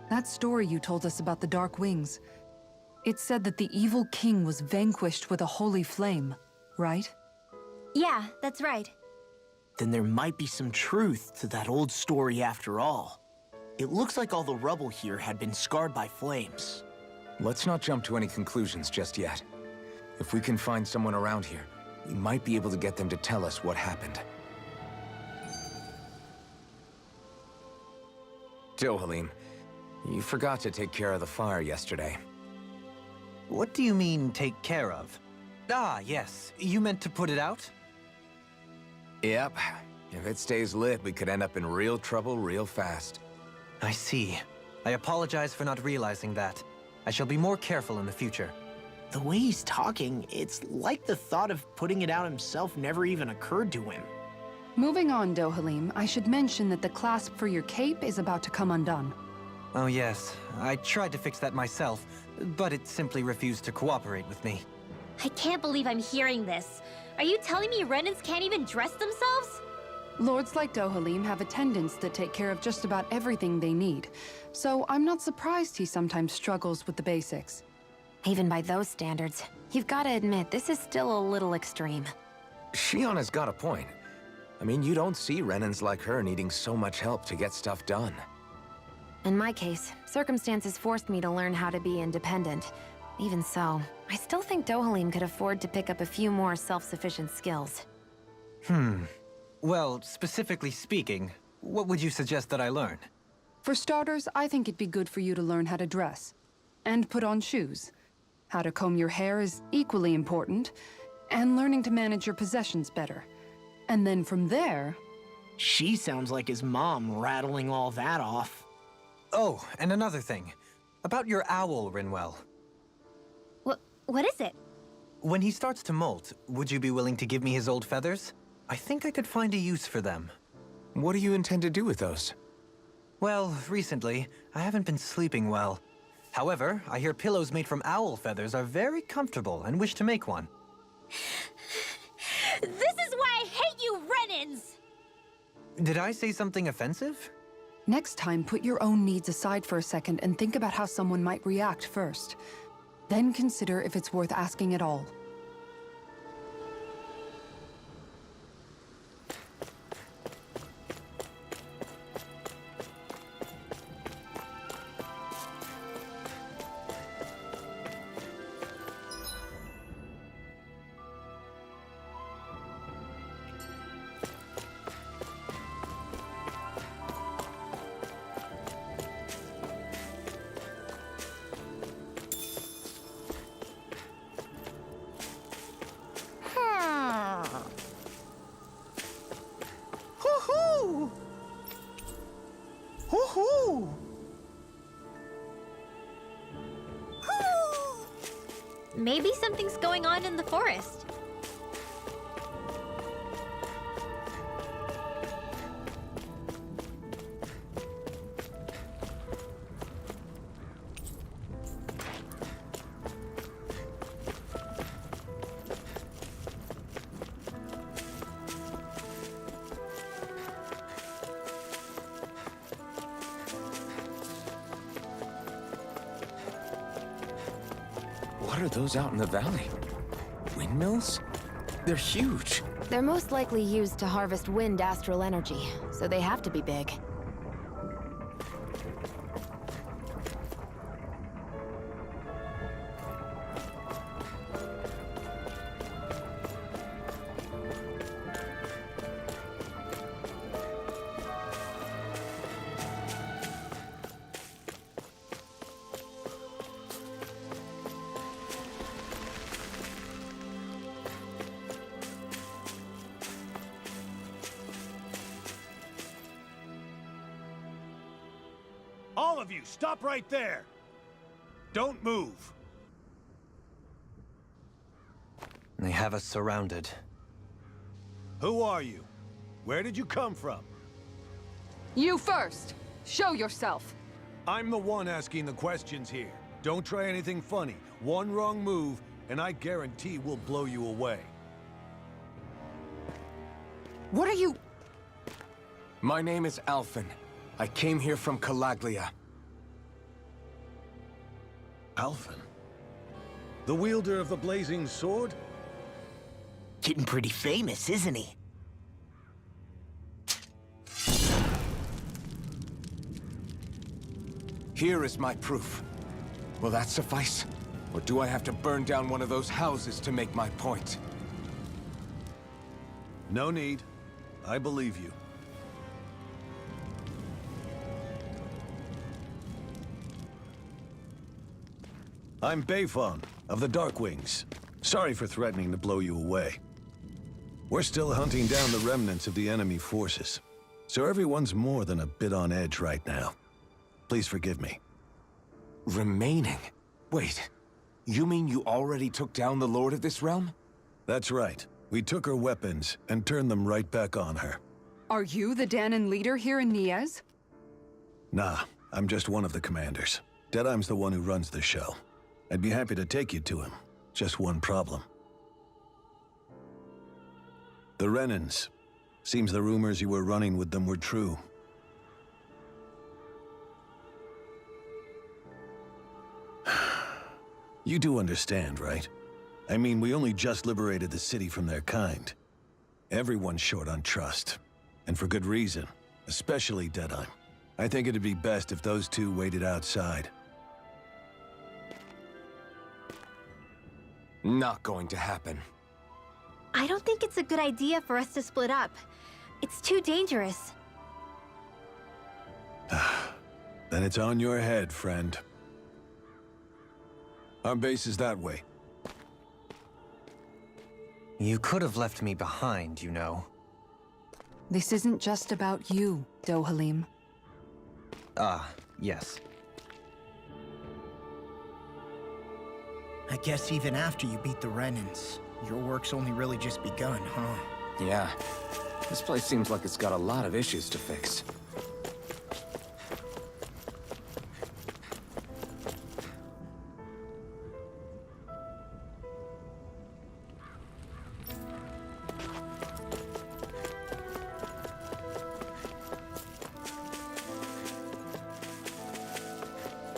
That story you told us about the Dark Wings, it said that the evil king was vanquished with a holy flame, right? Yeah, that's right. Then there might be some truth to that old story after all. It looks like all the rubble here had been scarred by flames. Let's not jump to any conclusions just yet. If we can find someone around here, we might be able to get them to tell us what happened. Dohalim, you forgot to take care of the fire yesterday. What do you mean, take care of? Ah, yes. You meant to put it out? Yep. If it stays lit, we could end up in real trouble real fast. I see. I apologize for not realizing that. I shall be more careful in the future. The way he's talking, it's like the thought of putting it out himself never even occurred to him. Moving on, Dohalim, I should mention that the clasp for your cape is about to come undone. Oh yes, I tried to fix that myself, but it simply refused to cooperate with me. I can't believe I'm hearing this. Are you telling me Renans can't even dress themselves? Lords like Dohalim have attendants that take care of just about everything they need, so I'm not surprised he sometimes struggles with the basics. Even by those standards, you've got to admit this is still a little extreme. Shionna's got a point. I mean, you don't see Renans like her needing so much help to get stuff done. In my case, circumstances forced me to learn how to be independent. Even so, I still think Dohalim could afford to pick up a few more self-sufficient skills. Well, specifically speaking, what would you suggest that I learn? For starters, I think it'd be good for you to learn how to dress. And put on shoes. How to comb your hair is equally important. And learning to manage your possessions better. And then from there... She sounds like his mom rattling all that off. Oh, and another thing. About your owl, Rinwell. What is it? When he starts to molt, would you be willing to give me his old feathers? I think I could find a use for them. What do you intend to do with those? Well, recently, I haven't been sleeping well. However, I hear pillows made from owl feathers are very comfortable and wish to make one. This is why I hate you, Renans! Did I say something offensive? Next time, put your own needs aside for a second and think about how someone might react first. Then consider if it's worth asking at all. Hoo-hoo! Hoo-hoo! Maybe something's going on in the forest. What are those out in the valley? Windmills? They're huge. They're most likely used to harvest wind astral energy, so they have to be big. All of you, stop right there! Don't move! They have us surrounded. Who are you? Where did you come from? You first! Show yourself! I'm the one asking the questions here. Don't try anything funny. One wrong move, and I guarantee we'll blow you away. What are you... My name is Alphen. I came here from Calaglia. Alphen? The wielder of the blazing sword? Getting pretty famous, isn't he? Here is my proof. Will that suffice? Or do I have to burn down one of those houses to make my point? No need. I believe you. I'm Beifong, of the Darkwings. Sorry for threatening to blow you away. We're still hunting down the remnants of the enemy forces, so everyone's more than a bit on edge right now. Please forgive me. Remaining? Wait, you mean you already took down the Lord of this realm? That's right. We took her weapons and turned them right back on her. Are you the Danon leader here in Niez? Nah, I'm just one of the commanders. Deadeye's the one who runs the show. I'd be happy to take you to him. Just one problem. The Renans. Seems the rumors you were running with them were true. You do understand, right? I mean, we only just liberated the city from their kind. Everyone's short on trust. And for good reason. Especially Deadeye. I think it'd be best if those two waited outside. Not going to happen. I don't think it's a good idea for us to split up. It's too dangerous. Then it's on your head, friend. Our base is that way. You could have left me behind, you know. This isn't just about you, Dohalim. Ah, yes. I guess even after you beat the Renans, your work's only really just begun, huh? Yeah. This place seems like it's got a lot of issues to fix.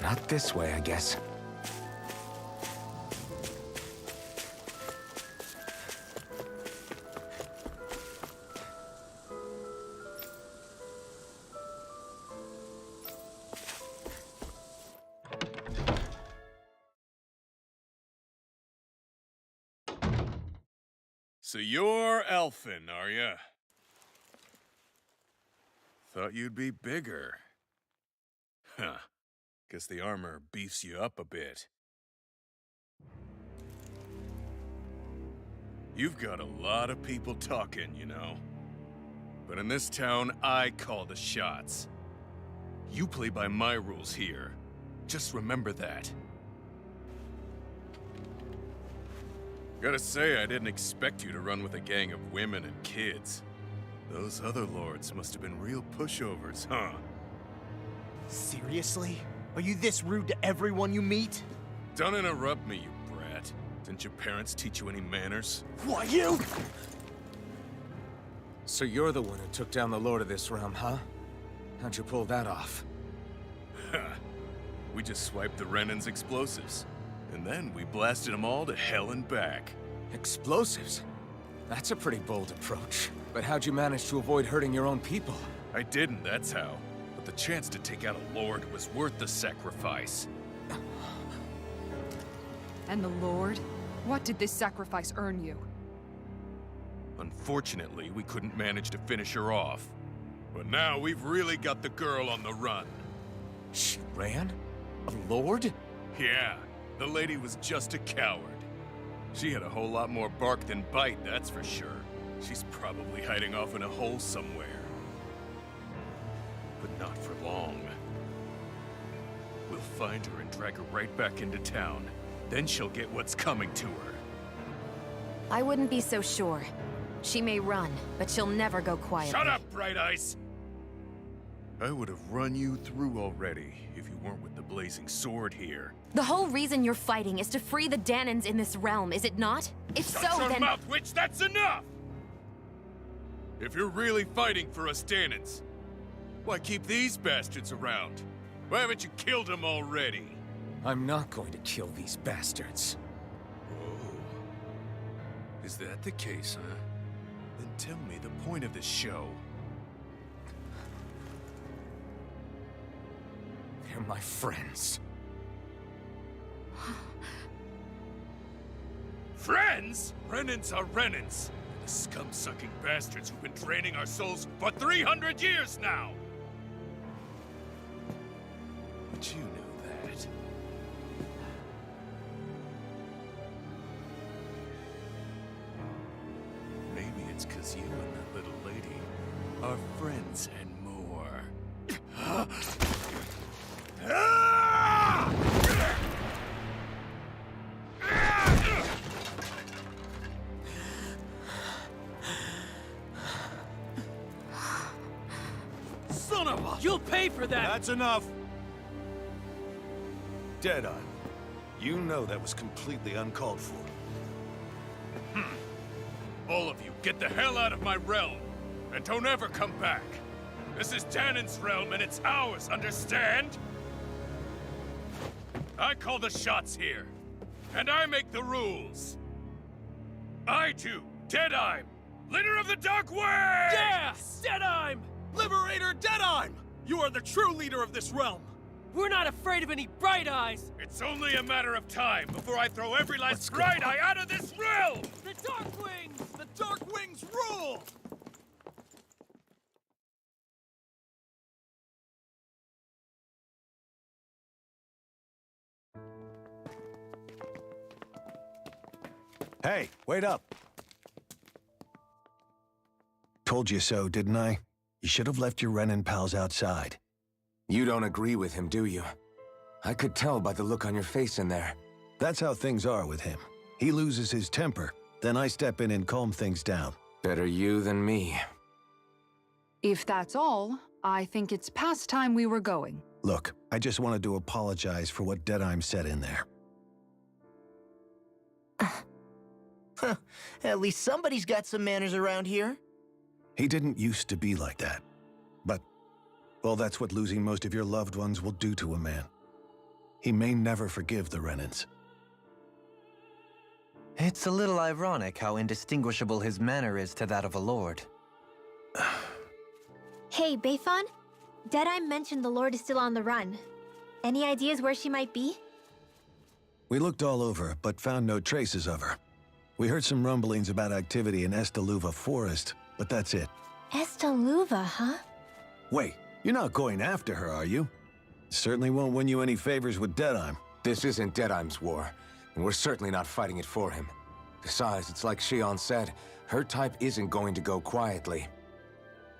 Not this way, I guess. So you're Elfin, are ya? Thought you'd be bigger. Huh. Guess the armor beefs you up a bit. You've got a lot of people talking, you know. But in this town, I call the shots. You play by my rules here. Just remember that. Gotta say, I didn't expect you to run with a gang of women and kids. Those other lords must have been real pushovers, huh? Seriously? Are you this rude to everyone you meet? Don't interrupt me, you brat. Didn't your parents teach you any manners? What, you? So you're the one who took down the Lord of this realm, huh? How'd you pull that off? We just swiped the Renan's explosives. And then we blasted them all to hell and back. Explosives? That's a pretty bold approach. But how'd you manage to avoid hurting your own people? I didn't, that's how. But the chance to take out a lord was worth the sacrifice. And the Lord? What did this sacrifice earn you? Unfortunately, we couldn't manage to finish her off. But now we've really got the girl on the run. She ran? A lord? Yeah, the lady was just a coward. She had a whole lot more bark than bite, that's for sure. She's probably hiding off in a hole somewhere. But not for long. We'll find her and drag her right back into town. Then she'll get what's coming to her. I wouldn't be so sure. She may run, but she'll never go quietly. Shut up, Bright Eyes! I would have run you through already if you weren't with the blazing sword here. The whole reason you're fighting is to free the Danons in this realm, is it not? If Shut so, your then— mouth, witch! That's enough! If you're really fighting for us Danons, why keep these bastards around? Why haven't you killed them already? I'm not going to kill these bastards. Oh. Is that the case, huh? Then tell me the point of this show. They're They're my friends. Friends? Renans are Renans. The scum-sucking bastards who've been draining our souls for 300 years now! But you knew that. Maybe it's 'cause you and that little lady are friends and more. Son of a... You'll pay for that! That's enough! Deadeye, you know that was completely uncalled for. All of you, get the hell out of my realm! And don't ever come back! This is Danon's realm and it's ours, understand? I call the shots here. And I make the rules. I do, Deadeye, leader of the Dark Wings! Yeah! Deadeye! Liberator Deadeye! You are the true leader of this realm! We're not afraid of any Bright Eyes! It's only a matter of time before I throw every last Bright Eye out of this realm! The Dark Wings! The Dark Wings rule! Hey, wait up! Told you so, didn't I? You should have left your Renin pals outside. You don't agree with him, do you? I could tell by the look on your face in there. That's how things are with him. He loses his temper, then I step in and calm things down. Better you than me. If that's all, I think it's past time we were going. Look, I just wanted to apologize for what Deadeye said in there. At least somebody's got some manners around here. He didn't used to be like that. But, well, that's what losing most of your loved ones will do to a man. He may never forgive the Renins. It's a little ironic how indistinguishable his manner is to that of a lord. Hey, Bayfon? Deadeye mentioned the Lord is still on the run. Any ideas where she might be? We looked all over, but found no traces of her. We heard some rumblings about activity in Estaluva Forest, but that's it. Estaluva, huh? Wait, you're not going after her, are you? Certainly won't win you any favors with Deadeye. This isn't Deadeye's war, and we're certainly not fighting it for him. Besides, it's like Shion said, her type isn't going to go quietly.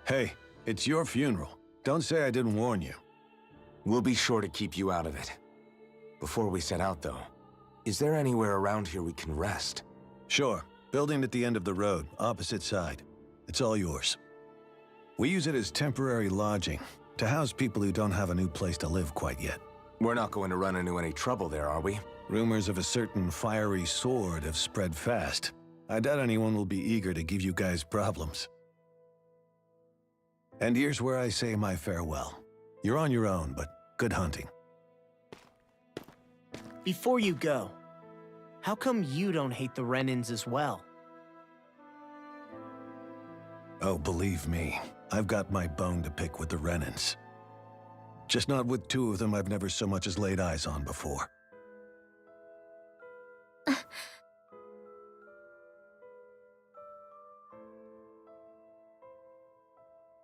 Hey, it's your funeral. Don't say I didn't warn you. We'll be sure to keep you out of it. Before we set out, though, is there anywhere around here we can rest? Sure. Building at the end of the road, opposite side. It's all yours. We use it as temporary lodging, to house people who don't have a new place to live quite yet. We're not going to run into any trouble there, are we? Rumors of a certain fiery sword have spread fast. I doubt anyone will be eager to give you guys problems. And here's where I say my farewell. You're on your own, but good hunting. Before you go, how come you don't hate the Renins as well? Oh, believe me, I've got my bone to pick with the Renins. Just not with two of them I've never so much as laid eyes on before.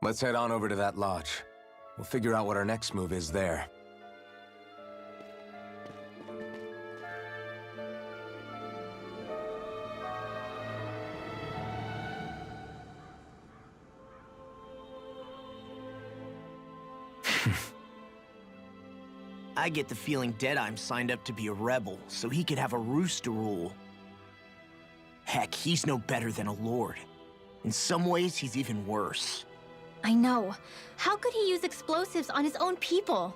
Let's head on over to that lodge. We'll figure out what our next move is there. I get the feeling Deadeye's signed up to be a rebel, so he could have a roost to rule. Heck, he's no better than a lord. In some ways, he's even worse. I know. How could he use explosives on his own people?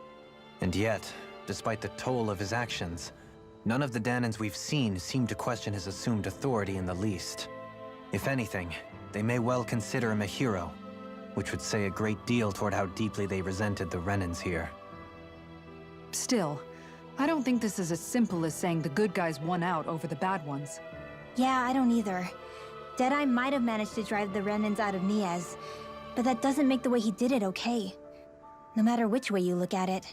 And yet, despite the toll of his actions, none of the Danons we've seen seem to question his assumed authority in the least. If anything, they may well consider him a hero, which would say a great deal toward how deeply they resented the Renins here. Still, I don't think this is as simple as saying the good guys won out over the bad ones. Yeah, I don't either. Deadeye might have managed to drive the Renins out of Niaz, but that doesn't make the way he did it okay. No matter which way you look at it.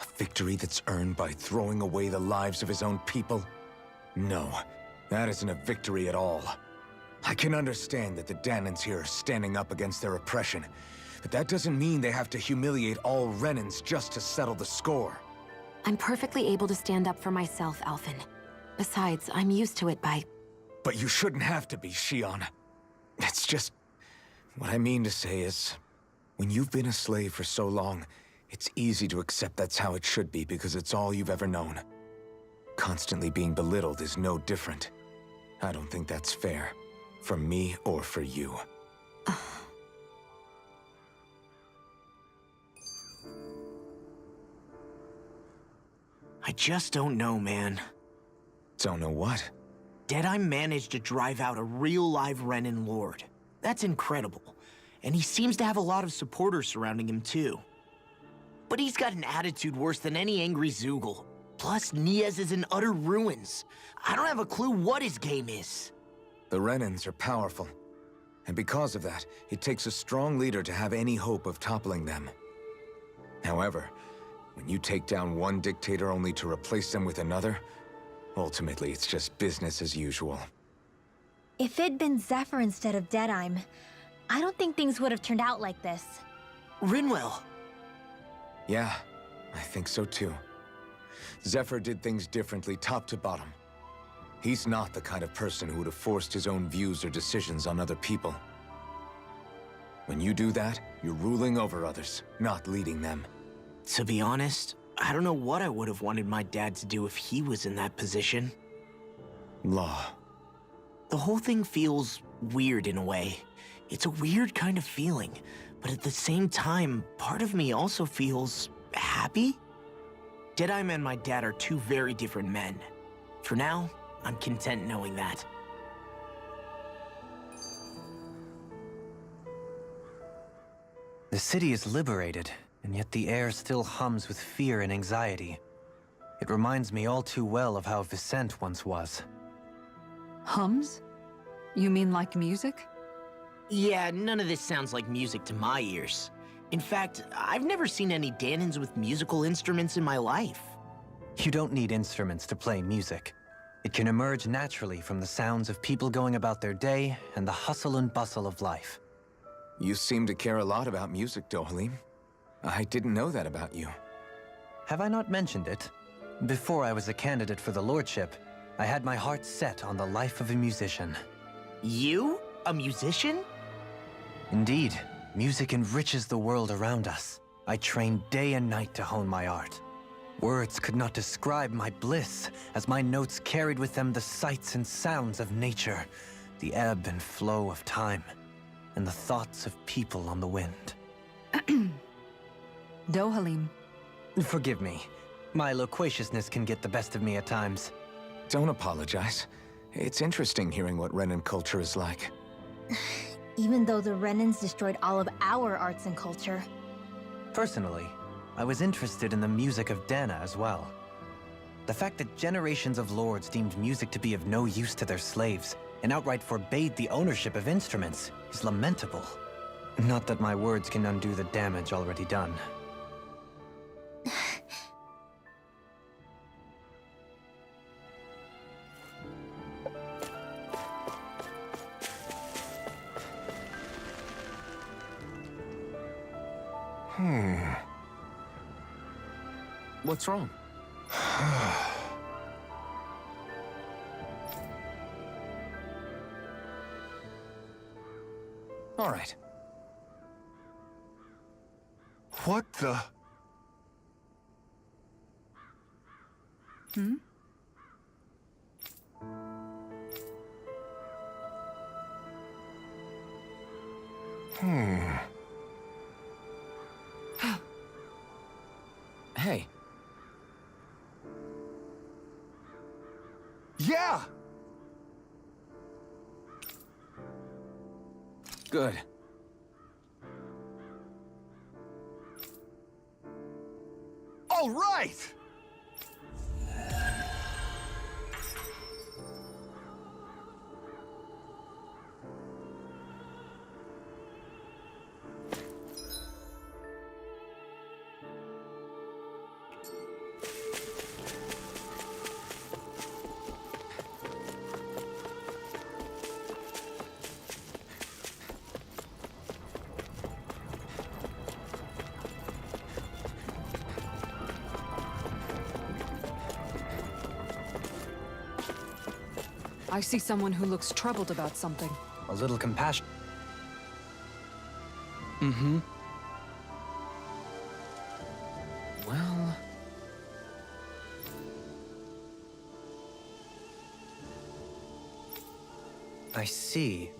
A victory that's earned by throwing away the lives of his own people? No, that isn't a victory at all. I can understand that the Danans here are standing up against their oppression, but that doesn't mean they have to humiliate all Renans just to settle the score. I'm perfectly able to stand up for myself, Alphen. Besides, I'm used to it by... But you shouldn't have to be, Shion. It's just... What I mean to say is, when you've been a slave for so long, it's easy to accept that's how it should be because it's all you've ever known. Constantly being belittled is no different. I don't think that's fair. For me or for you. I just don't know, man. Don't know what? Deadeye managed to drive out a real live Renan Lord. That's incredible. And he seems to have a lot of supporters surrounding him too. But he's got an attitude worse than any angry Zoogle. Plus, Niaz is in utter ruins. I don't have a clue what his game is. The Renans are powerful. And because of that, it takes a strong leader to have any hope of toppling them. However, when you take down one dictator only to replace them with another, ultimately it's just business as usual. If it'd been Zephyr instead of Deadeye, I don't think things would have turned out like this. Rinwell! Yeah, I think so too. Zephyr did things differently top to bottom. He's not the kind of person who would have forced his own views or decisions on other people. When you do that, you're ruling over others, not leading them. To be honest, I don't know what I would have wanted my dad to do if he was in that position. Law. The whole thing feels weird in a way. It's a weird kind of feeling, but at the same time, part of me also feels happy? Deadeye and my dad are two very different men. For now, I'm content knowing that. The city is liberated, and yet the air still hums with fear and anxiety. It reminds me all too well of how Vicente once was. Hums? You mean like music? Yeah, none of this sounds like music to my ears. In fact, I've never seen any Danans with musical instruments in my life. You don't need instruments to play music. It can emerge naturally from the sounds of people going about their day and the hustle and bustle of life. You seem to care a lot about music, Dohalim. I didn't know that about you. Have I not mentioned it? Before I was a candidate for the lordship, I had my heart set on the life of a musician. You? A musician? Indeed, music enriches the world around us. I trained day and night to hone my art. Words could not describe my bliss, as my notes carried with them the sights and sounds of nature, the ebb and flow of time, and the thoughts of people on the wind. Dohalim. Forgive me. My loquaciousness can get the best of me at times. Don't apologize. It's interesting hearing what Renan culture is like. Even though the Renans destroyed all of our arts and culture. Personally, I was interested in the music of Dana as well. The fact that generations of lords deemed music to be of no use to their slaves and outright forbade the ownership of instruments is lamentable. Not that my words can undo the damage already done. What's wrong? All right. What the? Hmm? Hey. Yeah! Good. All right! I see someone who looks troubled about something. A little compassion. Mm-hmm. Well... I see.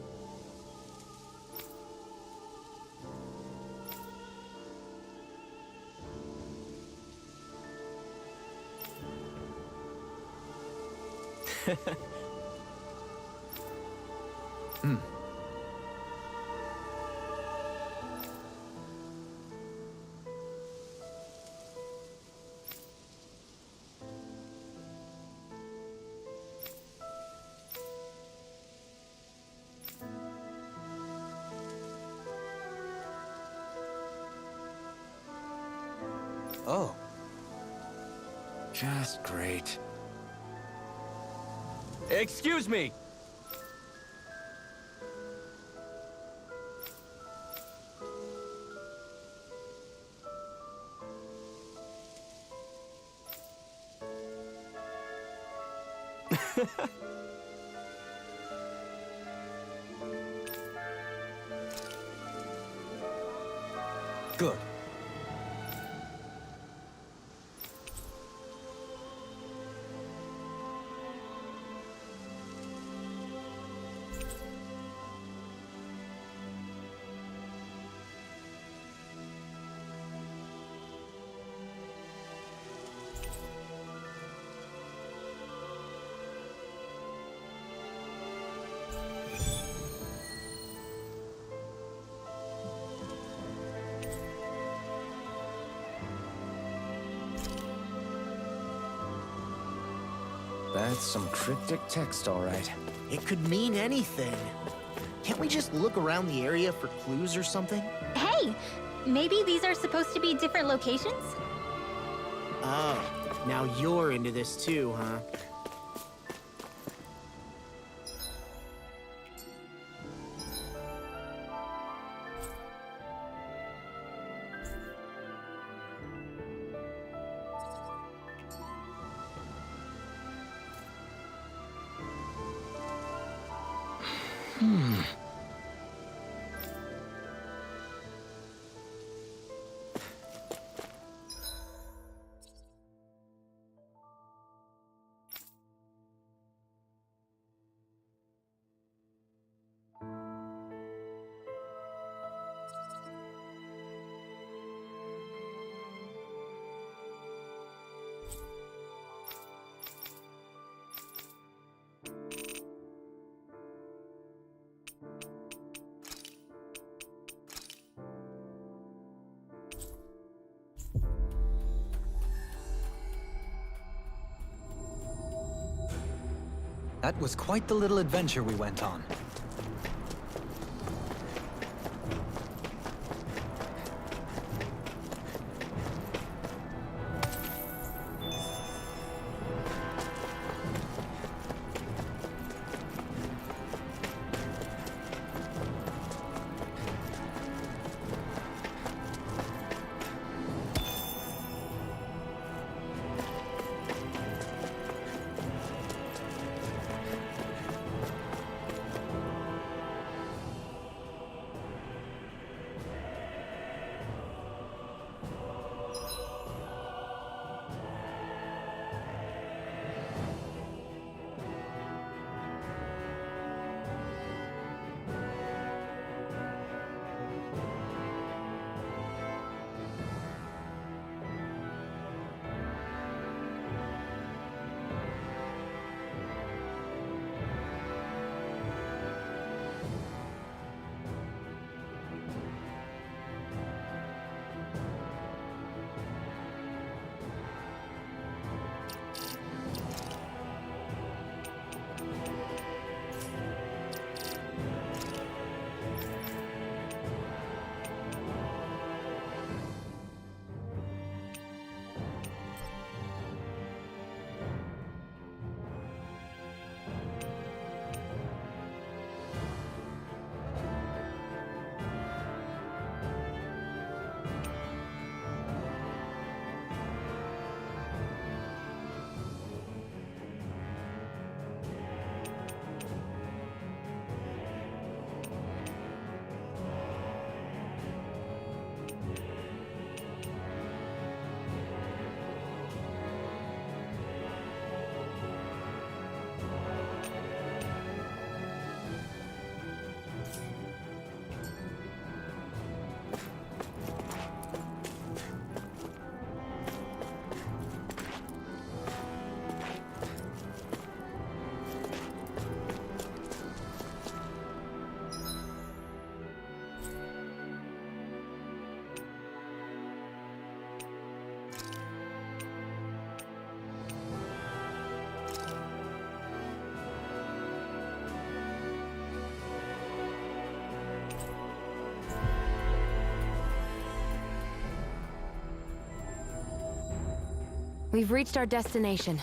Hmm. Oh. Just great. Excuse me! Good. That's some cryptic text, all right. It could mean anything. Can't we just look around the area for clues or something? Hey! Maybe these are supposed to be different locations? Oh, now you're into this too, huh? That was quite the little adventure we went on. We've reached our destination.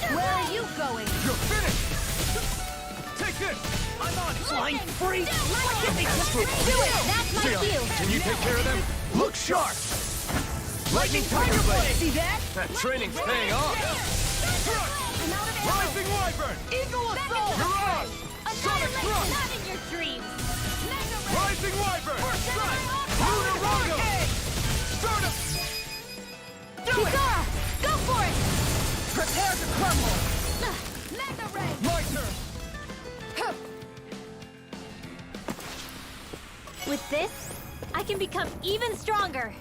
Where are you going? You're finished! Take this! I'm on it! Flying free! Do it! That's my cue! Can you take care of them? Look sharp! Lightning Tiger Blade! See that? That training's paying off! Rising Wyvern! Eagle Assault! Mirage! Sonic Thrust! Not in your dreams! Rising Wyvern! First strike! Lunar Rondo! Start up! Kisara! Go for it! Prepare to crumble! Mega Ray! My turn! With this, I can become even stronger.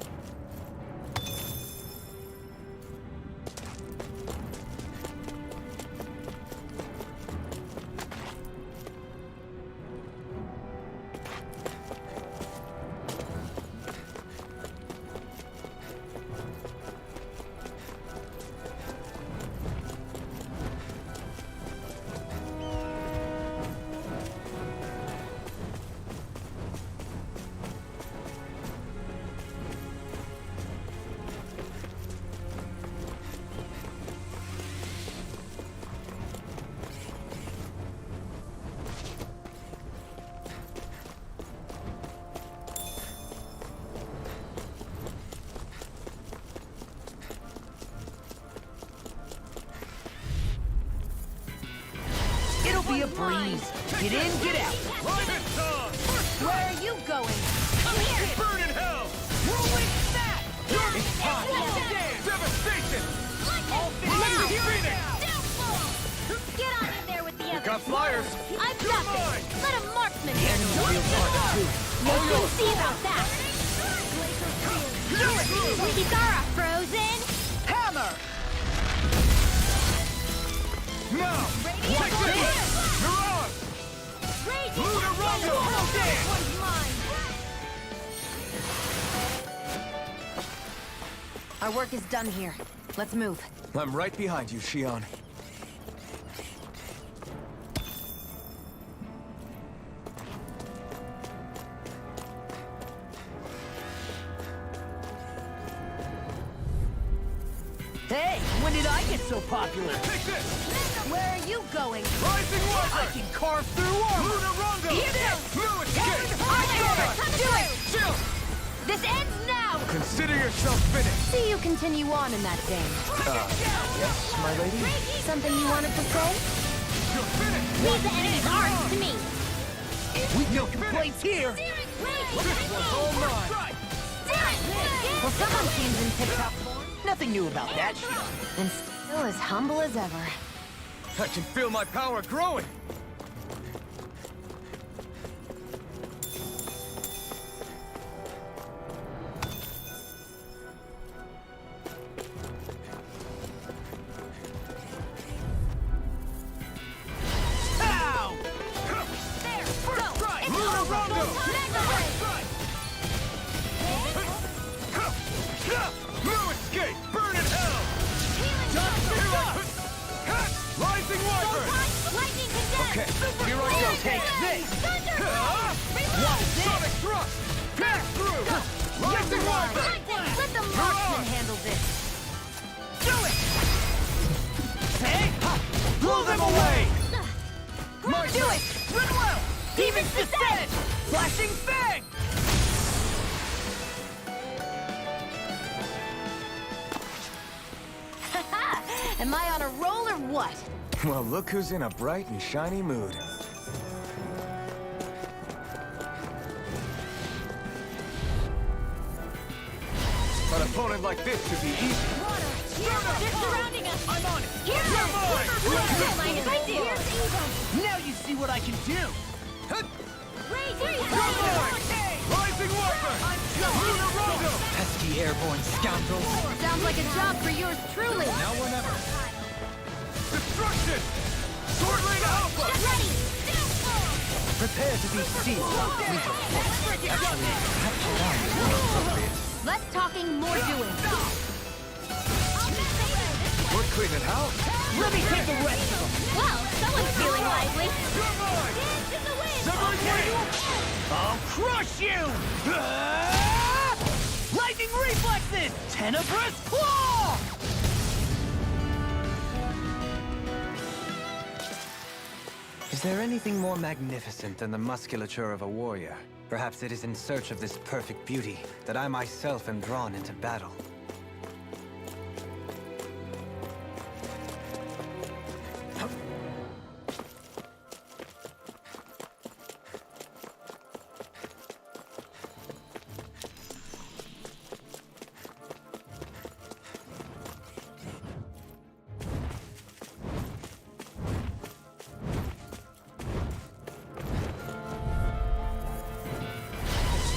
freeze. Get in, get out. Where are you going? Here! Burn in hell! Whirlwind snap! It's time! Devastation! All Phoenix! Get on in there with the others! got flyers! I've got this! Let a marksman handle it! All We'll yours! see about that! Kizara frozen! Hammer! Now! Like this! Mirage! Lunar Rondo! One's mine! Our work is done here. Let's move. I'm right behind you, Shion. Hey, when did I get so popular? Take this! Where are you going? Rising I Warper! can carve through armor! Lunar Rondo! Here goes! No escape! Do it! Chill! This ends now! Consider yourself finished. See you continue on in that vein. Yes, my lady? Something you wanted to say? You're finished! Leave the enemy's arms to me! No complaints here! All mine! Well, someone seems in tip-top form. Nothing new about that shit. And still as humble as ever. I can feel my power growing! Ow! There! First strike! It's Lunar over! Rondo! Mega Ray! No escape! Burn in hell! Rising Warper! Lightning condensed! Okay, Here I go! Take this! Thunderbolt! Sonic thrust! Pass through! Rising Warper! Let the marksman handle this! Do it! Hey! Blow them away! Do it! Run well! Demons descend! Flashing fang! Am I on a roll or what? Well, look who's in a bright and shiny mood. An opponent like this should be easy. They're surrounding us! I'm on it! Here's Come on! Don't mind if I do! Here's evil! Now you see what I can do! Rising Warper! Lunar Rondo! Pesky airborne scoundrels. Sounds like a job for yours truly! Now or never. Destruction! Sword Lane Alpha! Get ready! Prepare to be sealed. Less talking, more doing! We're cleaning house. Let me take the rest of them! Well, someone's feeling lively! You're mine! Dance in the wind! Severing Wing! I'll crush you! Ah! Lightning reflexes! Tenebrous claw! Is there anything more magnificent than the musculature of a warrior? Perhaps it is in search of this perfect beauty that I myself am drawn into battle.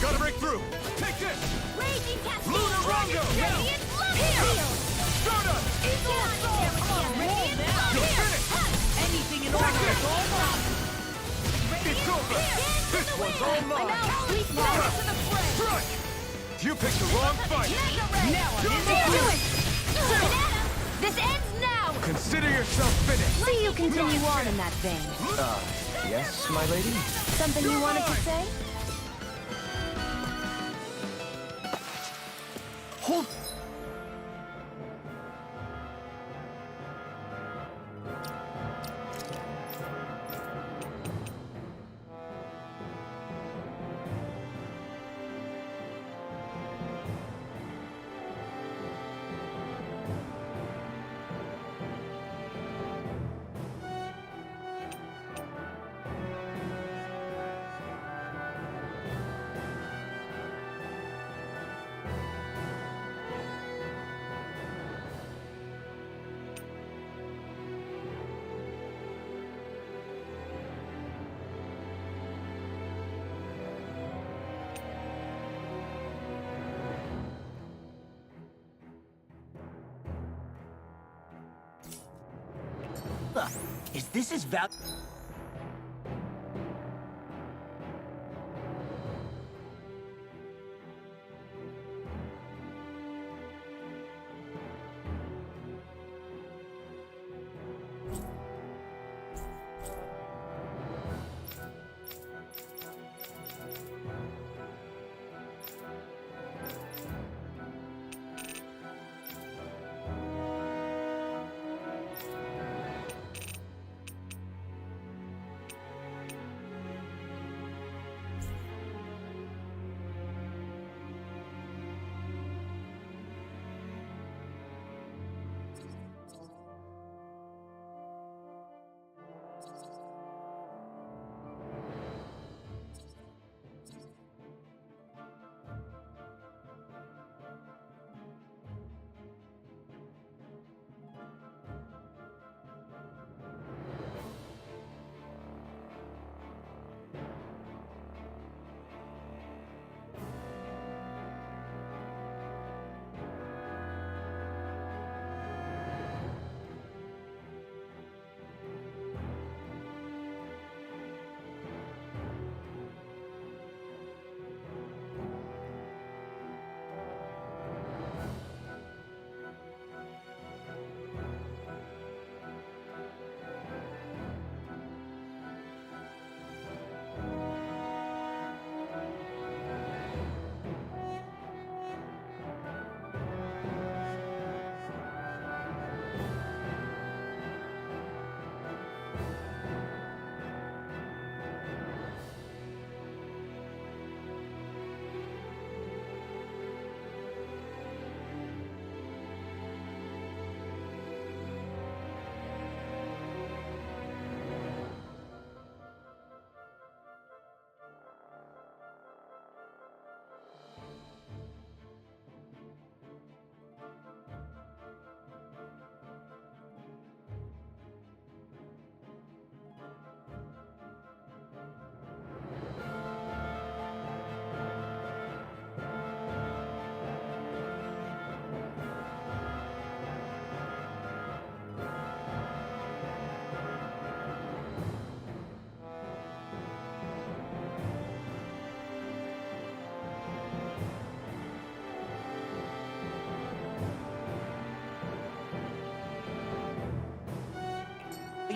Gotta break through! Take this! Raging Cascade! Lunar Rondo! Radiant Love! Here! Stardust! Get on in there with the Radiant Love! You're Here! finished! Anything in order is all mine! It's over! This one's all mine! Sweet power to the fray! Strike! You picked the wrong fight! Now I'm in the Do field! it! Banana! This ends now! Consider yourself finished. See you continue on in that vein. Yes, my lady? Something you wanted to say? Hold... Is this as val-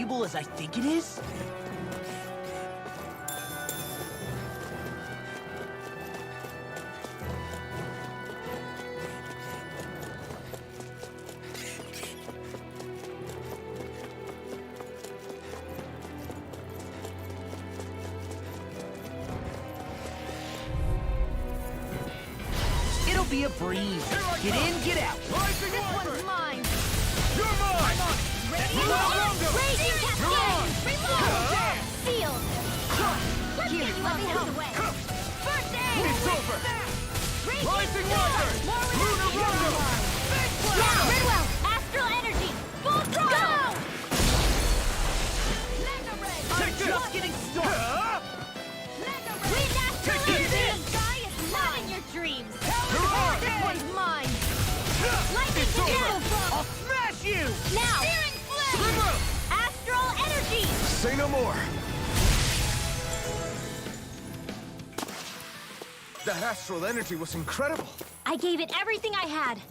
valuable as I think it is? It'll be a breeze. Get in, get out. This one's mine. You're mine! Raging Cascade! Reload! Sealed! Let's get you out of the way! First aid! It's over! Rising Water! More Lunar Rondo! Now! Ridwell! Astral Energy! Full throttle! Take this! Just getting started. Wind Astral Take Energy! this! The sky is loving your dreams! Hurrah! This one's mine! Lightning It's over! Cascade! I'll smash you! Now! Astral Energy! Say no more! That astral energy was incredible. I gave it everything I had.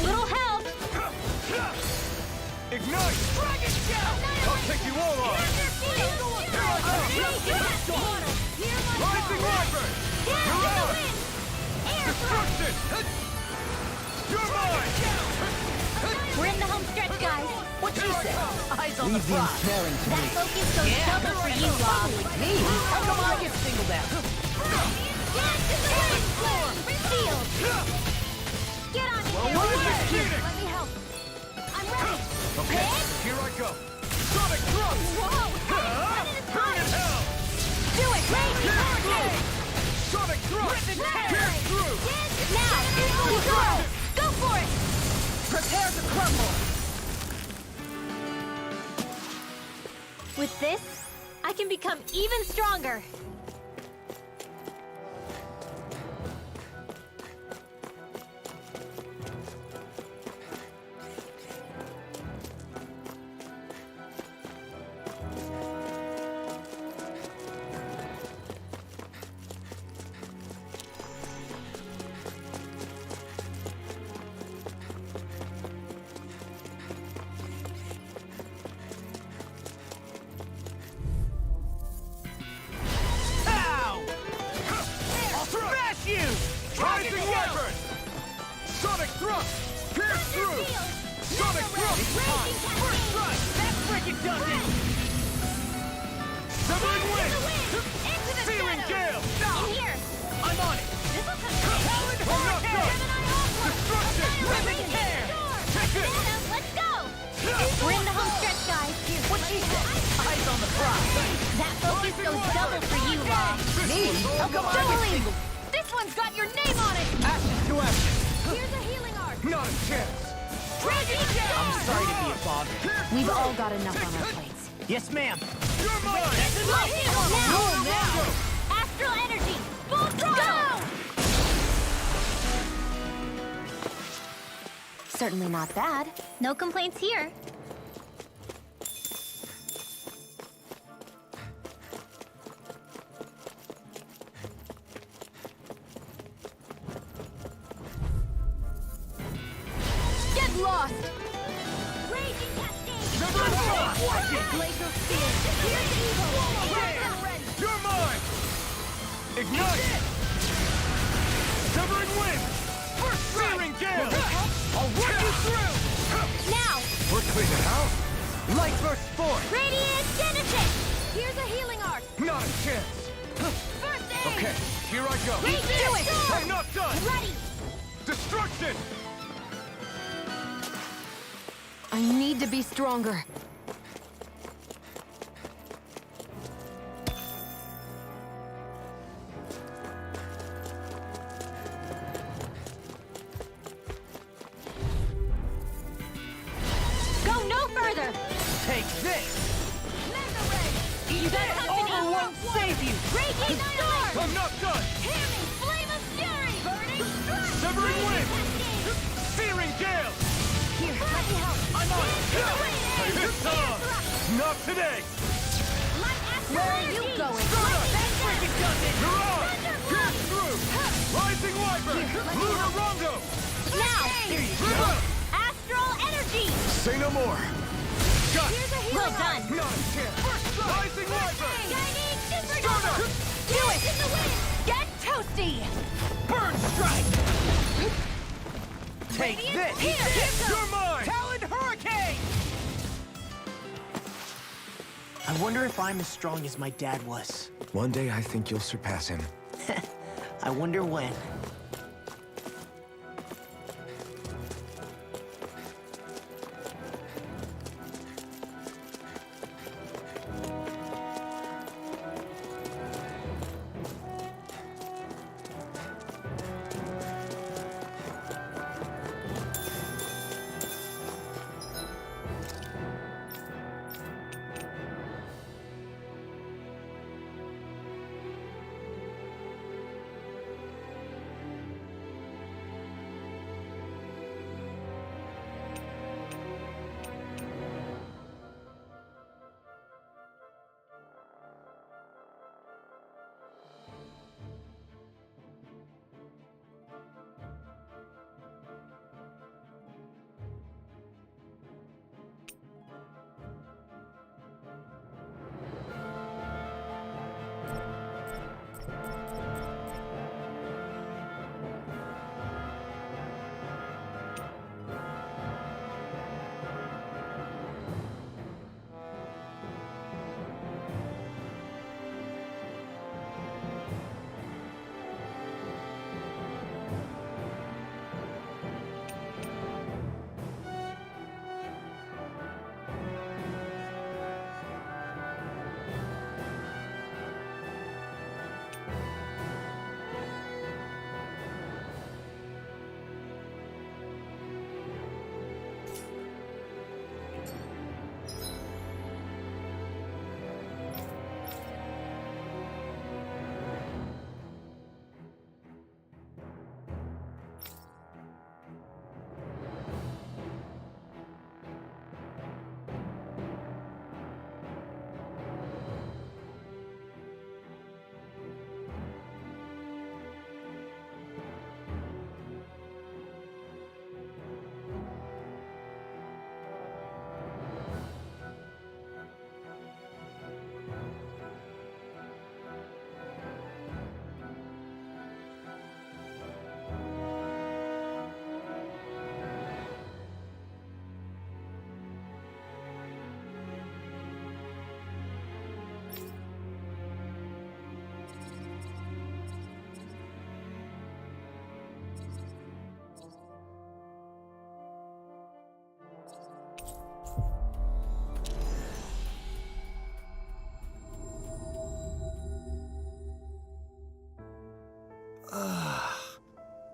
Little help! Ignite! Dragon Shell! I'll take you all on! Rising Wyvern! You're out! Destruction! You're mine! We're in the home stretch, guys. What you say? Eyes on the prize. That focus goes double for you, Lob. Me? How come I get singled out? Get to the wind storm! Sealed! Get on it, Well, what is this cheating? Let me help. I'm ready. Okay, here I go. Sonic Thrust! Whoa! One at a time! Hell! Do it! Rage! Sonic Thrust! Pierce through! Now! Go! Go for it! Prepare to crumble! With this, I can become even stronger. through! Sonic Thrust! First strike! That frickin' does it! Severing wind! Into the Searing shadows! gale! In here! I'm on it! This will come Talon Hurricane! Destruction! Ripping tear! Take it! Let's go! We're in the home stretch, guys. What she said? Eyes on the prize! That focus goes double for you, Law. Me? Oh, come on! Dueling! This one's got your name on it! Ashes to ashes! Here's a healing arc! Not a chance! Raging storm! I'm sorry to be a bother. We've all got enough on our plates. Yes, ma'am. You're mine! Now! Astral energy! Full throttle! Certainly not bad. No complaints here. Get lost! Raging cascade! Glacial spear! Here's evil! Ready! You're mine! Ignite! Severing wind! First searing gale! I'll run you through! Now! We're cleaning house! Light burst forth! Radiant Genesis! Here's a healing arc! Not a chance! First aid! Okay, here I go! Do it! I'm not done! Ready! Destruction! I need to be stronger. Go no further! Take this! Mega Ray! You got company! Over won't save you! Raging storm! I'm not done! Hear me! Flame of fury! Burning strike! Severing wind! Cascade! Searing gale! Here, let me help! I'm on! Hey, This time! Not today! Light astral Where are energy! you going? Freaking does it! You're on! Thunder Pierce blade! through! Rising Wyvern! Lunar Rondo! Now! Here you go! Astral energy! Say no more! Got Here's a healing Well arc. done. Not a chance! Rising Wyvern! Shining supernova! Do it! In the wind! Get toasty! Burn strike! Take Radiant this! here! You're mine! Talon Hurricane! I wonder if I'm as strong as my dad was. One day I think you'll surpass him. I wonder when.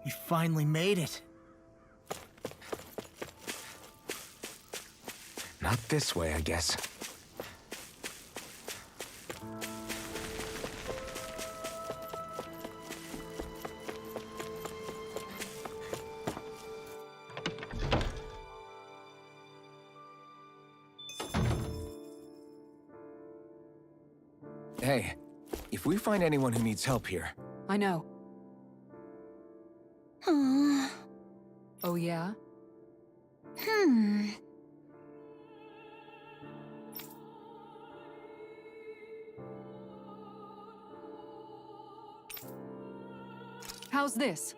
We finally made it. Not this way, I guess. Hey, if we find anyone who needs help here... I know. Aww. Oh yeah? How's this?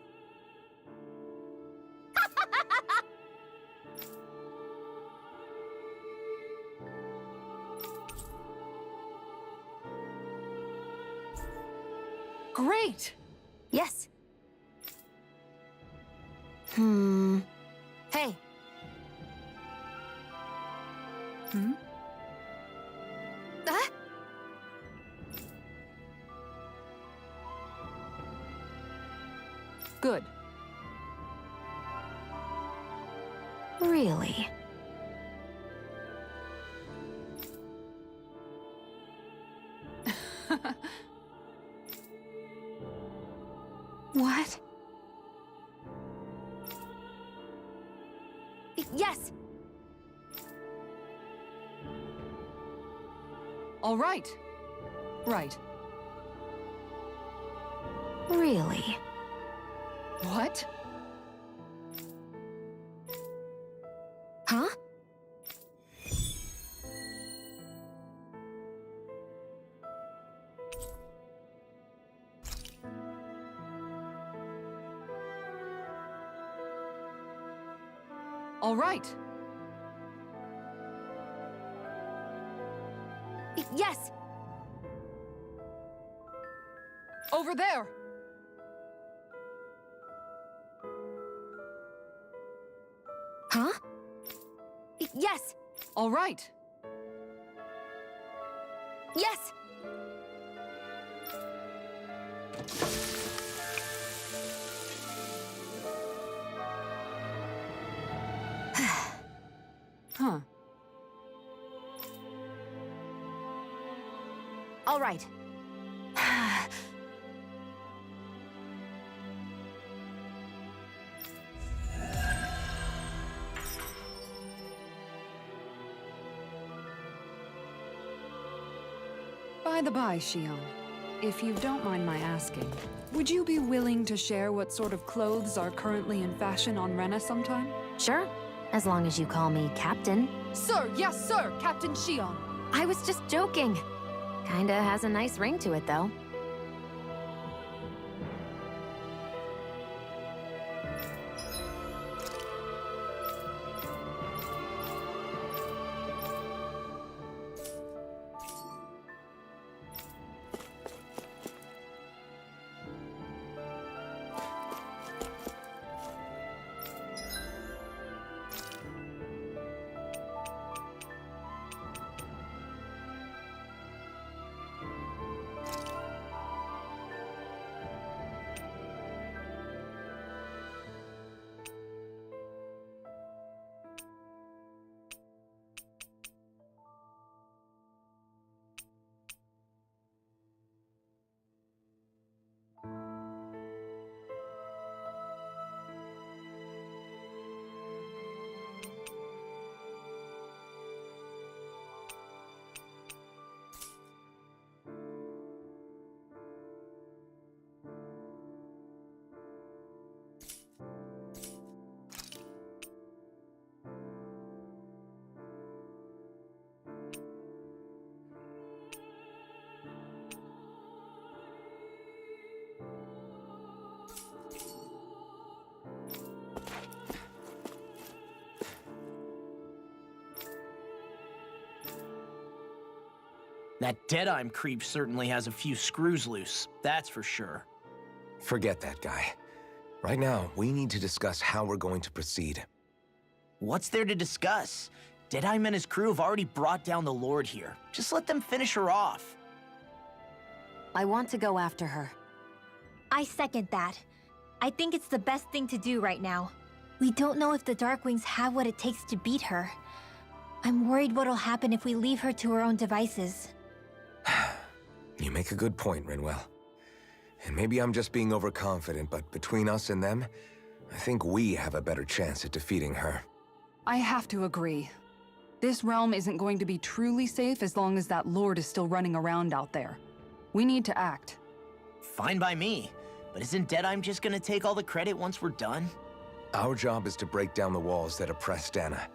Great! Yes. Hey. Ah? Good. Really? What? Yes! All right. Right. Really? What? Huh? All right. Yes! Over there! Huh? Yes! All right. Yes! Huh. All right. By the by, Shion, if you don't mind my asking, would you be willing to share what sort of clothes are currently in fashion on Rena sometime? Sure, as long as you call me Captain. Sir, yes, sir, Captain Shion. I was just joking. Kinda has a nice ring to it, though. That Deadeye creep certainly has a few screws loose, that's for sure. Forget that guy. Right now, we need to discuss how we're going to proceed. What's there to discuss? Deadeye and his crew have already brought down the Lord here. Just let them finish her off. I want to go after her. I second that. I think it's the best thing to do right now. We don't know if the Darkwings have what it takes to beat her. I'm worried what'll happen if we leave her to her own devices. You make a good point, Rinwell. And maybe I'm just being overconfident, but between us and them, I think we have a better chance at defeating her. I have to agree. This realm isn't going to be truly safe as long as that Lord is still running around out there. We need to act. Fine by me. But isn't Deadeye just gonna take all the credit once we're done? Our job is to break down the walls that oppress Dana.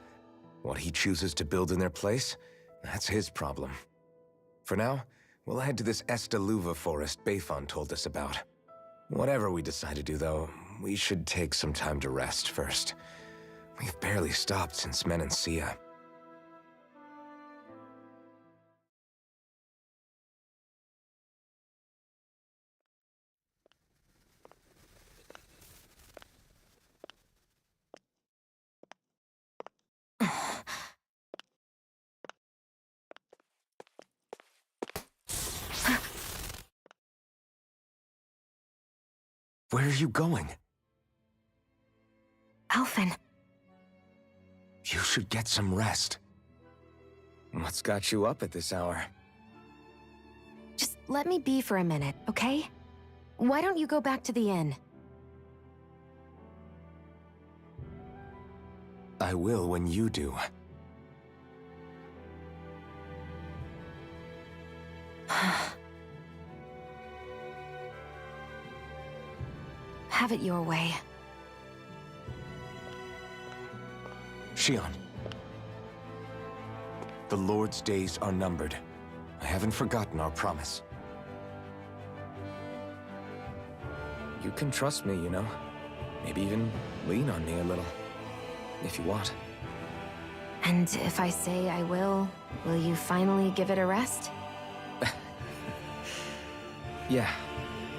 What he chooses to build in their place, that's his problem. For now, we'll head to this Estaluva forest Bayfon told us about. Whatever we decide to do, though, we should take some time to rest first. We've barely stopped since Menancia. Where are you going? Alphen. You should get some rest. What's got you up at this hour? Just let me be for a minute, okay? Why don't you go back to the inn? I will when you do. Have it your way. Shion. The Lord's days are numbered. I haven't forgotten our promise. You can trust me, you know. Maybe even lean on me a little. If you want. And if I say I will you finally give it a rest? Yeah,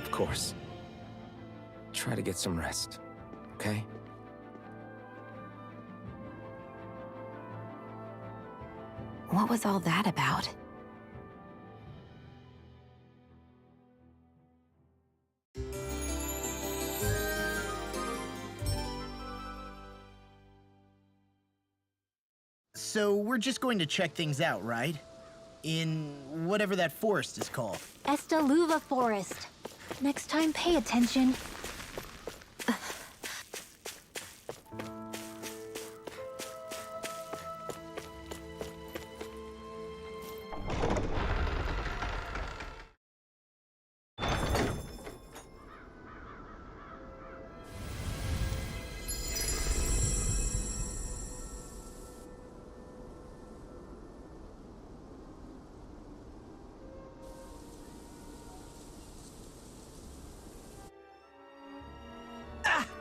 of course. Try to get some rest, okay? What was all that about? So we're just going to check things out, right? In whatever that forest is called. Estaluva Forest. Next time, pay attention.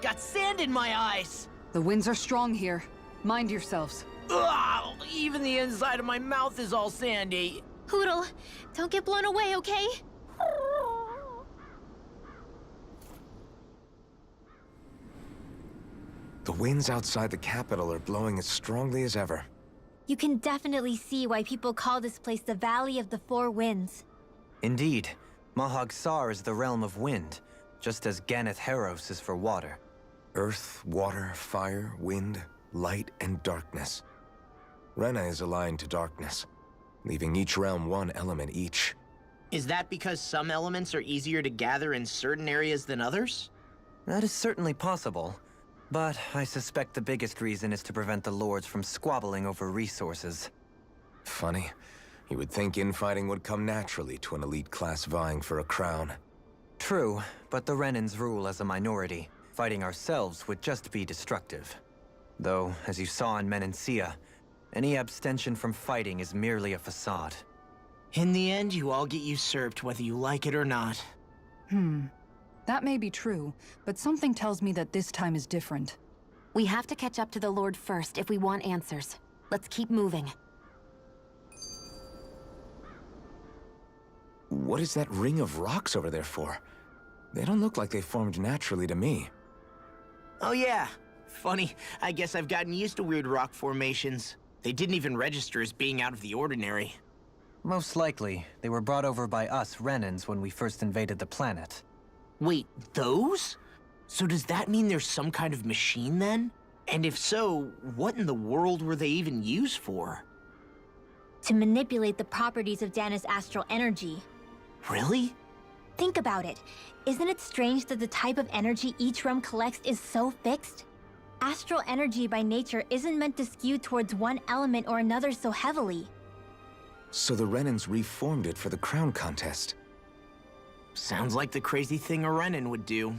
Got sand in my eyes! The winds are strong here. Mind yourselves. Ugh, even the inside of my mouth is all sandy. Hootle, don't get blown away, okay? The winds outside the capital are blowing as strongly as ever. You can definitely see why people call this place the Valley of the Four Winds. Indeed, Mahag Sar is the realm of wind, just as Ganeth Heros is for water. Earth, water, fire, wind, light, and darkness. Rena is aligned to darkness, leaving each realm one element each. Is that because some elements are easier to gather in certain areas than others? That is certainly possible, but I suspect the biggest reason is to prevent the lords from squabbling over resources. Funny. You would think infighting would come naturally to an elite class vying for a crown. True, but the Renans rule as a minority. Fighting ourselves would just be destructive. Though, as you saw in Menancia, any abstention from fighting is merely a facade. In the end, you all get usurped whether you like it or not. That may be true, but something tells me that this time is different. We have to catch up to the Lord first if we want answers. Let's keep moving. What is that ring of rocks over there for? They don't look like they formed naturally to me. Oh yeah. Funny, I guess I've gotten used to weird rock formations. They didn't even register as being out of the ordinary. Most likely, they were brought over by us Renans when we first invaded the planet. Wait, those? So does that mean there's some kind of machine then? And if so, what in the world were they even used for? To manipulate the properties of Dana's astral energy. Really? Think about it. Isn't it strange that the type of energy each realm collects is so fixed? Astral energy by nature isn't meant to skew towards one element or another so heavily. So the Renans reformed it for the crown contest. Sounds like the crazy thing a Renan would do.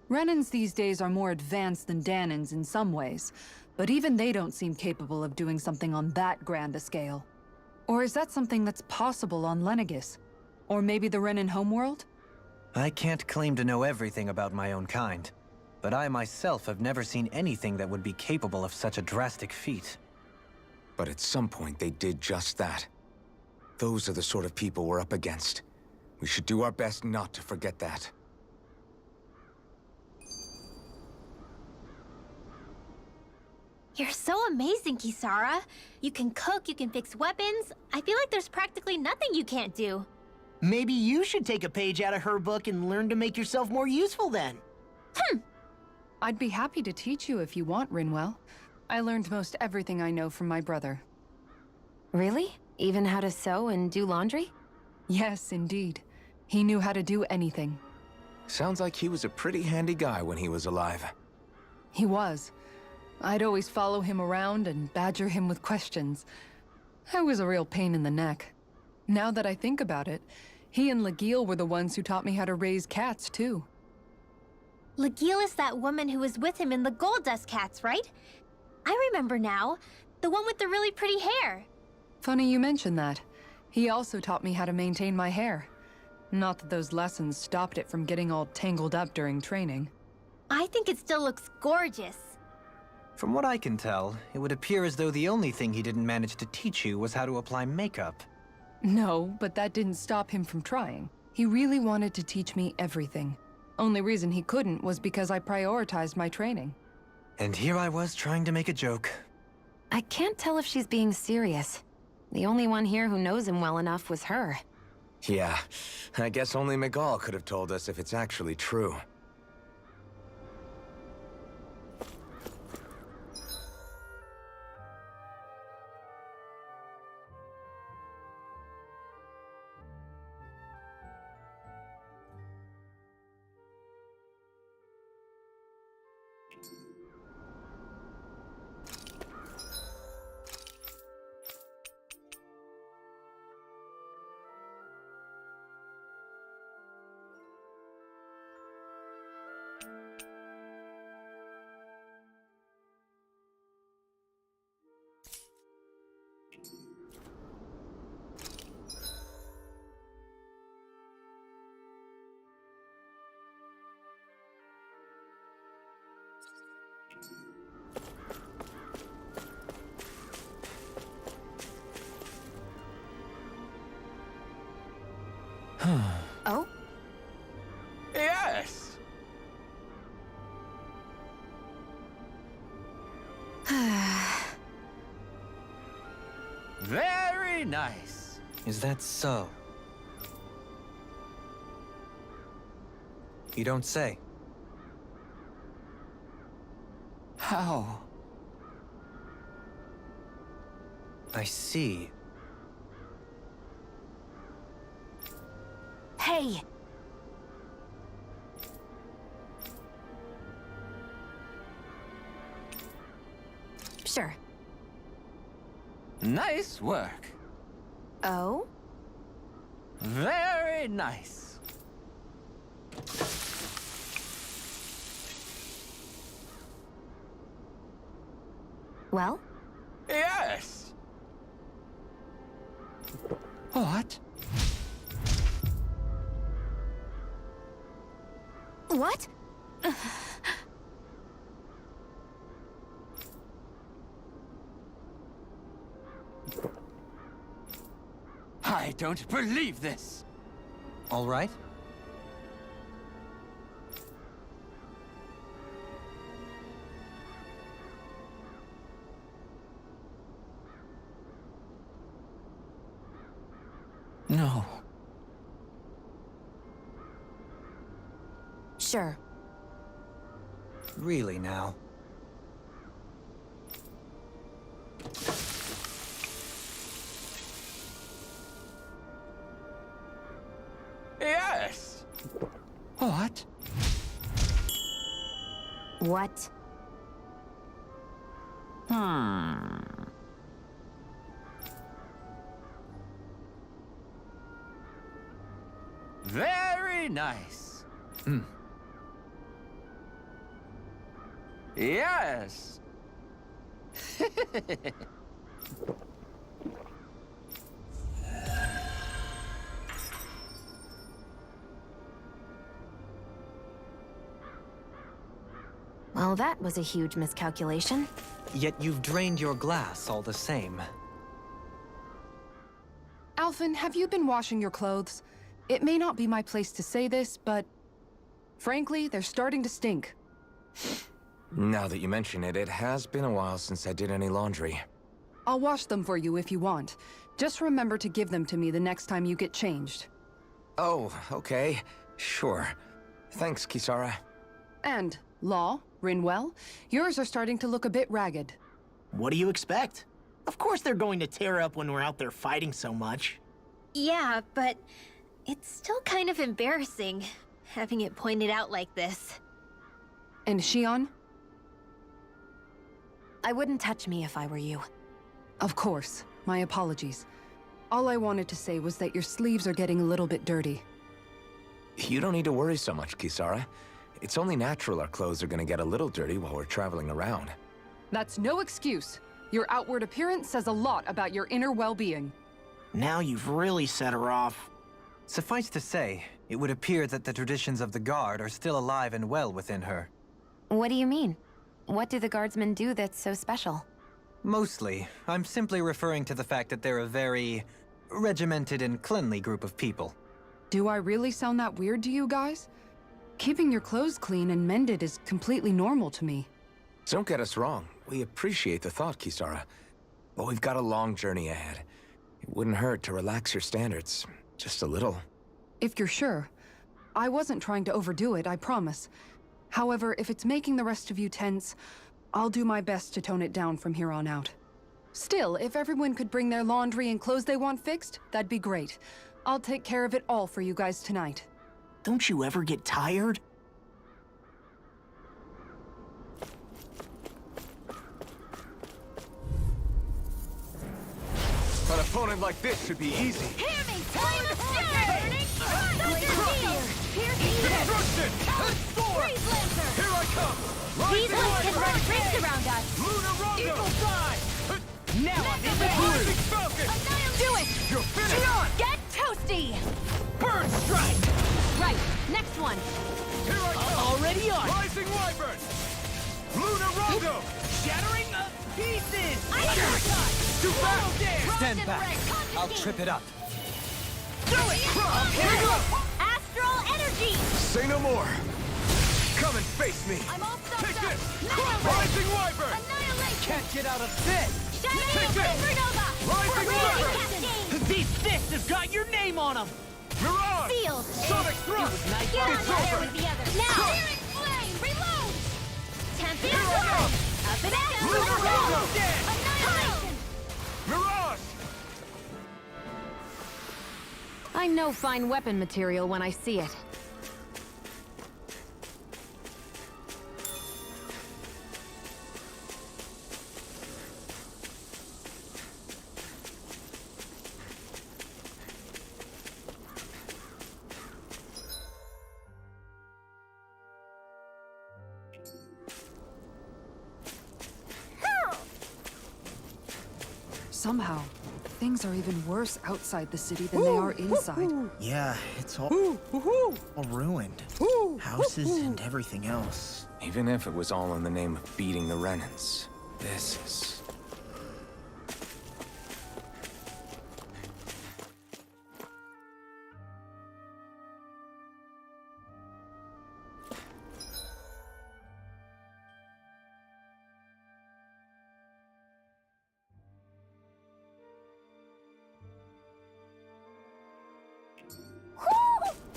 Renans these days are more advanced than Danans in some ways, but even they don't seem capable of doing something on that grand a scale. Or is that something that's possible on Lenegis? Or maybe the Renan homeworld? I can't claim to know everything about my own kind, but I myself have never seen anything that would be capable of such a drastic feat. But at some point they did just that. Those are the sort of people we're up against. We should do our best not to forget that. You're so amazing, Kisara. You can cook, you can fix weapons. I feel like there's practically nothing you can't do. Maybe you should take a page out of her book and learn to make yourself more useful then. I'd be happy to teach you if you want, Rinwell. I learned most everything I know from my brother. Really? Even how to sew and do laundry? Yes, indeed. He knew how to do anything. Sounds like he was a pretty handy guy when he was alive. He was. I'd always follow him around and badger him with questions. I was a real pain in the neck. Now that I think about it, he and Legil were the ones who taught me how to raise cats, too. Legil is that woman who was with him in the Gold Dust Cats, right? I remember now. The one with the really pretty hair. Funny you mention that. He also taught me how to maintain my hair. Not that those lessons stopped it from getting all tangled up during training. I think it still looks gorgeous. From what I can tell, it would appear as though the only thing he didn't manage to teach you was how to apply makeup. No, but that didn't stop him from trying. He really wanted to teach me everything. Only reason he couldn't was because I prioritized my training. And here I was trying to make a joke. I can't tell if she's being serious. The only one here who knows him well enough was her. Yeah, I guess only Miguel could have told us if it's actually true. Oh? Yes! Very nice. Is that so? You don't say. How? I see. Hey! Sure. Nice work. Oh? Very nice. Well? Yes! What? What? I don't believe this. All right? No. Sure. Really now. Yes! What? What? Very nice. Yes. Well, that was a huge miscalculation. Yet you've drained your glass all the same. Alphen, have you been washing your clothes? It may not be my place to say this, but... frankly, they're starting to stink. Now that you mention it, it has been a while since I did any laundry. I'll wash them for you if you want. Just remember to give them to me the next time you get changed. Oh, okay. Sure. Thanks, Kisara. And, Law, Rinwell, yours are starting to look a bit ragged. What do you expect? Of course they're going to tear up when we're out there fighting so much. Yeah, but it's still kind of embarrassing, having it pointed out like this. And Shion? I wouldn't touch me if I were you. Of course. My apologies. All I wanted to say was that your sleeves are getting a little bit dirty. You don't need to worry so much, Kisara. It's only natural our clothes are gonna get a little dirty while we're traveling around. That's no excuse. Your outward appearance says a lot about your inner well-being. Now you've really set her off. Suffice to say, it would appear that the traditions of the Guard are still alive and well within her. What do you mean? What do the guardsmen do that's so special? Mostly, I'm simply referring to the fact that they're a very regimented and cleanly group of people. Do I really sound that weird to you guys? Keeping your clothes clean and mended is completely normal to me. Don't get us wrong. We appreciate the thought, Kisara. But we've got a long journey ahead. It wouldn't hurt to relax your standards. Just a little. If you're sure. I wasn't trying to overdo it, I promise. However, if it's making the rest of you tense, I'll do my best to tone it down from here on out. Still, if everyone could bring their laundry and clothes they want fixed, that'd be great. I'll take care of it all for you guys tonight. Don't you ever get tired? An opponent like this should be easy. Hear me! Flame of Fury! Here's Destruction! Freeze Lancer! Here I come! These ones can run rings around us! Lunar Rondo! Eagle Fly! Now I'm in the Rising Falcon! Do it! You're finished! Get toasty! Bird Strike! Right, next one. Here I come! Already on! Rising Wyvern! Lunar Rondo! Shattering of pieces! Too fast! Stand back. I'll trip it up. Do it! Astral Energy! Say no more. Come and face me. I'm all stuffed Take up! this! Annihilate! Rising Wyvern! Annihilation! Can't get out of this! Shadow Supernova! Rising Wyvern! Cascade! These fists have got your name on them! Mirage! Sealed! Sonic Thrust! Nice Get on It's there over. with the others! Now! Searing Flame! Reload! Tempest Here I come! Up and down! Lunar Rondo! Annihilation! Mirage! I know fine weapon material when I see it. Somehow, things are even worse outside the city than they are inside. Yeah, it's all ruined. Houses and everything else. Even if it was all in the name of beating the Renans, this is...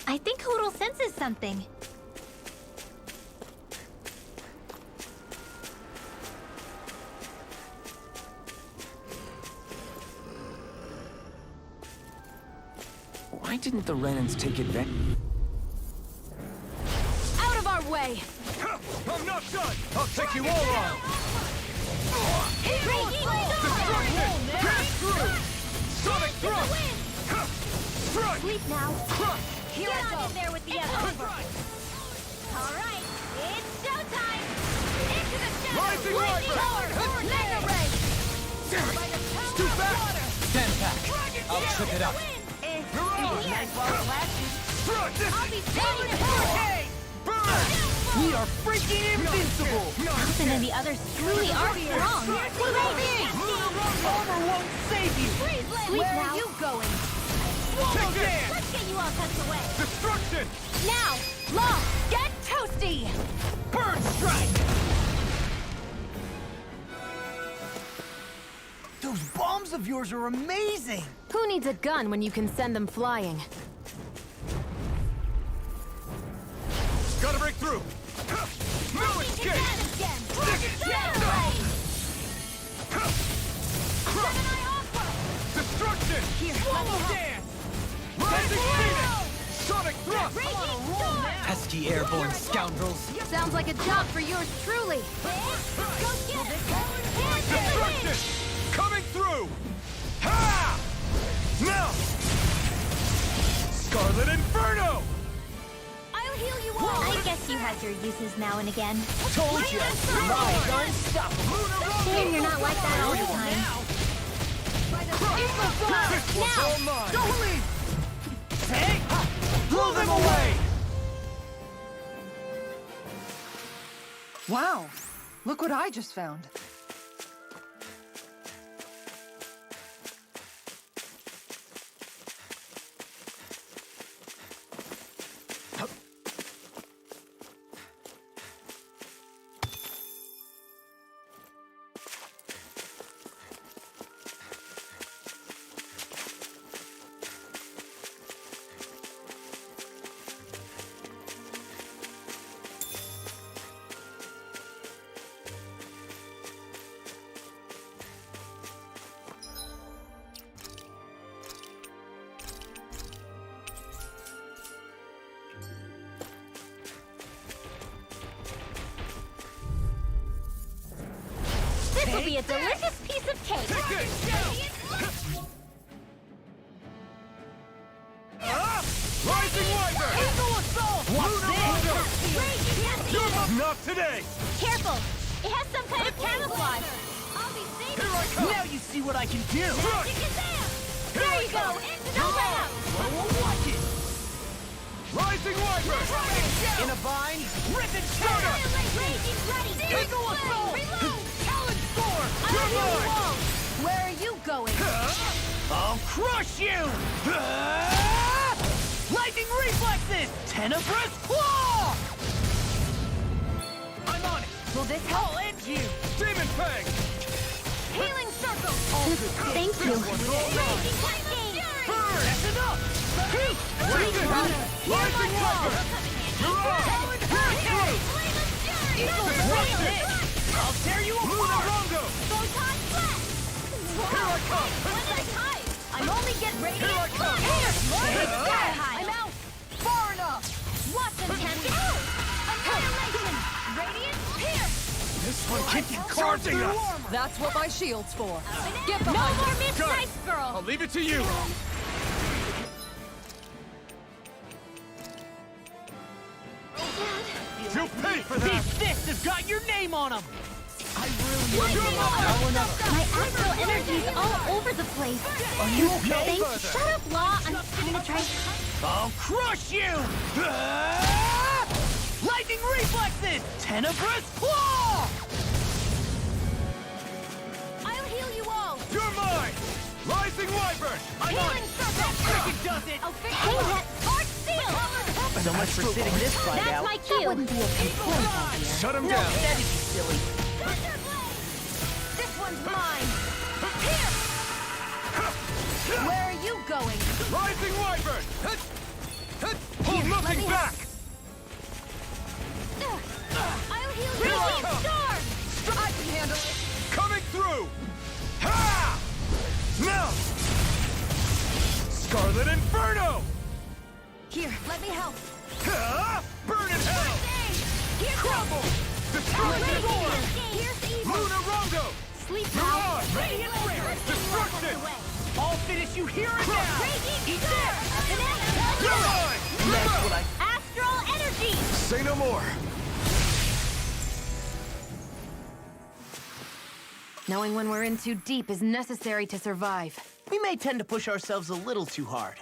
I think Hoodle senses something. Why didn't the Renans take advantage? Out of our way! I'm not done! I'll take you all on! Destruction! Pass through! Sonic thrust! Strike! Sleep now. Here Get I on go! in there with the others. Alright, it's showtime! Into the shadows! Rising Lightning Viper! Lord! Mega Ray! Too fast! Stand back. I'll trip it up. Nice while it lasted. Strike! I'll be standing hurricane! Burn! We are freaking invincible. Ethan and the others truly are strong. Armor won't save you. Where are you going? Swallow dance. Let's get you all tucked away. Destruction! Now, Law, get toasty! Bird strike. Those bombs of yours are amazing! Who needs a gun when you can send them flying? Gotta break through! No escape! Destruction! Swallow dance. Rising Phoenix! Sonic thrust! Pesky airborne scoundrels. Sounds like a job for yours truly. Destruction! Coming through! Ha! Now! Scarlet Inferno! I'll heal you all! I guess you had your uses now and again. Told you. Mine's unstoppable. Shame you're not like that all the time. This one's all mine! Don't leave. Hey! Blow them away. Wow, look what I just found. This will be a delicious piece of cake! Rising Viper! Eagle assault. What's this? Not today! Careful! It has some kind of camouflage! I'll be safe! Here I come! Now you see what I can do. There you go! Into the lab! Watch it. Rising Viper! In a bind. Rip and tear. Raging ready! Eagle assault. Reload! Talon sword. Where are you going? I'll crush you. Lightning reflexes. Tenebrous claw. I'm on it. Will this help? I'll end you. Demon Fang! Healing circle! Thank you. Raging lightning! That's enough. Rising Viper! Talon hurricane. Eagle assault. I'll tear you apart. Lunarongo! Photon blast! Here I come! What's that type? I'm only getting ready Here I come! Sky high! I'm out! Far enough. What's in tempting? Annihilation! Radiant pierce! This one keeps charging us! That's what my shield's for. Get No behind more me. Miss Got it. Nice Girl! I'll leave it to you! You'll pay for that! These fists have got your name on them. My astral energy's all over the place. Are you okay? Thanks. Shut up, Law. I'm trying to try. I'll crush you! Lightning reflexes! Tenebrous claw! I'll heal you all! You're mine! Rising Wyvern! I'm on it! That freaking does it! I'll fix you up! Arch seal! So much for sitting this fight That's out. my cue! Wouldn't be a complaint, idea. Shut him No, down! that'd be silly. Thunder blade! This one's mine! Here! Where are you going? Rising Wyvern! Hold nothing back! I'll heal you! Here I Radiant come. storm! I can handle it. Coming through! Ha! Now! Scarlet Inferno! Here, let me help. Burn in hell! Crumble! Destroy the door! Here's evil! Lunarongo! Sleep Mirage! now! Radiant Flare! Destruction! I'll finish you here and now! Eat Mirage! That's what I... Astral energy! Say no more. Knowing when we're in too deep is necessary to survive. We may tend to push ourselves a little too hard.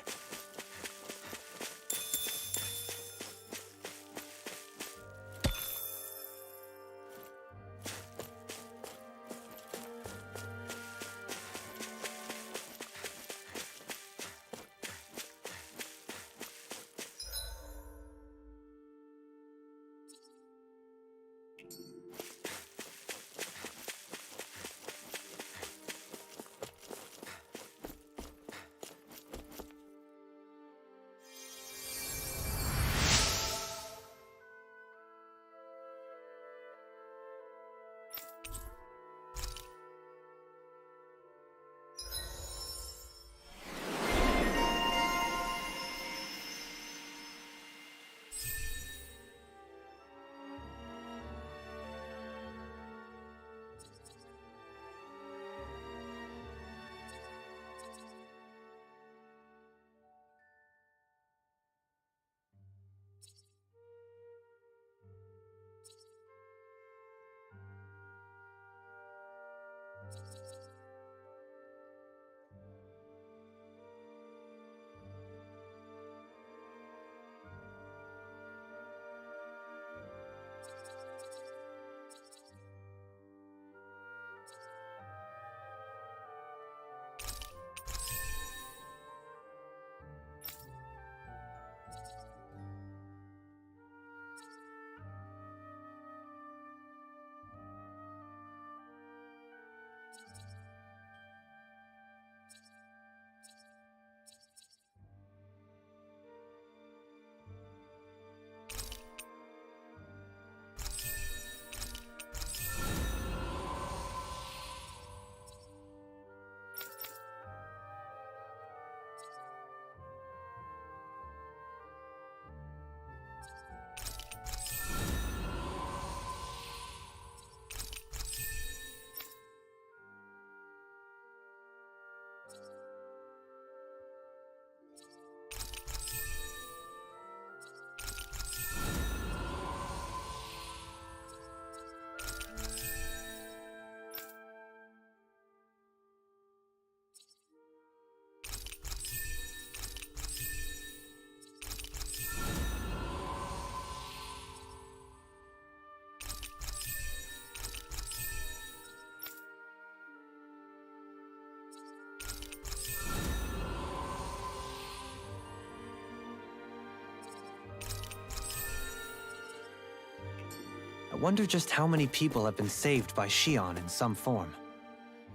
I wonder just how many people have been saved by Shion in some form.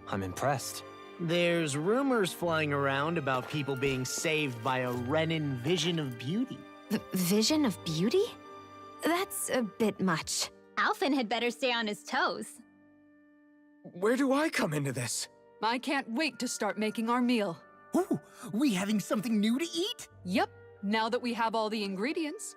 I'm impressed. There's rumors flying around about people being saved by a Renin vision of beauty. Vision of beauty? That's a bit much. Alphen had better stay on his toes. Where do I come into this? I can't wait to start making our meal. Ooh, we having something new to eat? Yep, now that we have all the ingredients.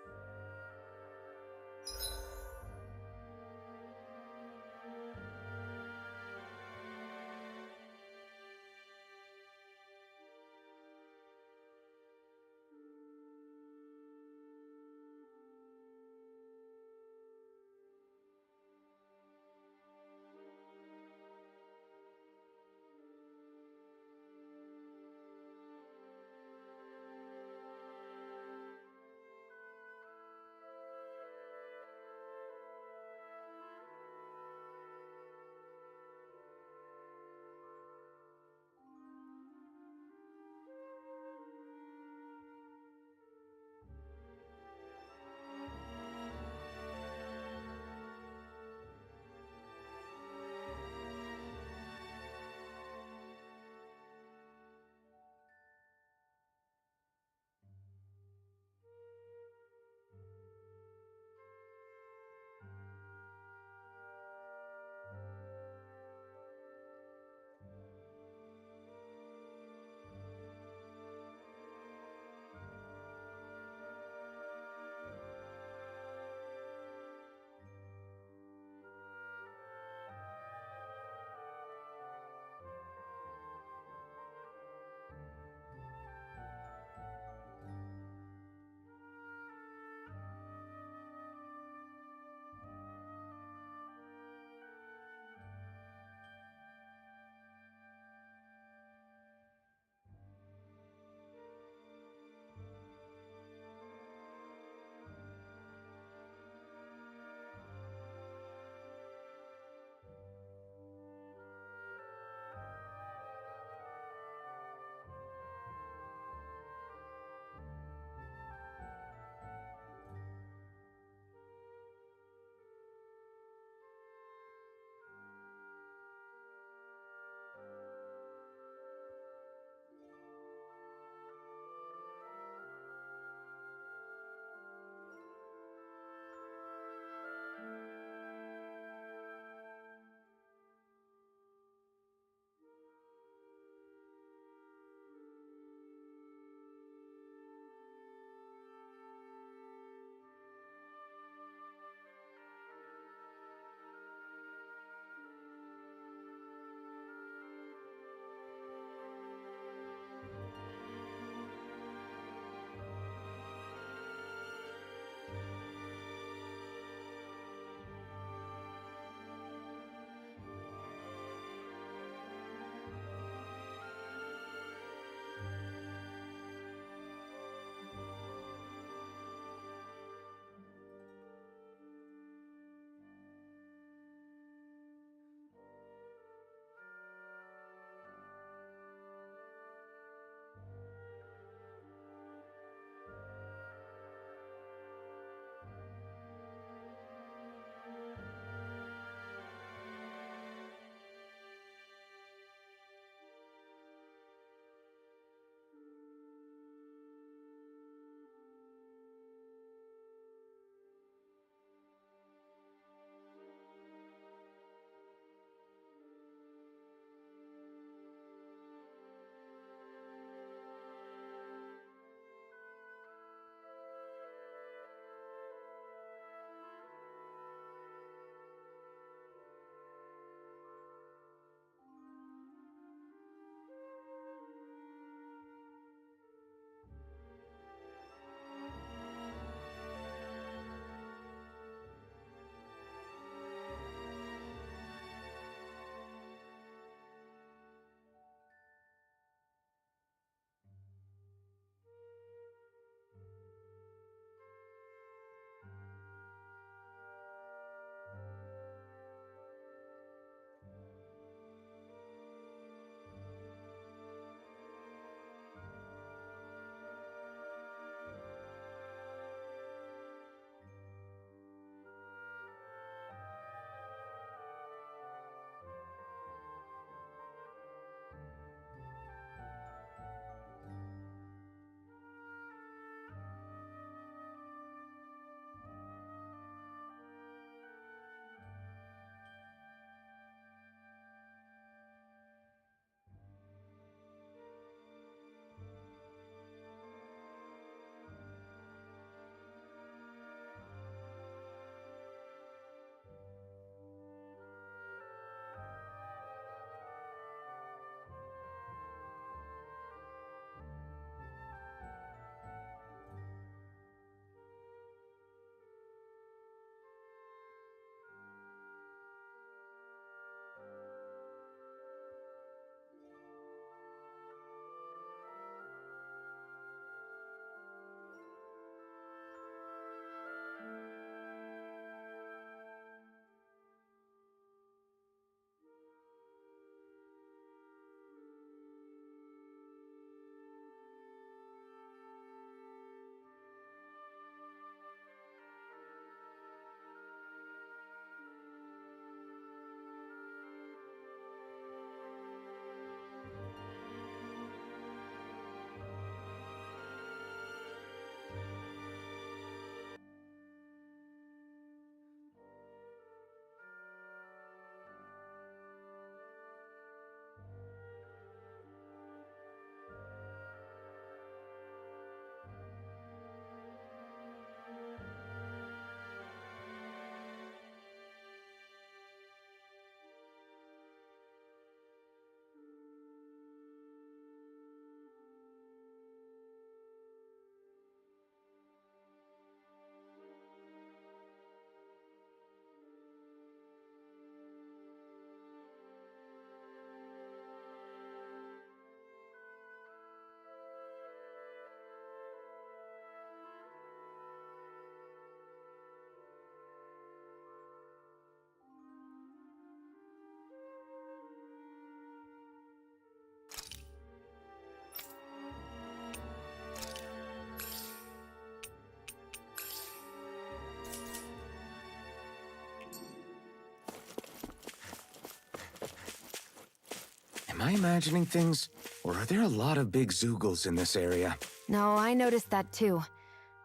I imagining things? Or are there a lot of big zoogles in this area? No, I noticed that too.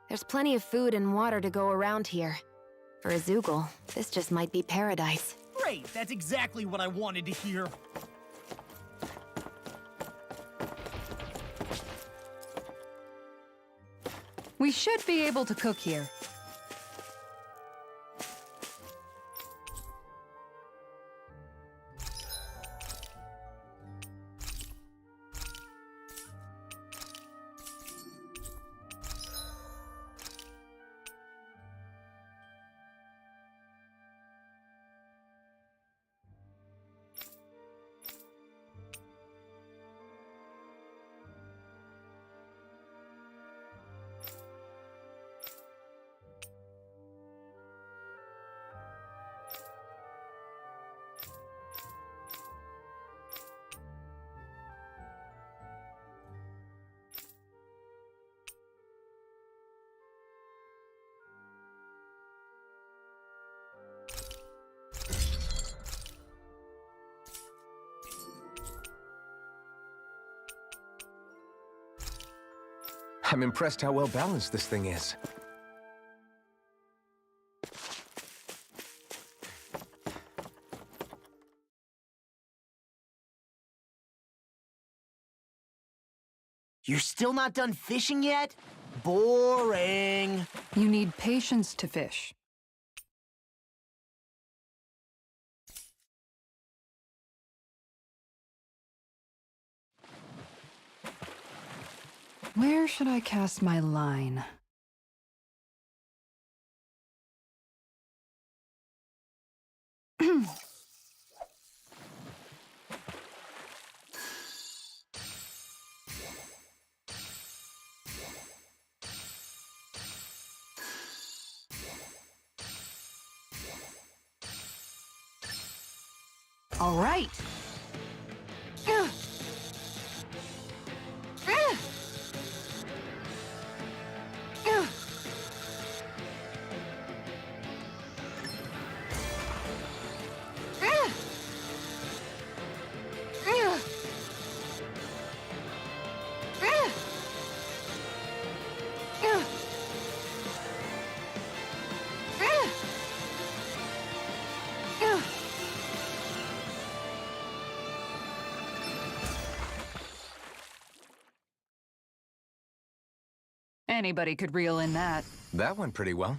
There's plenty of food and water to go around here. For a Zoogle, this just might be paradise. Great, that's exactly what I wanted to hear. We should be able to cook here. I'm impressed how well balanced this thing is. You're still not done fishing yet? Boring. You need patience to fish. Where should I cast my line? All right. Anybody could reel in that. That went pretty well.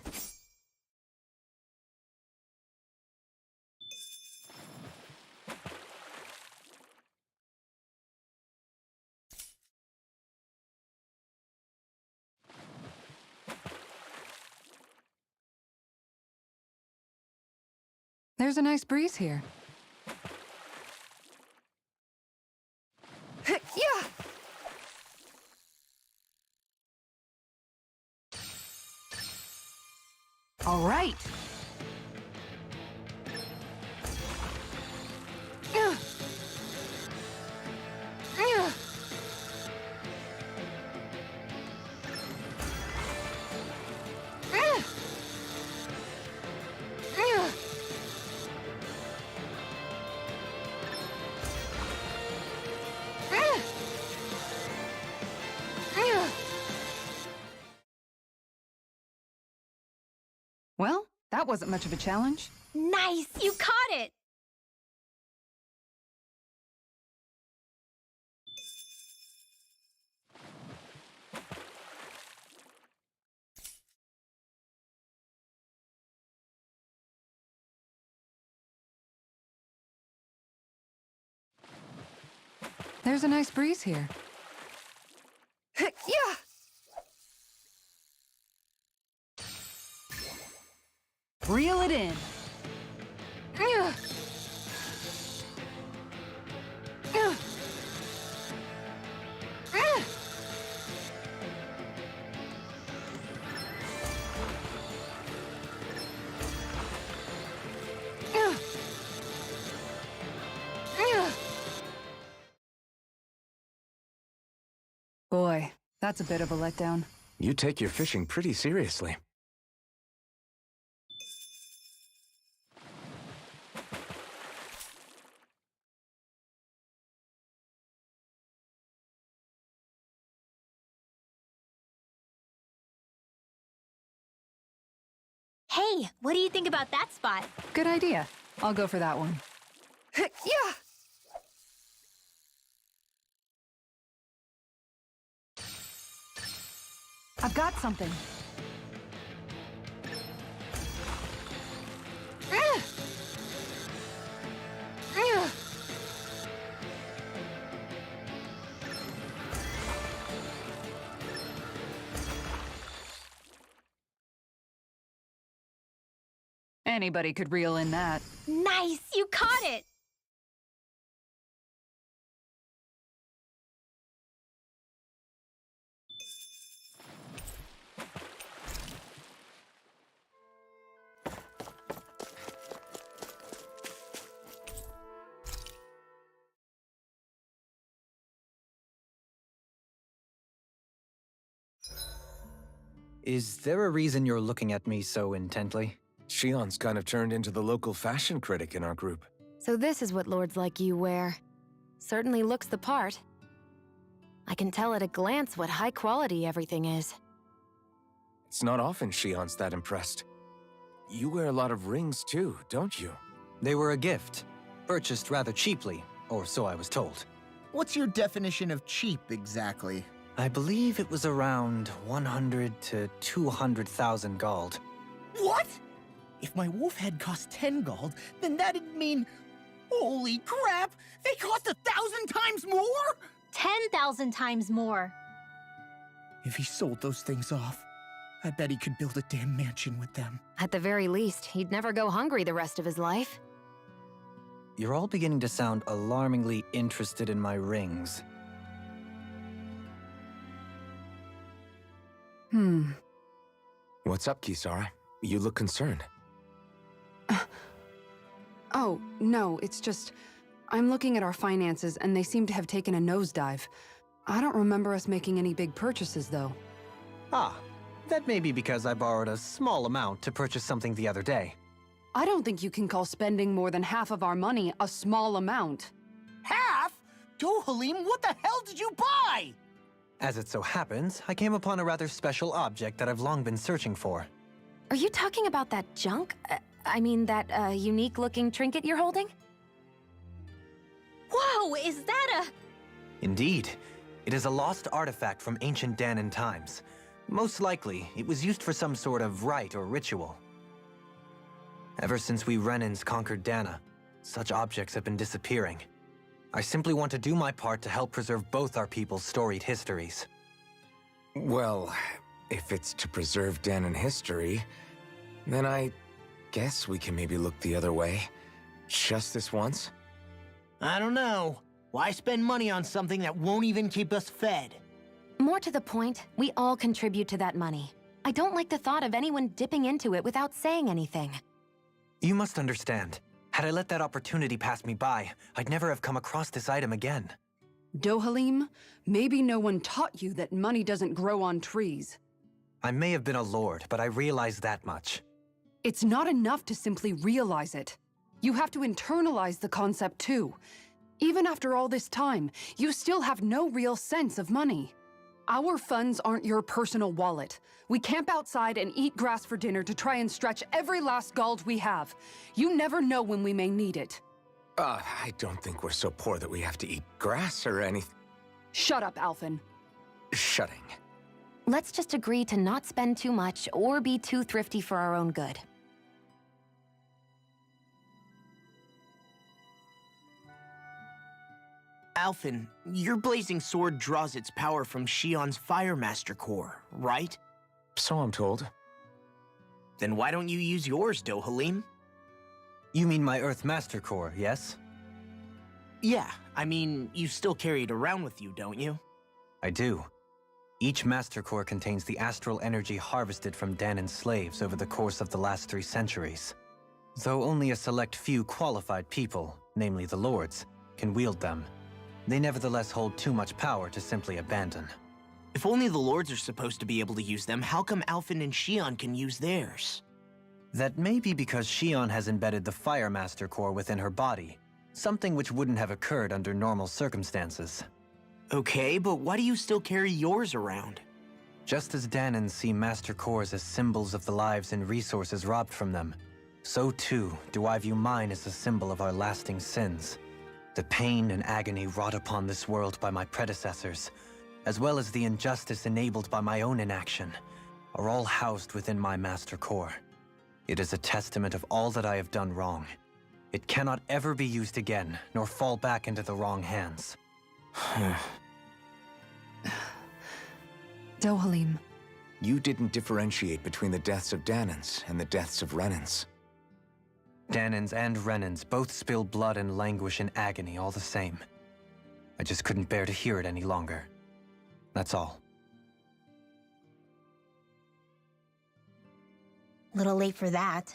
There's a nice breeze here. Yeah! All right. Well, that wasn't much of a challenge. Nice! You caught it! There's a nice breeze here. Yeah! Reel it in. Boy, that's a bit of a letdown. You take your fishing pretty seriously. Hey, what do you think about that spot? Good idea. I'll go for that one. Yeah! I've got something. Anybody could reel in that. Nice! You caught it! Is there a reason you're looking at me so intently? Shion's kind of turned into the local fashion critic in our group. So this is what lords like you wear. Certainly looks the part. I can tell at a glance what high quality everything is. It's not often Shion's that impressed. You wear a lot of rings too, don't you? They were a gift, purchased rather cheaply, or so I was told. What's your definition of cheap, exactly? I believe it was around 100 to 200,000 gold. What? If my wolf head cost 10 gold, then that'd mean... Holy crap! They cost 1,000 times more?! 10,000 times more. If he sold those things off, I bet he could build a damn mansion with them. At the very least, he'd never go hungry the rest of his life. You're all beginning to sound alarmingly interested in my rings. What's up, Kisara? You look concerned. Oh, no, it's just... I'm looking at our finances and they seem to have taken a nosedive. I don't remember us making any big purchases, though. Ah, that may be because I borrowed a small amount to purchase something the other day. I don't think you can call spending more than half of our money a small amount. Half? Dohalim, what the hell did you buy? As it so happens, I came upon a rather special object that I've long been searching for. Are you talking about that junk? I mean, that unique-looking trinket you're holding? Whoa, is that a... Indeed. It is a lost artifact from ancient Danan times. Most likely, it was used for some sort of rite or ritual. Ever since we Renans conquered Dana, such objects have been disappearing. I simply want to do my part to help preserve both our people's storied histories. Well, if it's to preserve Danan history, then I guess we can maybe look the other way. Just this once? I don't know. Why spend money on something that won't even keep us fed? More to the point, we all contribute to that money. I don't like the thought of anyone dipping into it without saying anything. You must understand. Had I let that opportunity pass me by, I'd never have come across this item again. Dohalim, maybe no one taught you that money doesn't grow on trees. I may have been a lord, but I realize that much. It's not enough to simply realize it. You have to internalize the concept too. Even after all this time, you still have no real sense of money. Our funds aren't your personal wallet. We camp outside and eat grass for dinner to try and stretch every last gold we have. You never know when we may need it. I don't think we're so poor that we have to eat grass or anything. Shut up, Alphen. Shutting. Let's just agree to not spend too much or be too thrifty for our own good. Alphen, your blazing sword draws its power from Shion's Fire Master core, right? So I'm told. Then why don't you use yours, Dohalim? You mean my Earth Master Core, yes? Yeah, I mean, you still carry it around with you, don't you? I do. Each Master Core contains the astral energy harvested from Danan slaves over the course of the last 3 centuries. Though only a select few qualified people, namely the Lords, can wield them, they nevertheless hold too much power to simply abandon. If only the Lords are supposed to be able to use them, how come Alphen and Shion can use theirs? That may be because Shion has embedded the Fire Master Core within her body, something which wouldn't have occurred under normal circumstances. Okay, but why do you still carry yours around? Just as Danans see Master Cores as symbols of the lives and resources robbed from them, so too do I view mine as a symbol of our lasting sins. The pain and agony wrought upon this world by my predecessors, as well as the injustice enabled by my own inaction, are all housed within my Master Core. It is a testament of all that I have done wrong. It cannot ever be used again, nor fall back into the wrong hands. Dohalim. You didn't differentiate between the deaths of Danans and the deaths of Renans. Danans and Renans both spill blood and languish in agony all the same. I just couldn't bear to hear it any longer. That's all. Little late for that.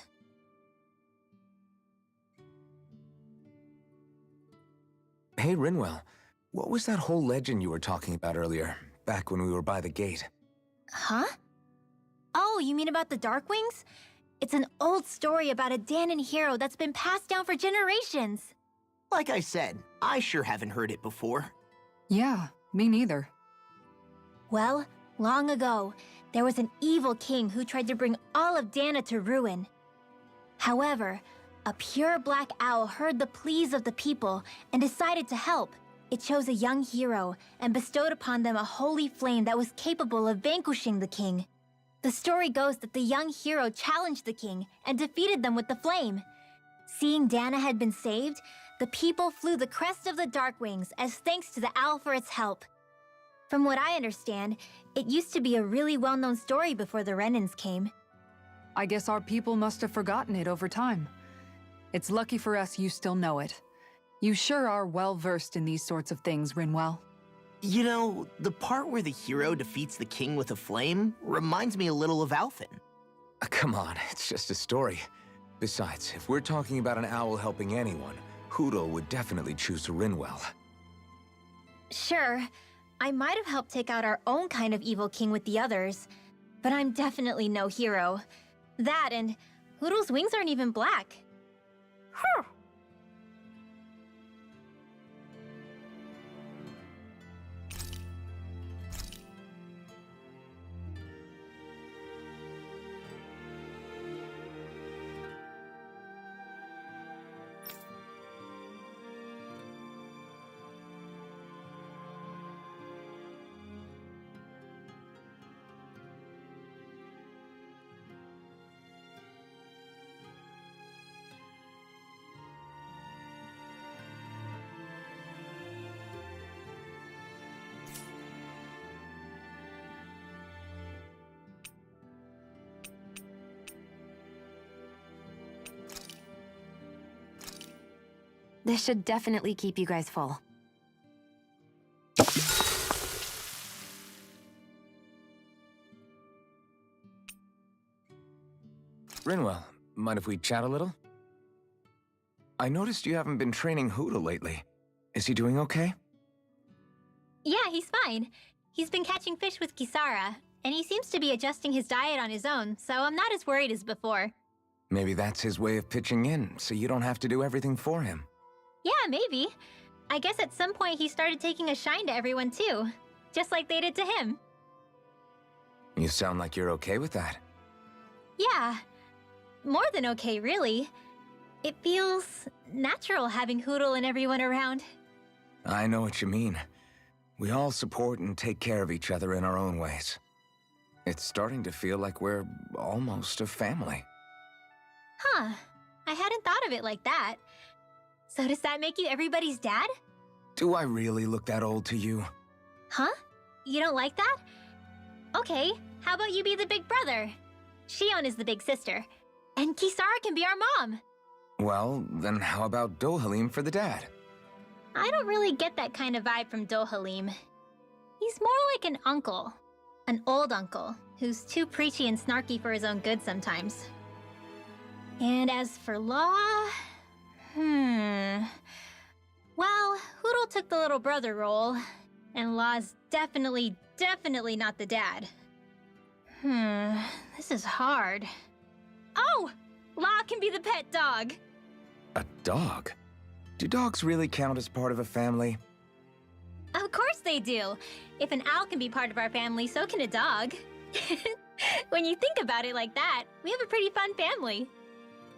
Hey, Rinwell. What was that whole legend you were talking about earlier, back when we were by the gate? Huh? Oh, you mean about the Darkwings? It's an old story about a Danan hero that's been passed down for generations. Like I said, I sure haven't heard it before. Yeah, me neither. Well, long ago, there was an evil king who tried to bring all of Dana to ruin. However, a pure black owl heard the pleas of the people and decided to help. It chose a young hero and bestowed upon them a holy flame that was capable of vanquishing the king. The story goes that the young hero challenged the king and defeated them with the flame. Seeing Dana had been saved, the people flew the crest of the Darkwings as thanks to the owl for its help. From what I understand, it used to be a really well-known story before the Renans came. I guess our people must have forgotten it over time. It's lucky for us you still know it. You sure are well-versed in these sorts of things, Rinwell. You know, the part where the hero defeats the king with a flame reminds me a little of Alphen. Come on, it's just a story. Besides, if we're talking about an owl helping anyone, Hootle would definitely choose Rinwell. Sure, I might have helped take out our own kind of evil king with the others, but I'm definitely no hero. That and Hootle's wings aren't even black. Huh. This should definitely keep you guys full. Rinwell, mind if we chat a little? I noticed you haven't been training Hootle lately. Is he doing okay? Yeah, he's fine. He's been catching fish with Kisara, and he seems to be adjusting his diet on his own, so I'm not as worried as before. Maybe that's his way of pitching in, so you don't have to do everything for him. Yeah, maybe. I guess at some point he started taking a shine to everyone too, just like they did to him. You sound like you're okay with that. Yeah, more than okay, really. It feels natural having Hootle and everyone around. I know what you mean. We all support and take care of each other in our own ways. It's starting to feel like we're almost a family. Huh, I hadn't thought of it like that. So does that make you everybody's dad? Do I really look that old to you? Huh? You don't like that? Okay, how about you be the big brother? Shion is the big sister, and Kisara can be our mom. Well, then how about Dohalim for the dad? I don't really get that kind of vibe from Dohalim. He's more like an uncle. An old uncle, who's too preachy and snarky for his own good sometimes. And as for Law... Well, Hootle took the little brother role, and Law's definitely not the dad. This is hard. Oh! Law can be the pet dog! A dog? Do dogs really count as part of a family? Of course they do. If an owl can be part of our family, so can a dog. When you think about it like that, we have a pretty fun family.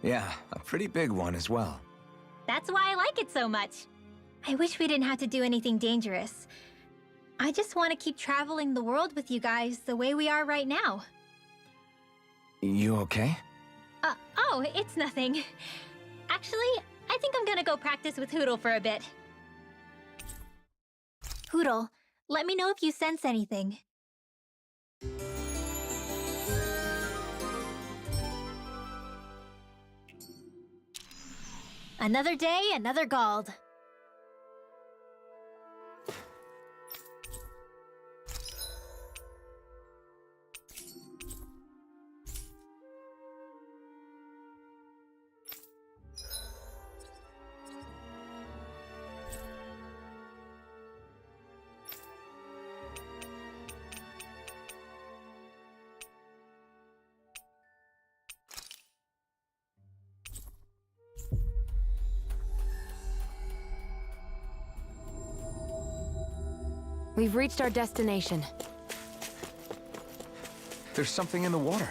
Yeah, a pretty big one as well. That's why I like it so much. I wish we didn't have to do anything dangerous. I just want to keep traveling the world with you guys the way we are right now. You okay? Oh, it's nothing. Actually, I think I'm gonna go practice with Hootle for a bit. Hootle, let me know if you sense anything. Another day, another Gald. We've reached our destination. There's something in the water.